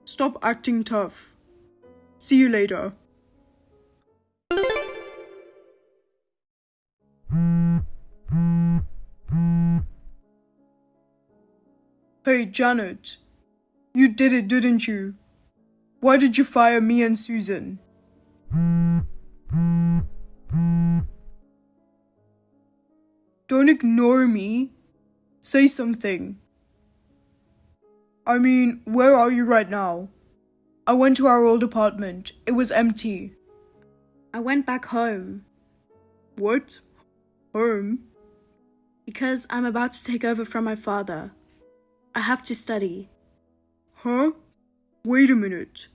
Stop acting tough. See you later. Hey, Janet. You did it, didn't you? Why did you fire me and Susan? Don't ignore me. Say something. I mean, where are you right now? I went to our old apartment. It was empty. I went back home. What? Home? Because I'm about to take over from my father. I have to study. Huh? Wait a minute.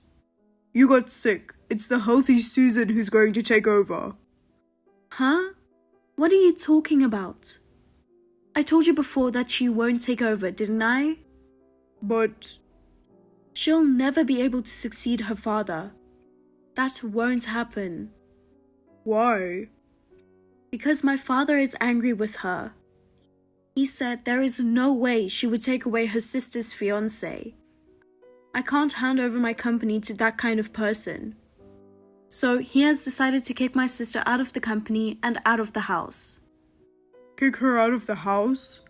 You got sick. It's the healthy Susan who's going to take over. Huh? What are you talking about? I told you before that she won't take over, didn't I? But she'll never be able to succeed her father. That won't happen. Why? Because my father is angry with her. He said there is no way she would take away her sister's fiancé. I can't hand over my company to that kind of person. So he has decided to kick my sister out of the company and out of the house. Kick her out of the house?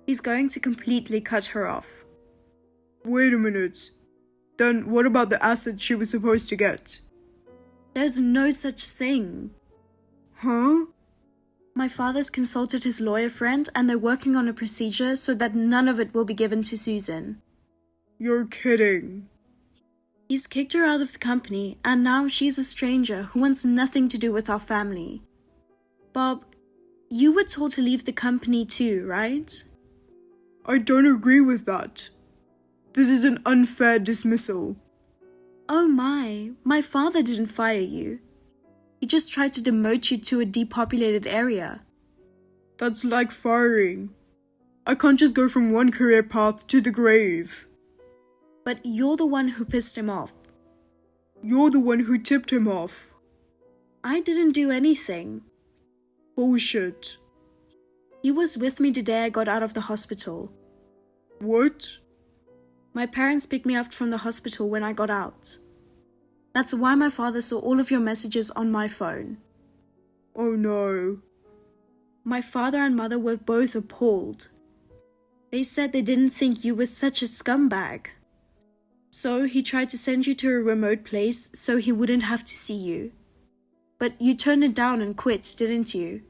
He's going to completely cut her off. Wait a minute. Then what about the assets she was supposed to get? There's no such thing. Huh? My father's consulted his lawyer friend and they're working on a procedure so that none of it will be given to Susan. You're kidding. He's kicked her out of the company and now she's a stranger who wants nothing to do with our family. Bob, you were told to leave the company too, right? I don't agree with that. This is an unfair dismissal. Oh my father didn't fire you. He just tried to demote you to a depopulated area. That's like firing. I can't just go from one career path to the grave. But you're the one who pissed him off. You're the one who tipped him off. I didn't do anything. Bullshit. He was with me the day I got out of the hospital. What? My parents picked me up from the hospital when I got out. That's why my father saw all of your messages on my phone. Oh no. My father and mother were both appalled. They said they didn't think you were such a scumbag. So he tried to send you to a remote place so he wouldn't have to see you. But you turned it down and quit, didn't you?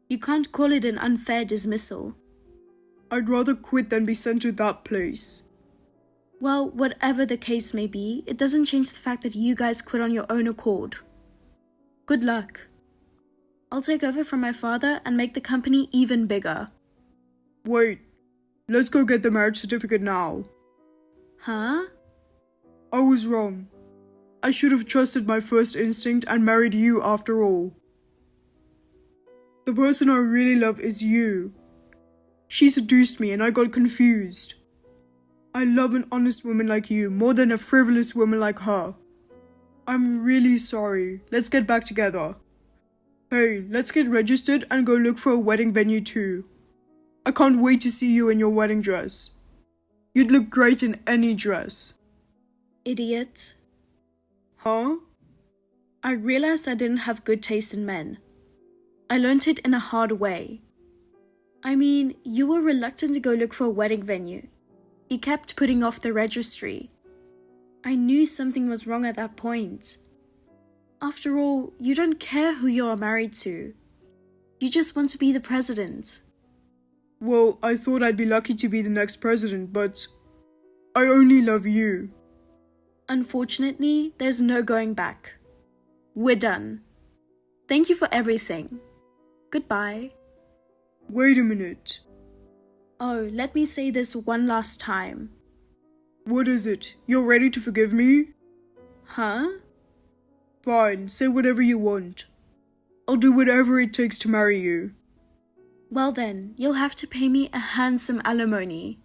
You can't call it an unfair dismissal. I'd rather quit than be sent to that place. Well, whatever the case may be, it doesn't change the fact that you guys quit on your own accord. Good luck. I'll take over from my father and make the company even bigger. Wait, Let's go get the marriage certificate now. Huh? I was wrong. I should have trusted my first instinct and married you after all. The person I really love is you. She seduced me and I got confused. I love an honest woman like you more than a frivolous woman like her. I'm really sorry. Let's get back together. Hey, let's get registered and go look for a wedding venue too. I can't wait to see you in your wedding dress. You'd look great in any dress. Idiot. Huh? I realized I didn't have good taste in men. I learned it in a hard way. I mean, you were reluctant to go look for a wedding venue. You kept putting off the registry. I knew something was wrong at that point. After all, you don't care who you are married to. You just want to be the president. Well, I thought I'd be lucky to be the next president, but I only love you. Unfortunately, there's no going back. We're done. Thank you for everything. Goodbye. Wait a minute. Oh, let me say this one last time. What is it? You're ready to forgive me? Huh? Fine, say whatever you want. I'll do whatever it takes to marry you. Well then, you'll have to pay me a handsome alimony.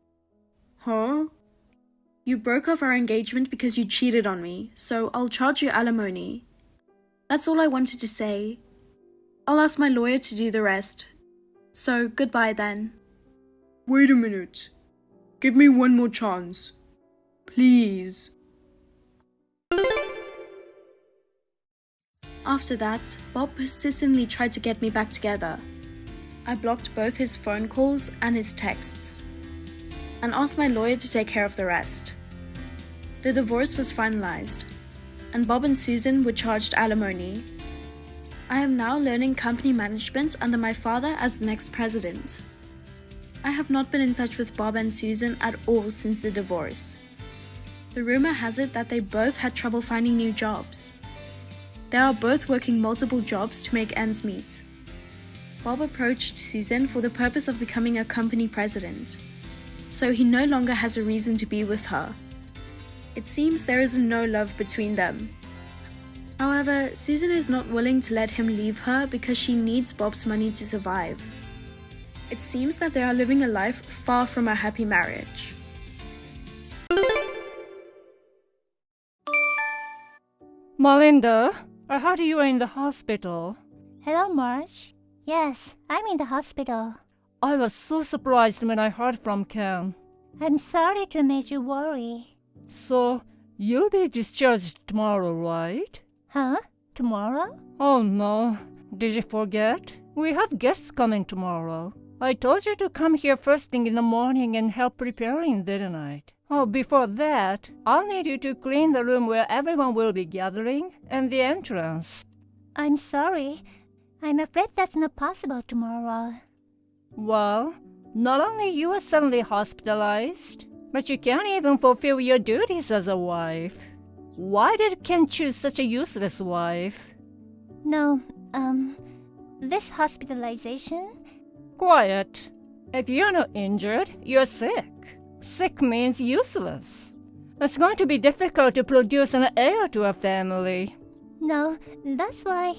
Huh? You broke off our engagement because you cheated on me, so I'll charge you alimony. That's all I wanted to say. I'll ask my lawyer to do the rest. So, goodbye then. Wait a minute. Give me one more chance. Please. After that, Bob persistently tried to get me back together. I blocked both his phone calls and his texts, and asked my lawyer to take care of the rest. The divorce was finalized, and Bob and Susan were charged alimony. I am now learning company management under my father as the next president. I have not been in touch with Bob and Susan at all since the divorce. The rumor has it that they both had trouble finding new jobs. They are both working multiple jobs to make ends meet. Bob approached Susan for the purpose of becoming a company president, so he no longer has a reason to be with her. It seems there is no love between them. However, Susan is not willing to let him leave her because she needs Bob's money to survive. It seems that they are living a life far from a happy marriage. Melinda, I heard you were in the hospital. Hello, Marge. Yes, I'm in the hospital. I was so surprised when I heard from Ken. I'm sorry to make you worry. So, you'll be discharged tomorrow, right? Huh? Tomorrow? Oh no, did you forget? We have guests coming tomorrow. I told you to come here first thing in the morning and help preparing, didn't I? Oh, before that, I'll need you to clean the room where everyone will be gathering and the entrance. I'm sorry. I'm afraid that's not possible tomorrow. Well, not only you are suddenly hospitalized, but you can't even fulfill your duties as a wife. Why did Ken choose such a useless wife? No, this hospitalization? Quiet. If you're not injured, you're sick. Sick means useless. It's going to be difficult to produce an heir to a family. No, that's why...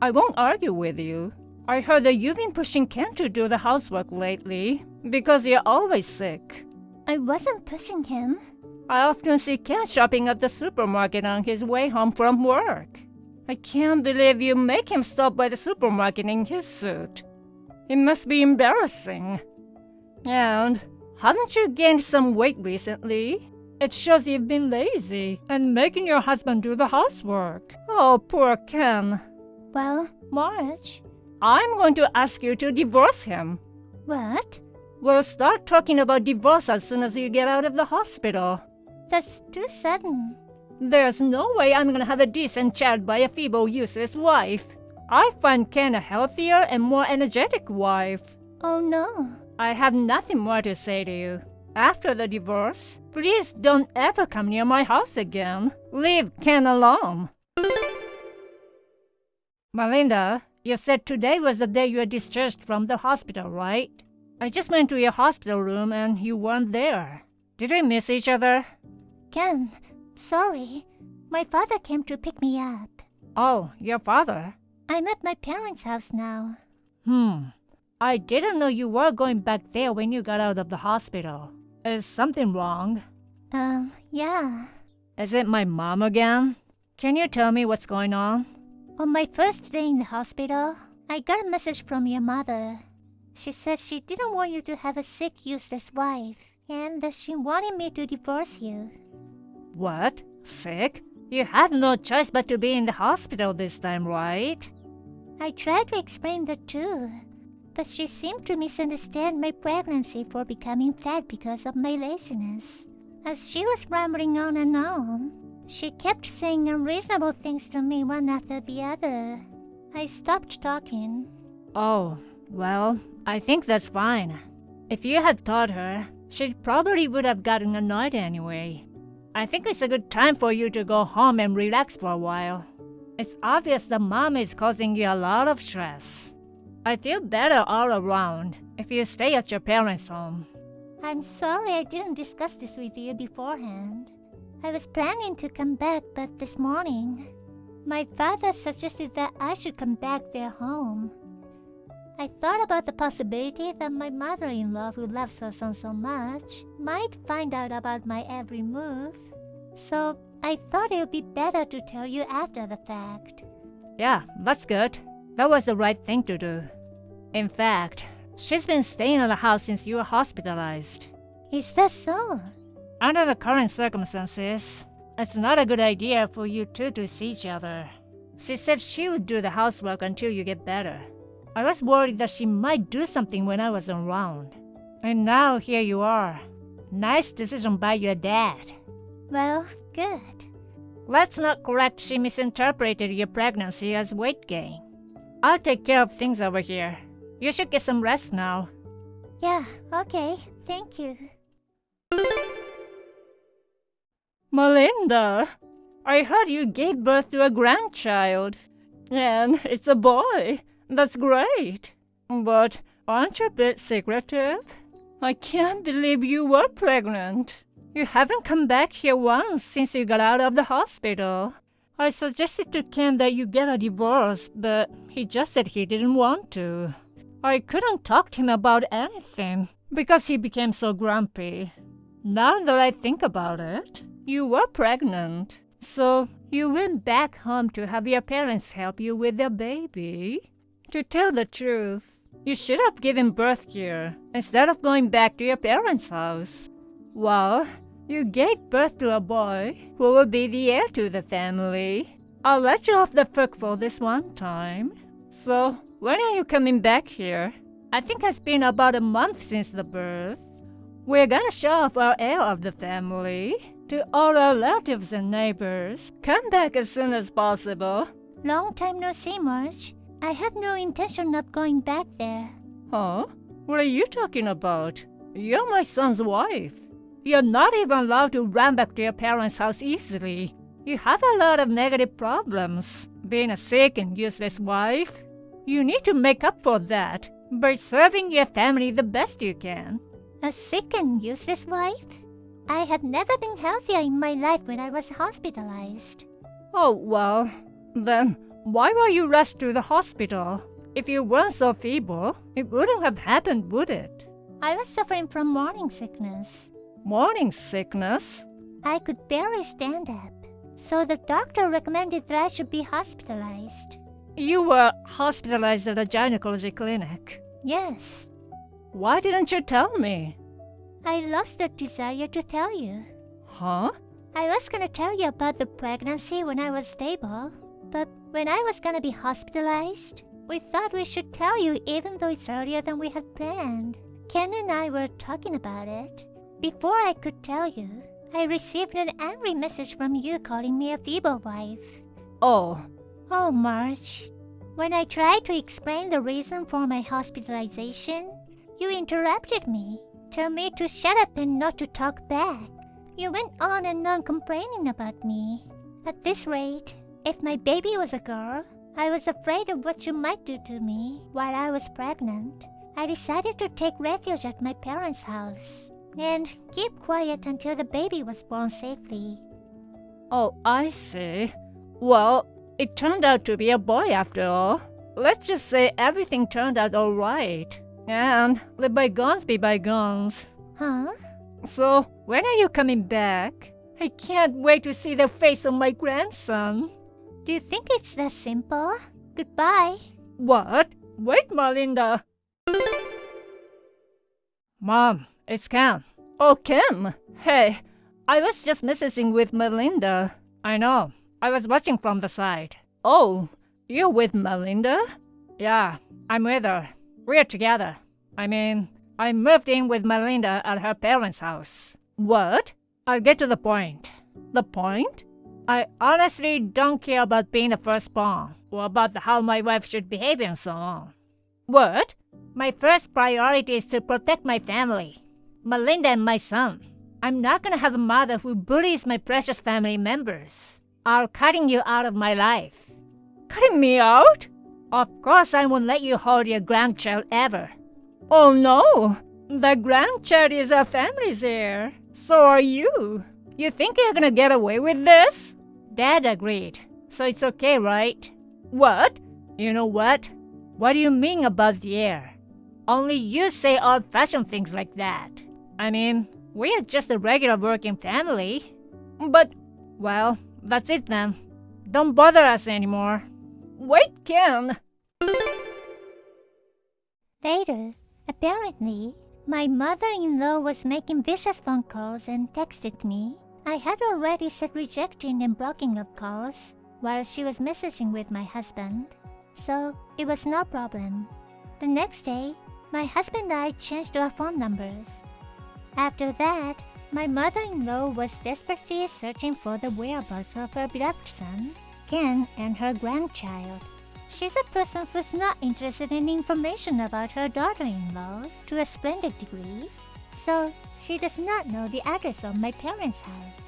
I won't argue with you. I heard that you've been pushing Ken to do the housework lately because you're always sick. I wasn't pushing him. I often see Ken shopping at the supermarket on his way home from work. I can't believe you make him stop by the supermarket in his suit. It must be embarrassing. And haven't you gained some weight recently? It shows you've been lazy and making your husband do the housework. Oh, poor Ken. Well, Marge... I'm going to ask you to divorce him. What? We'll start talking about divorce as soon as you get out of the hospital. That's too sudden. There's no way I'm going to have a decent child by a feeble, useless wife. I find Ken a healthier and more energetic wife. Oh no. I have nothing more to say to you. After the divorce, please don't ever come near my house again. Leave Ken alone. Melinda, you said today was the day you were discharged from the hospital, right? I just went to your hospital room and you weren't there. Did we miss each other? Ken, sorry. My father came to pick me up. Oh, your father? I'm at my parents' house now. I didn't know you were going back there when you got out of the hospital. Is something wrong? Yeah. Is it my mom again? Can you tell me what's going on? On my first day in the hospital, I got a message from your mother. She said she didn't want you to have a sick, useless wife, and that she wanted me to divorce you. What? Sick? You had no choice but to be in the hospital this time, right? I tried to explain that too, but she seemed to misunderstand my pregnancy for becoming fat because of my laziness. As she was rambling on and on, she kept saying unreasonable things to me one after the other. I stopped talking. Oh, well, I think that's fine. If you had taught her, she probably would have gotten annoyed anyway. I think it's a good time for you to go home and relax for a while. It's obvious that mom is causing you a lot of stress. I feel better all around if you stay at your parents' home. I'm sorry I didn't discuss this with you beforehand. I was planning to come back, but this morning, my father suggested that I should come back their home. I thought about the possibility that my mother-in-law, who loves her son so much, might find out about my every move. So I thought it would be better to tell you after the fact. Yeah, that's good. That was the right thing to do. In fact, she's been staying in the house since you were hospitalized. Is that so? Under the current circumstances, it's not a good idea for you two to see each other. She said she would do the housework until you get better. I was worried that she might do something when I wasn't around. And now here you are. Nice decision by your dad. Well, good. Let's not correct she misinterpreted your pregnancy as weight gain. I'll take care of things over here. You should get some rest now. Yeah, okay. Thank you. Melinda, I heard you gave birth to a grandchild. And it's a boy. That's great. But aren't you a bit secretive? I can't believe you were pregnant. You haven't come back here once since you got out of the hospital. I suggested to Ken that you get a divorce, but he just said he didn't want to. I couldn't talk to him about anything because he became so grumpy. Now that I think about it, you were pregnant. So you went back home to have your parents help you with their baby. To tell the truth, you should have given birth here instead of going back to your parents' house. Well, you gave birth to a boy who will be the heir to the family. I'll let you off the hook for this one time. So, when are you coming back here? I think it's been about a month since the birth. We're gonna show off our heir of the family to all our relatives and neighbors. Come back as soon as possible. Long time no see, Marge. I have no intention of going back there. Huh? What are you talking about? You're my son's wife. You're not even allowed to run back to your parents' house easily. You have a lot of negative problems. Being a sick and useless wife. You need to make up for that by serving your family the best you can. A sick and useless wife? I have never been healthier in my life when I was hospitalized. Oh, well, then why were you rushed to the hospital? If you weren't so feeble, it wouldn't have happened, would it? I was suffering from morning sickness. Morning sickness? I could barely stand up, so the doctor recommended that I should be hospitalized. You were hospitalized at a gynecology clinic? Yes. Why didn't you tell me? I lost the desire to tell you. Huh? I was gonna tell you about the pregnancy when I was stable, but when I was gonna be hospitalized, we thought we should tell you even though it's earlier than we had planned. Ken and I were talking about it. Before I could tell you, I received an angry message from you calling me a feeble wife. Oh. Oh, Marge. When I tried to explain the reason for my hospitalization, you interrupted me, told me to shut up and not to talk back. You went on and on complaining about me. At this rate, if my baby was a girl, I was afraid of what you might do to me while I was pregnant. I decided to take refuge at my parents' house and keep quiet until the baby was born safely. Oh, I see. Well, it turned out to be a boy after all. Let's just say everything turned out all right. And let bygones be bygones. Huh? So, when are you coming back? I can't wait to see the face of my grandson. Do you think it's that simple? Goodbye. What? Wait, Melinda. Mom, it's Ken. Oh, Ken. Hey, I was just messaging with Melinda. I know. I was watching from the side. Oh, you're with Melinda? Yeah, I'm with her. We're together. I moved in with Melinda at her parents' house. What? I'll get to the point. The point? I honestly don't care about being the firstborn, or about how my wife should behave and so on. What? My first priority is to protect my family. Melinda and my son. I'm not gonna have a mother who bullies my precious family members. I'll cutting you out of my life. Cutting me out? Of course I won't let you hold your grandchild ever. Oh no! The grandchild is our family's heir. So are you. You think you're gonna get away with this? Dad agreed. So it's okay, right? What? You know what? What do you mean about the heir? Only you say old-fashioned things like that. We are just a regular working family. But, well, that's it then. Don't bother us anymore. Wait, Ken! Later, apparently, my mother-in-law was making vicious phone calls and texted me. I had already set rejecting and blocking of calls while she was messaging with my husband, so it was no problem. The next day, my husband and I changed our phone numbers. After that, my mother-in-law was desperately searching for the whereabouts of her beloved son, Ken, and her grandchild. She's a person who's not interested in information about her daughter-in-law to a splendid degree, so she does not know the address of my parents' house.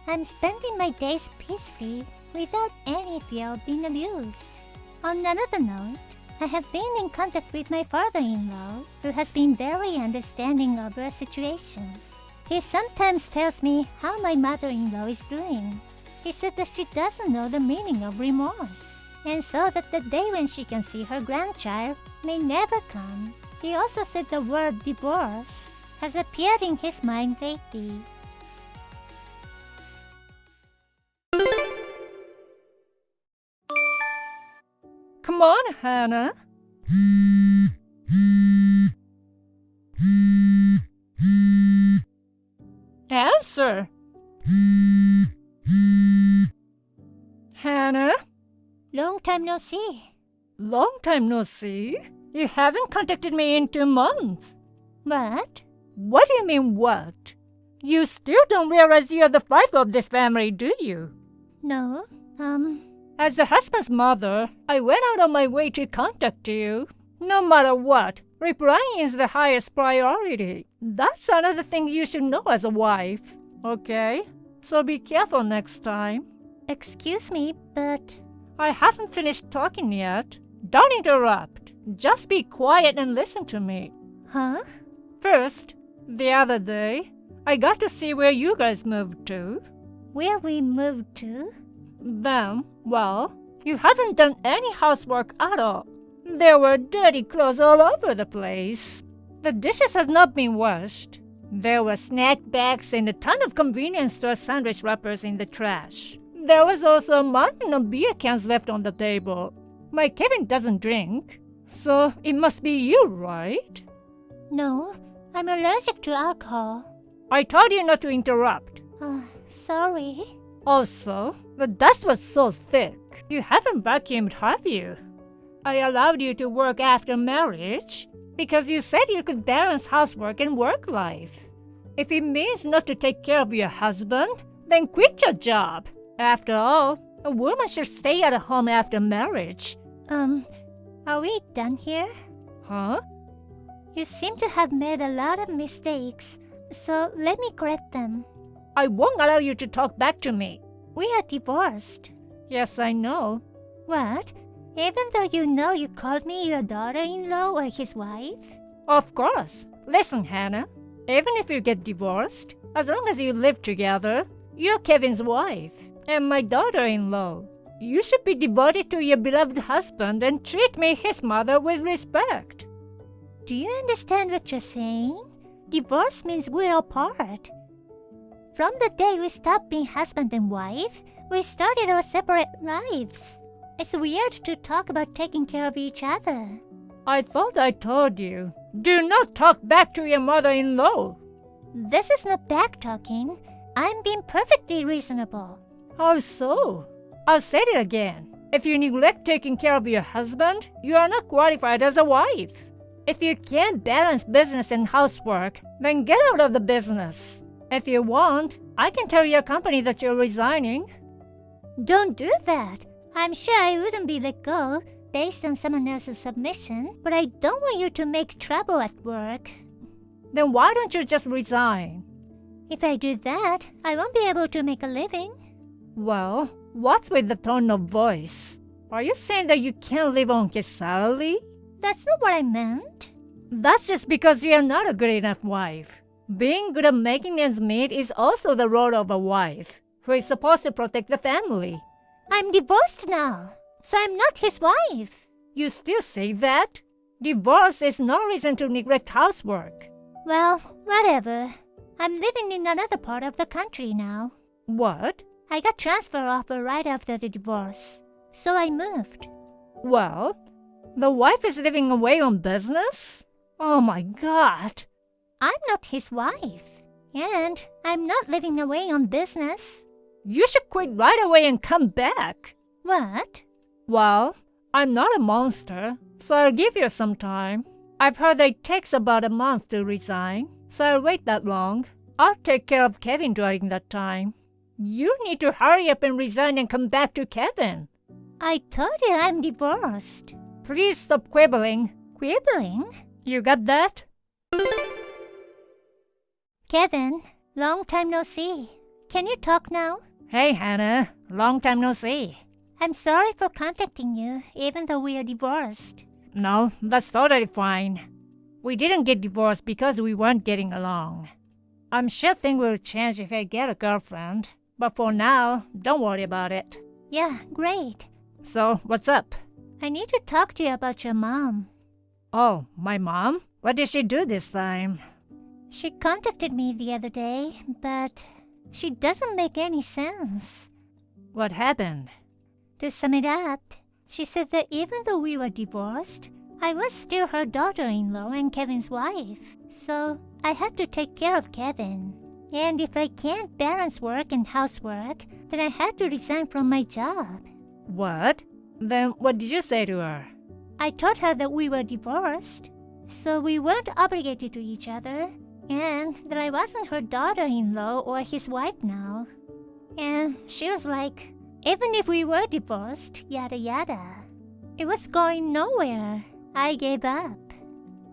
I'm spending my days peacefully without any fear of being abused. On another note, I have been in contact with my father-in-law, who has been very understanding of our situation. He sometimes tells me how my mother-in-law is doing. He said that she doesn't know the meaning of remorse, and so that the day when she can see her grandchild may never come. He also said the word divorce has appeared in his mind lately. Come on, Hannah. Answer. Hannah? Long time no see. Long time no see? You haven't contacted me in 2 months. What? What do you mean, what? You still don't realize you're the wife of this family, do you? No, As the husband's mother, I went out of my way to contact you. No matter what, replying is the highest priority. That's another thing you should know as a wife, okay? So be careful next time. Excuse me, but... I haven't finished talking yet. Don't interrupt. Just be quiet and listen to me. Huh? First, the other day, I got to see where you guys moved to. Where we moved to? Then, well, you haven't done any housework at all. There were dirty clothes all over the place. The dishes had not been washed. There were snack bags and a ton of convenience store sandwich wrappers in the trash. There was also a mountain of beer cans left on the table. My Kevin doesn't drink, so it must be you, right? No, I'm allergic to alcohol. I told you not to interrupt. Sorry. Also, the dust was so thick. You haven't vacuumed, have you? I allowed you to work after marriage because you said you could balance housework and work life. If it means not to take care of your husband, then quit your job. After all, a woman should stay at home after marriage. Are we done here? Huh? You seem to have made a lot of mistakes, so let me correct them. I won't allow you to talk back to me. We are divorced. Yes, I know. What? Even though you know you called me your daughter-in-law or his wife? Of course. Listen, Hannah. Even if you get divorced, as long as you live together, you're Kevin's wife and my daughter-in-law. You should be devoted to your beloved husband and treat me, his mother, with respect. Do you understand what you're saying? Divorce means we're apart. From the day we stopped being husband and wife, we started our separate lives. It's weird to talk about taking care of each other. I thought I told you. Do not talk back to your mother-in-law. This is not back-talking. I'm being perfectly reasonable. How so? I'll say it again. If you neglect taking care of your husband, you are not qualified as a wife. If you can't balance business and housework, then get out of the business. If you want, I can tell your company that you're resigning. Don't do that. I'm sure I wouldn't be let go based on someone else's submission, but I don't want you to make trouble at work. Then why don't you just resign? If I do that, I won't be able to make a living. Well, what's with the tone of voice? Are you saying that you can't live on his salary? That's not what I meant. That's just because you're not a good enough wife. Being good at making ends meet is also the role of a wife, who is supposed to protect the family. I'm divorced now, so I'm not his wife. You still say that? Divorce is no reason to neglect housework. Well, whatever. I'm living in another part of the country now. What? I got transfer offer right after the divorce, so I moved. Well, the wife is living away on business? Oh my God. I'm not his wife, and I'm not living away on business. You should quit right away and come back. What? Well, I'm not a monster, so I'll give you some time. I've heard that it takes about a month to resign, so I'll wait that long. I'll take care of Kevin during that time. You need to hurry up and resign and come back to Kevin. I told you I'm divorced. Please stop quibbling. Quibbling? You got that? Kevin, long time no see. Can you talk now? Hey, Hannah. Long time no see. I'm sorry for contacting you, even though we are divorced. No, that's totally fine. We didn't get divorced because we weren't getting along. I'm sure things will change if I get a girlfriend. But for now, don't worry about it. Yeah, great. So, what's up? I need to talk to you about your mom. Oh, my mom? What did she do this time? She contacted me the other day, but she doesn't make any sense. What happened? To sum it up, she said that even though we were divorced, I was still her daughter-in-law and Kevin's wife. So I had to take care of Kevin. And if I can't balance work and housework, then I had to resign from my job. What? Then what did you say to her? I told her that we were divorced, so we weren't obligated to each other, and that I wasn't her daughter-in-law or his wife now. And she was like, even if we were divorced, yada yada. It was going nowhere. I gave up.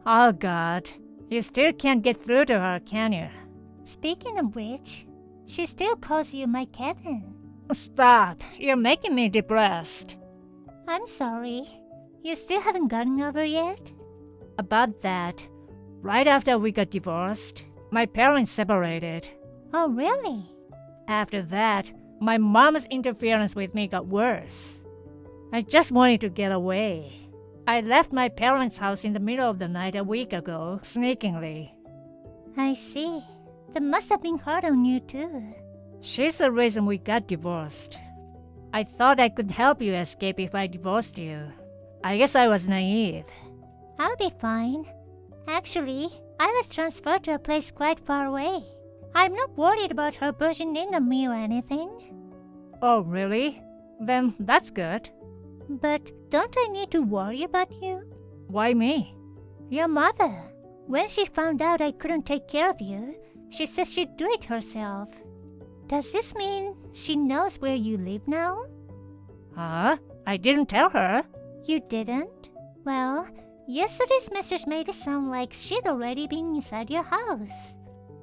Oh God, you still can't get through to her, can you? Speaking of which, she still calls you my Kevin. Stop, you're making me depressed. I'm sorry. You still haven't gotten over yet? About that, right after we got divorced, my parents separated. Oh, really? After that, my mom's interference with me got worse. I just wanted to get away. I left my parents' house in the middle of the night a week ago, sneakingly. I see. That must have been hard on you too. She's the reason we got divorced. I thought I could help you escape if I divorced you. I guess I was naive. I'll be fine. Actually, I was transferred to a place quite far away. I'm not worried about her bursting in on me or anything. Oh, really? Then that's good. But don't I need to worry about you? Why me? Your mother. When she found out I couldn't take care of you, she said she'd do it herself. Does this mean she knows where you live now? Huh? I didn't tell her. You didn't? Well, yesterday's message made it sound like she'd already been inside your house.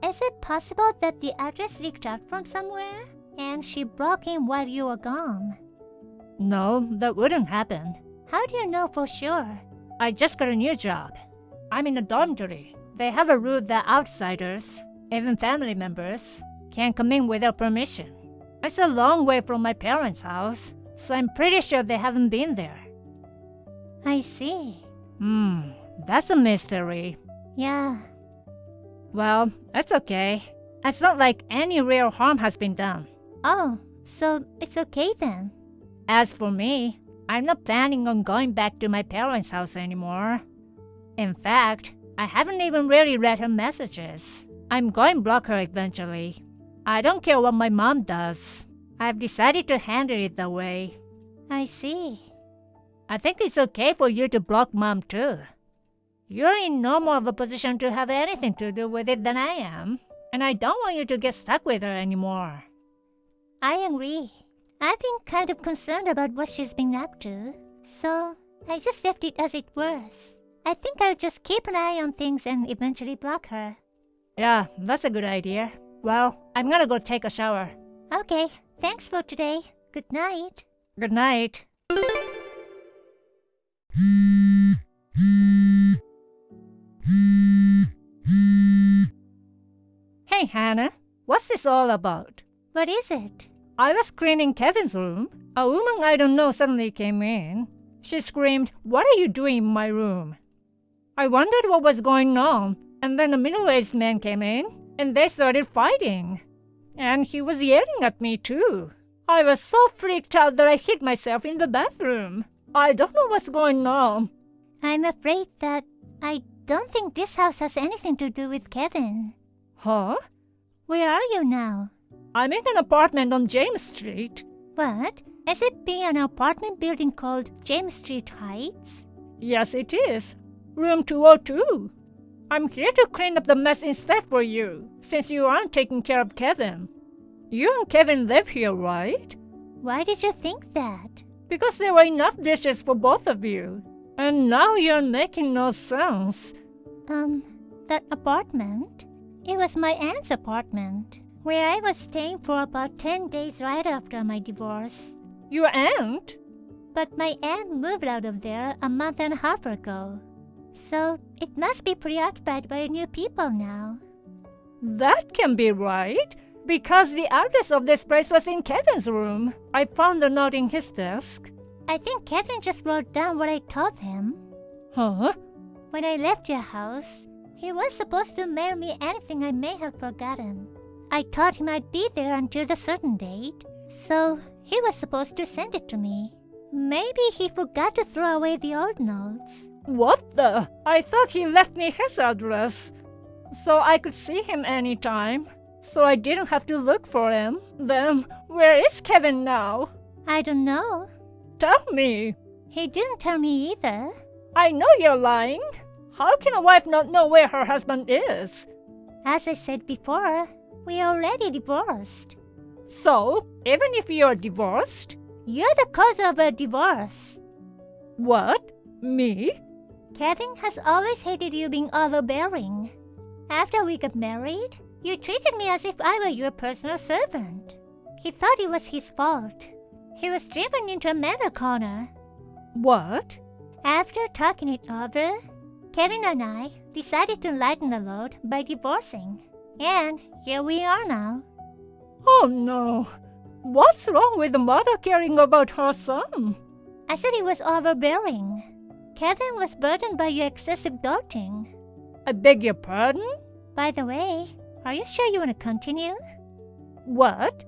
Is it possible that the address leaked out from somewhere, and she broke in while you were gone? No, that wouldn't happen. How do you know for sure? I just got a new job. I'm in a dormitory. They have a rule that outsiders, even family members, can't come in without permission. It's a long way from my parents' house, so I'm pretty sure they haven't been there. I see. That's a mystery. Yeah. Well, it's okay. It's not like any real harm has been done. Oh, so it's okay then. As for me, I'm not planning on going back to my parents' house anymore. In fact, I haven't even really read her messages. I'm going to block her eventually. I don't care what my mom does. I've decided to handle it that way. I see. I think it's okay for you to block Mom too. You're in no more of a position to have anything to do with it than I am, and I don't want you to get stuck with her anymore. I agree. I've been kind of concerned about what she's been up to, so I just left it as it was. I think I'll just keep an eye on things and eventually block her. Yeah, that's a good idea. Well, I'm gonna go take a shower. Okay, thanks for today. Good night. Good night. Hey, Hannah, what's this all about? What is it? I was cleaning Kevin's room. A woman I don't know suddenly came in. She screamed, "What are you doing in my room?" I wondered what was going on, and then a middle-aged man came in, and they started fighting. And he was yelling at me too. I was so freaked out that I hid myself in the bathroom. I don't know what's going on. I'm afraid that I don't think this house has anything to do with Kevin. Huh? Where are you now? I'm in an apartment on James Street. What? Is it being an apartment building called James Street Heights? Yes, it is. Room 202. I'm here to clean up the mess instead for you, since you aren't taking care of Kevin. You and Kevin live here, right? Why did you think that? Because there were enough dishes for both of you. And now you're making no sense. That apartment? It was my aunt's apartment, where I was staying for about 10 days right after my divorce. Your aunt? But my aunt moved out of there a month and a half ago. So it must be preoccupied by new people now. That can be right, because the address of this place was in Kevin's room. I found a note in his desk. I think Kevin just wrote down what I told him. Huh? When I left your house, he was supposed to mail me anything I may have forgotten. I told him I'd be there until the certain date, so he was supposed to send it to me. Maybe he forgot to throw away the old notes. What the? I thought he left me his address, so I could see him anytime, so I didn't have to look for him. Then, where is Kevin now? I don't know. Tell me. He didn't tell me either. I know you're lying. How can a wife not know where her husband is? As I said before, we are already divorced. So, even if you're divorced? You're the cause of a divorce. What? Me? Kevin has always hated you being overbearing. After we got married, you treated me as if I were your personal servant. He thought it was his fault. He was driven into a mental corner. What? After talking it over, Kevin and I decided to lighten the load by divorcing. And here we are now. Oh no. What's wrong with the mother caring about her son? I said he was overbearing. Kevin was burdened by your excessive doting. I beg your pardon? By the way, are you sure you want to continue? What?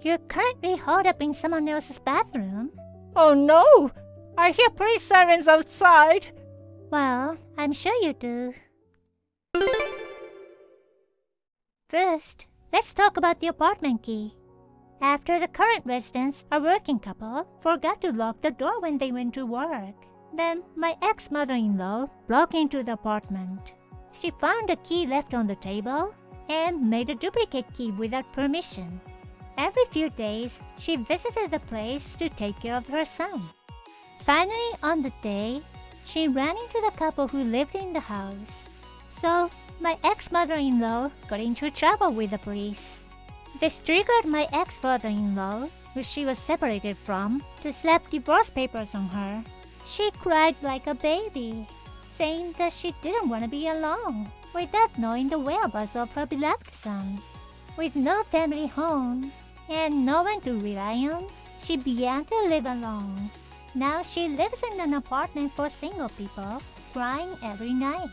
You're currently holed up in someone else's bathroom. Oh no! I hear police sirens outside. Well, I'm sure you do. First, let's talk about the apartment key. After the current residents, a working couple, forgot to lock the door when they went to work. Then my ex-mother-in-law broke into the apartment. She found a key left on the table and made a duplicate key without permission. Every few days, she visited the place to take care of her son. Finally, on the day, she ran into the couple who lived in the house. So, my ex-mother-in-law got into trouble with the police. This triggered my ex-father-in-law, who she was separated from, to slap divorce papers on her. She cried like a baby, saying that she didn't want to be alone, without knowing the whereabouts of her beloved son. With no family home and no one to rely on, she began to live alone. Now she lives in an apartment for single people, crying every night.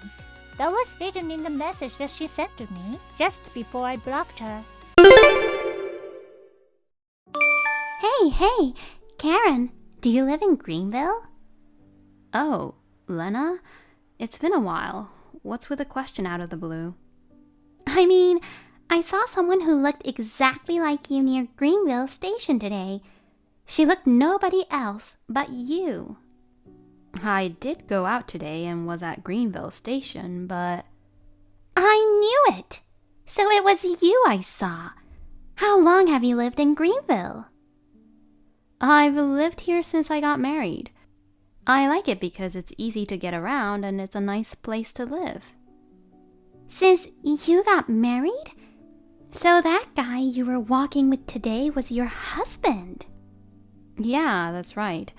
That was written in the message that she sent to me just before I blocked her. Hey, Karen, do you live in Greenville? Oh, Lena, it's been a while. What's with the question out of the blue? I mean, I saw someone who looked exactly like you near Greenville Station today. She looked nobody else but you. I did go out today and was at Greenville Station, but... I knew it! So it was you I saw. How long have you lived in Greenville? I've lived here since I got married. I like it because it's easy to get around and it's a nice place to live. Since you got married? So that guy you were walking with today was your husband? Yeah, that's right.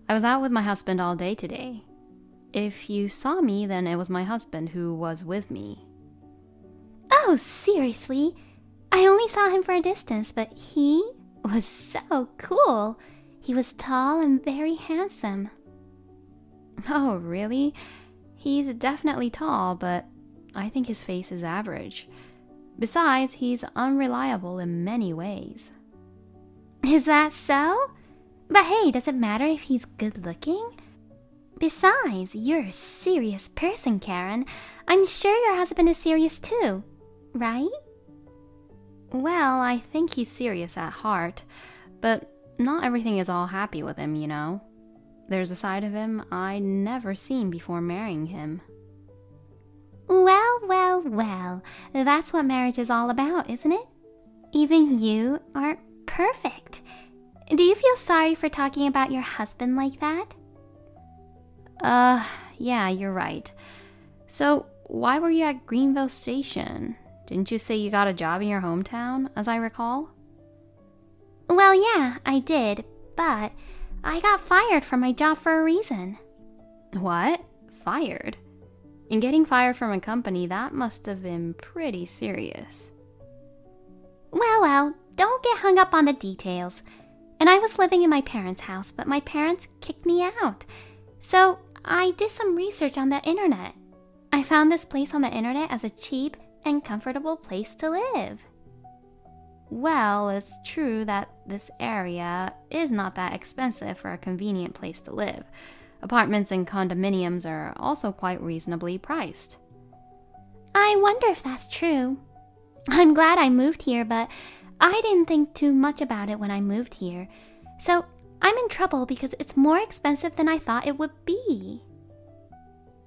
I was out with my husband all day today. If you saw me, then it was my husband who was with me. Oh, seriously? I only saw him for a distance, but he was so cool. He was tall and very handsome. Oh, really? He's definitely tall, but I think his face is average. Besides, he's unreliable in many ways. Is that so? But hey, does it matter if he's good looking? Besides, you're a serious person, Karen. I'm sure your husband is serious too, right? Well, I think he's serious at heart, but not everything is all happy with him, you know. There's a side of him I'd never seen before marrying him. Well, that's what marriage is all about, isn't it? Even you aren't perfect. Do you feel sorry for talking about your husband like that? Yeah, you're right. So, why were you at Greenville Station? Didn't you say you got a job in your hometown, as I recall? Well, yeah, I did, but I got fired from my job for a reason. What? Fired? And getting fired from a company, that must have been pretty serious. Well, don't get hung up on the details. And I was living in my parents' house, but my parents kicked me out. So I did some research on the internet. I found this place on the internet as a cheap and comfortable place to live. Well, it's true that this area is not that expensive for a convenient place to live. Apartments and condominiums are also quite reasonably priced. I wonder if that's true. I'm glad I moved here, but I didn't think too much about it when I moved here. So I'm in trouble because it's more expensive than I thought it would be.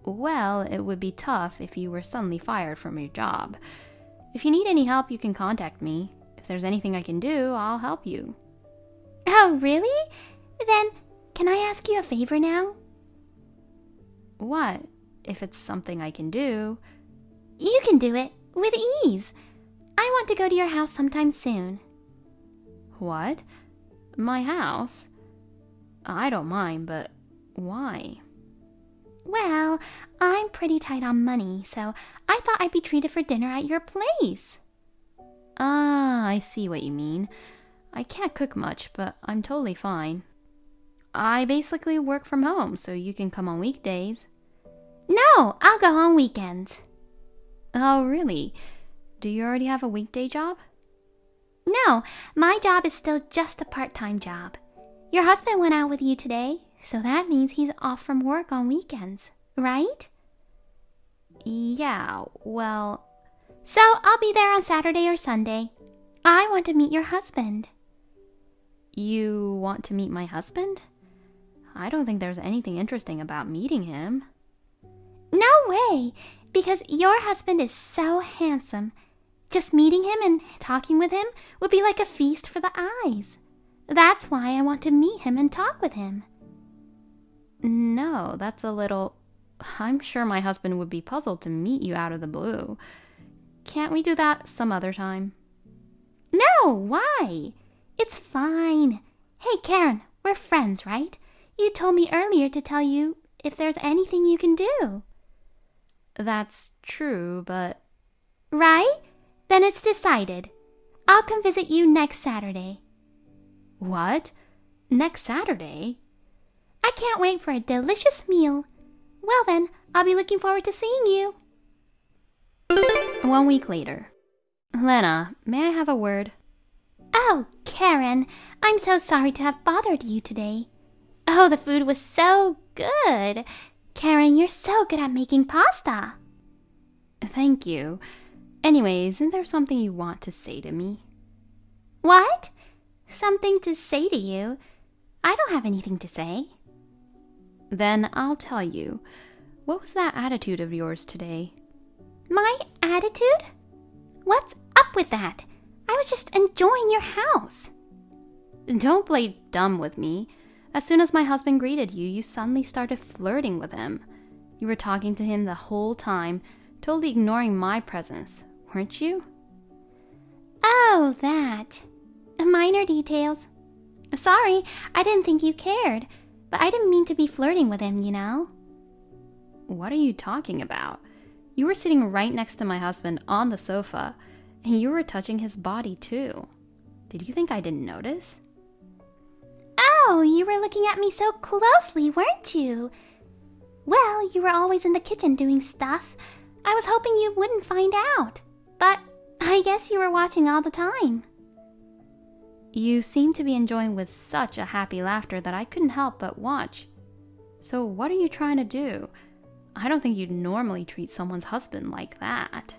Well, it would be tough if you were suddenly fired from your job. If you need any help, you can contact me. If there's anything I can do, I'll help you. Oh, really? Then, can I ask you a favor now? What? If it's something I can do. You can do it, with ease. I want to go to your house sometime soon. What? My house? I don't mind, but why? Well, I'm pretty tight on money, so I thought I'd be treated for dinner at your place. Ah, I see what you mean. I can't cook much, but I'm totally fine. I basically work from home, so you can come on weekdays. No, I'll go on weekends. Oh, really? Do you already have a weekday job? No, my job is still just a part-time job. Your husband went out with you today, so that means he's off from work on weekends, right? Yeah, well... So I'll be there on Saturday or Sunday. I want to meet your husband. You want to meet my husband? I don't think there's anything interesting about meeting him. No way, because your husband is so handsome. Just meeting him and talking with him would be like a feast for the eyes. That's why I want to meet him and talk with him. No, that's a little... I'm sure my husband would be puzzled to meet you out of the blue. Can't we do that some other time? No, why? It's fine. Hey, Karen, we're friends, right? You told me earlier to tell you if there's anything you can do. That's true, but... Right? Then it's decided. I'll come visit you next Saturday. What? Next Saturday? I can't wait for a delicious meal. Well then, I'll be looking forward to seeing you. 1 week later. Lena, may I have a word? Oh, Karen, I'm so sorry to have bothered you today. Oh, the food was so good. Karen, you're so good at making pasta. Thank you. Anyways, isn't there something you want to say to me? What? Something to say to you? I don't have anything to say. Then I'll tell you. What was that attitude of yours today? My attitude? What's up with that? I was just enjoying your house. Don't play dumb with me. As soon as my husband greeted you, you suddenly started flirting with him. You were talking to him the whole time, totally ignoring my presence, weren't you? Oh, that. Minor details. Sorry, I didn't think you cared, but I didn't mean to be flirting with him, you know. What are you talking about? You were sitting right next to my husband on the sofa, and you were touching his body too. Did you think I didn't notice? Oh, you were looking at me so closely, weren't you? Well, you were always in the kitchen doing stuff. I was hoping you wouldn't find out, but I guess you were watching all the time. You seemed to be enjoying with such a happy laughter that I couldn't help but watch. So what are you trying to do? I don't think you'd normally treat someone's husband like that.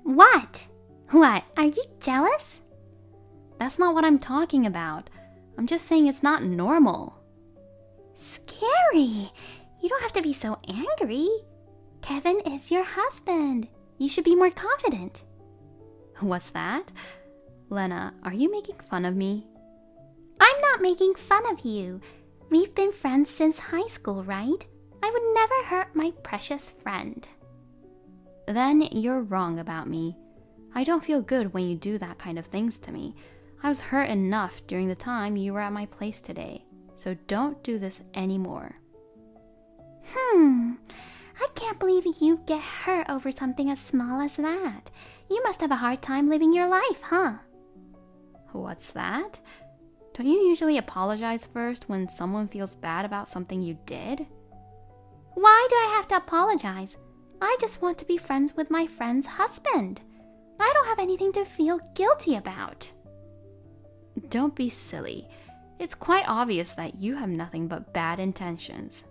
What? What, are you jealous? That's not what I'm talking about. I'm just saying it's not normal. Scary. You don't have to be so angry. Kevin is your husband. You should be more confident. What's that? Lena, are you making fun of me? I'm not making fun of you. We've been friends since high school, right? I would never hurt my precious friend. Then you're wrong about me. I don't feel good when you do that kind of things to me. I was hurt enough during the time you were at my place today, so don't do this anymore. I can't believe you get hurt over something as small as that. You must have a hard time living your life, huh? What's that? Don't you usually apologize first when someone feels bad about something you did? Why do I have to apologize? I just want to be friends with my friend's husband. I don't have anything to feel guilty about. Don't be silly. It's quite obvious that you have nothing but bad intentions.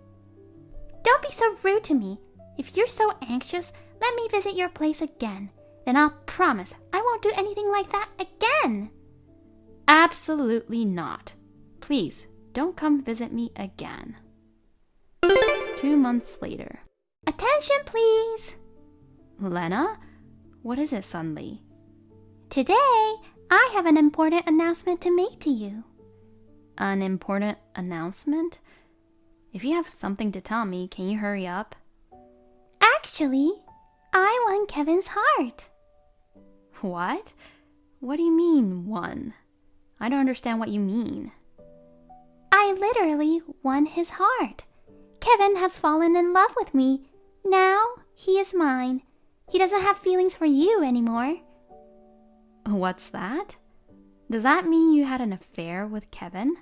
Don't be so rude to me. If you're so anxious, let me visit your place again. Then I'll promise I won't do anything like that again. Absolutely not. Please, don't come visit me again. 2 months later. Attention, please. Lena? What is it suddenly? Today, I have an important announcement to make to you. An important announcement? If you have something to tell me, can you hurry up? Actually, I won Kevin's heart. What? What do you mean, won? I don't understand what you mean. I literally won his heart. Kevin has fallen in love with me. Now he is mine. He doesn't have feelings for you anymore. What's that? Does that mean you had an affair with Kevin?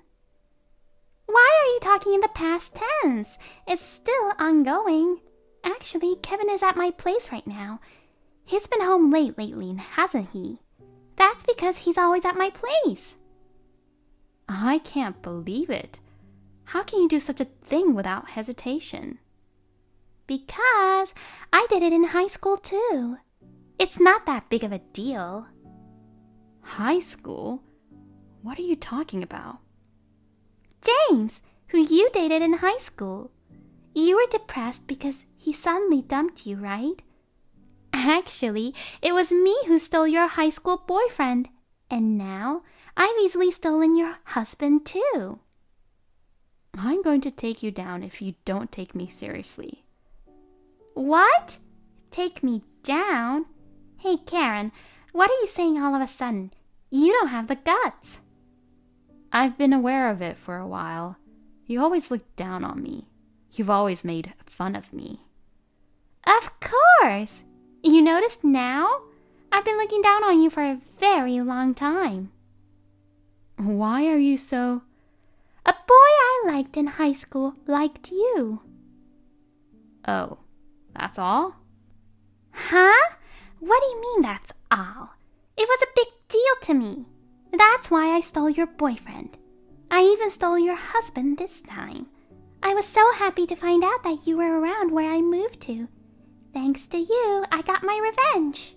Why are you talking in the past tense? It's still ongoing. Actually, Kevin is at my place right now. He's been home late lately, hasn't he? That's because he's always at my place. I can't believe it. How can you do such a thing without hesitation? Because I did it in high school too. It's not that big of a deal. High school? What are you talking about? James, who you dated in high school. You were depressed because he suddenly dumped you, right? Actually, it was me who stole your high school boyfriend. And now, I've easily stolen your husband too. I'm going to take you down if you don't take me seriously. What? Take me down? Hey, Karen, what are you saying all of a sudden? You don't have the guts. I've been aware of it for a while. You always looked down on me. You've always made fun of me. Of course! You noticed now? I've been looking down on you for a very long time. Why are you so... A boy I liked in high school liked you. Oh, that's all? Huh? What do you mean that's all? It was a big deal to me. That's why I stole your boyfriend. I even stole your husband this time. I was so happy to find out that you were around where I moved to. Thanks to you, I got my revenge.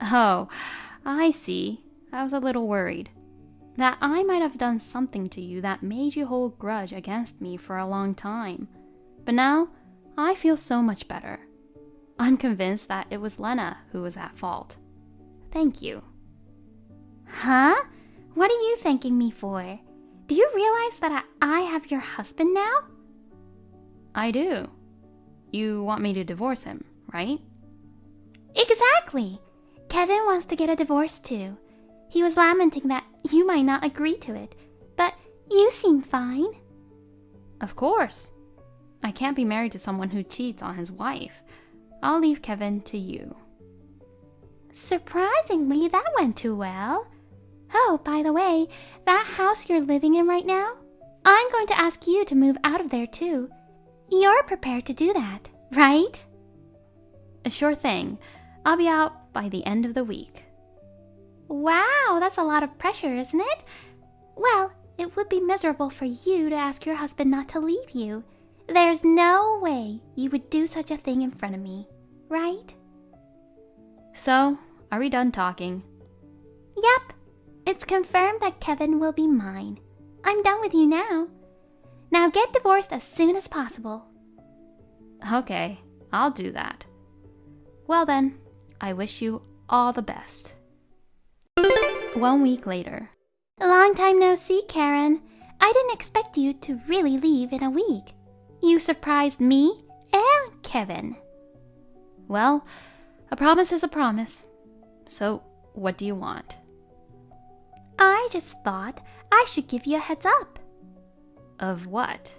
Oh, I see. I was a little worried that I might have done something to you that made you hold grudge against me for a long time. But now, I feel so much better. I'm convinced that it was Lena who was at fault. Thank you. Huh? What are you thanking me for? Do you realize that I have your husband now? I do. You want me to divorce him, right? Exactly. Kevin wants to get a divorce too. He was lamenting that you might not agree to it, but you seem fine. Of course. I can't be married to someone who cheats on his wife. I'll leave Kevin to you. Surprisingly, that went too well. Oh, by the way, that house you're living in right now, I'm going to ask you to move out of there too. You're prepared to do that, right? A sure thing. I'll be out by the end of the week. Wow, that's a lot of pressure, isn't it? Well, it would be miserable for you to ask your husband not to leave you. There's no way you would do such a thing in front of me, right? So, are we done talking? Yep. It's confirmed that Kevin will be mine. I'm done with you now. Now get divorced as soon as possible. Okay, I'll do that. Well then, I wish you all the best. 1 week later. Long time no see, Karen. I didn't expect you to really leave in a week. You surprised me and Kevin. Well, a promise is a promise. So, what do you want? I just thought I should give you a heads up. Of what?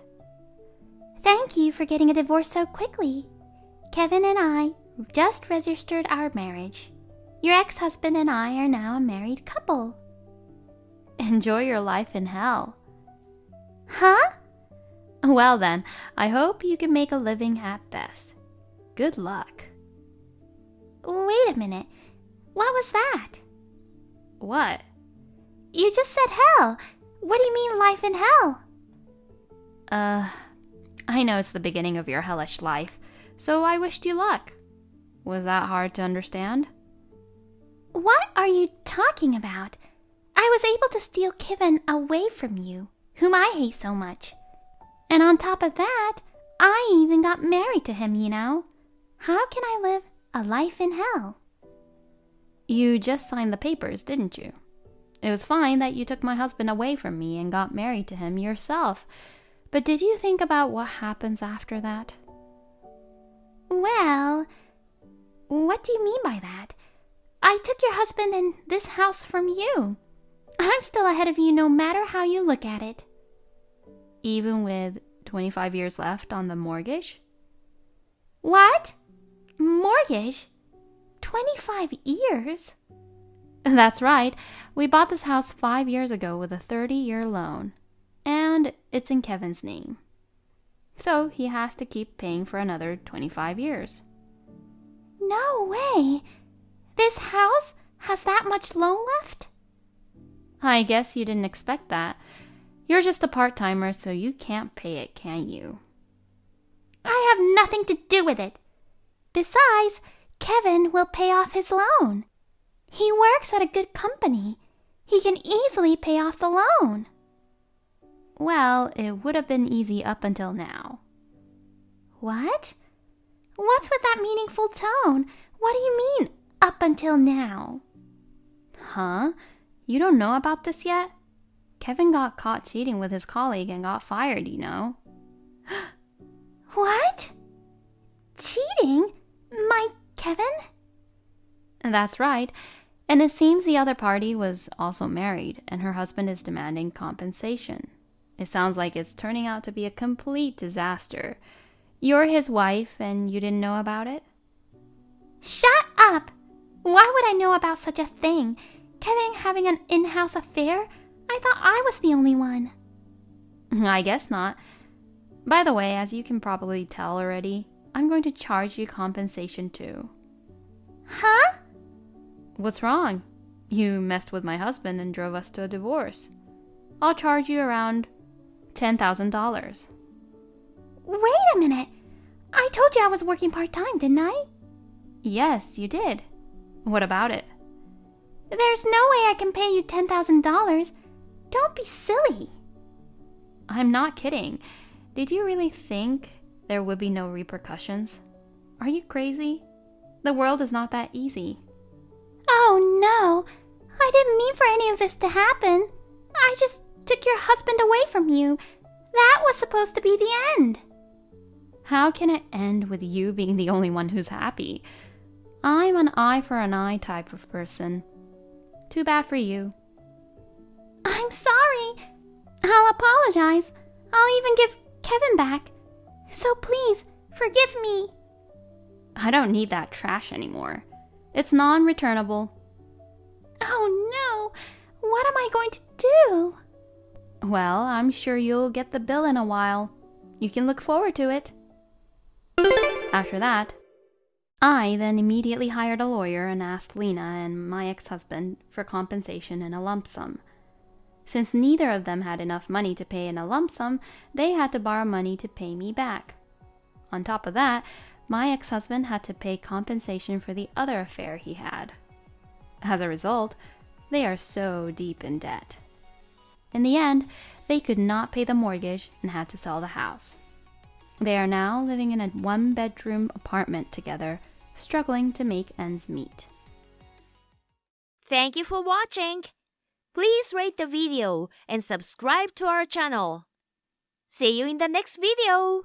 Thank you for getting a divorce so quickly. Kevin and I just registered our marriage. Your ex-husband and I are now a married couple. Enjoy your life in hell. Huh? Well then, I hope you can make a living at best. Good luck. Wait a minute. What was that? What? You just said hell. What do you mean life in hell? I know it's the beginning of your hellish life, so I wished you luck. Was that hard to understand? What are you talking about? I was able to steal Kevin away from you, whom I hate so much. And on top of that, I even got married to him, you know. How can I live a life in hell? You just signed the papers, didn't you? It was fine that you took my husband away from me and got married to him yourself. But did you think about what happens after that? Well, what do you mean by that? I took your husband and this house from you. I'm still ahead of you no matter how you look at it. Even with 25 years left on the mortgage? What? Mortgage? 25 years? That's right. We bought this house 5 years ago with a 30-year loan. And it's in Kevin's name. So he has to keep paying for another 25 years. No way! This house has that much loan left? I guess you didn't expect that. You're just a part-timer, so you can't pay it, can you? I have nothing to do with it. Besides, Kevin will pay off his loan. He works at a good company. He can easily pay off the loan. Well, it would have been easy up until now. What? What's with that meaningful tone? What do you mean, up until now? Huh? You don't know about this yet? Kevin got caught cheating with his colleague and got fired, you know. What? Cheating? My Kevin? That's right. And it seems the other party was also married, and her husband is demanding compensation. It sounds like it's turning out to be a complete disaster. You're his wife and you didn't know about it? Shut up! Why would I know about such a thing? Kevin having an in-house affair? I thought I was the only one. I guess not. By the way, as you can probably tell already, I'm going to charge you compensation too. Huh? What's wrong? You messed with my husband and drove us to a divorce. I'll charge you around $10,000. Wait a minute. I told you I was working part-time, didn't I? Yes, you did. What about it? There's no way I can pay you $10,000. Don't be silly. I'm not kidding. Did you really think there would be no repercussions? Are you crazy? The world is not that easy. Oh no, I didn't mean for any of this to happen. I just took your husband away from you. That was supposed to be the end. How can it end with you being the only one who's happy? I'm an eye for an eye type of person. Too bad for you. I'm sorry. I'll apologize. I'll even give Kevin back. So please, forgive me. I don't need that trash anymore. It's non-returnable. Oh no, what am I going to do? Well, I'm sure you'll get the bill in a while. You can look forward to it. After that, I then immediately hired a lawyer and asked Lena and my ex-husband for compensation in a lump sum. Since neither of them had enough money to pay in a lump sum, they had to borrow money to pay me back. On top of that, my ex-husband had to pay compensation for the other affair he had. As a result, they are so deep in debt. In the end, they could not pay the mortgage and had to sell the house. They are now living in a one-bedroom apartment together, struggling to make ends meet. Thank you for watching. Please rate the video and subscribe to our channel. See you in the next video.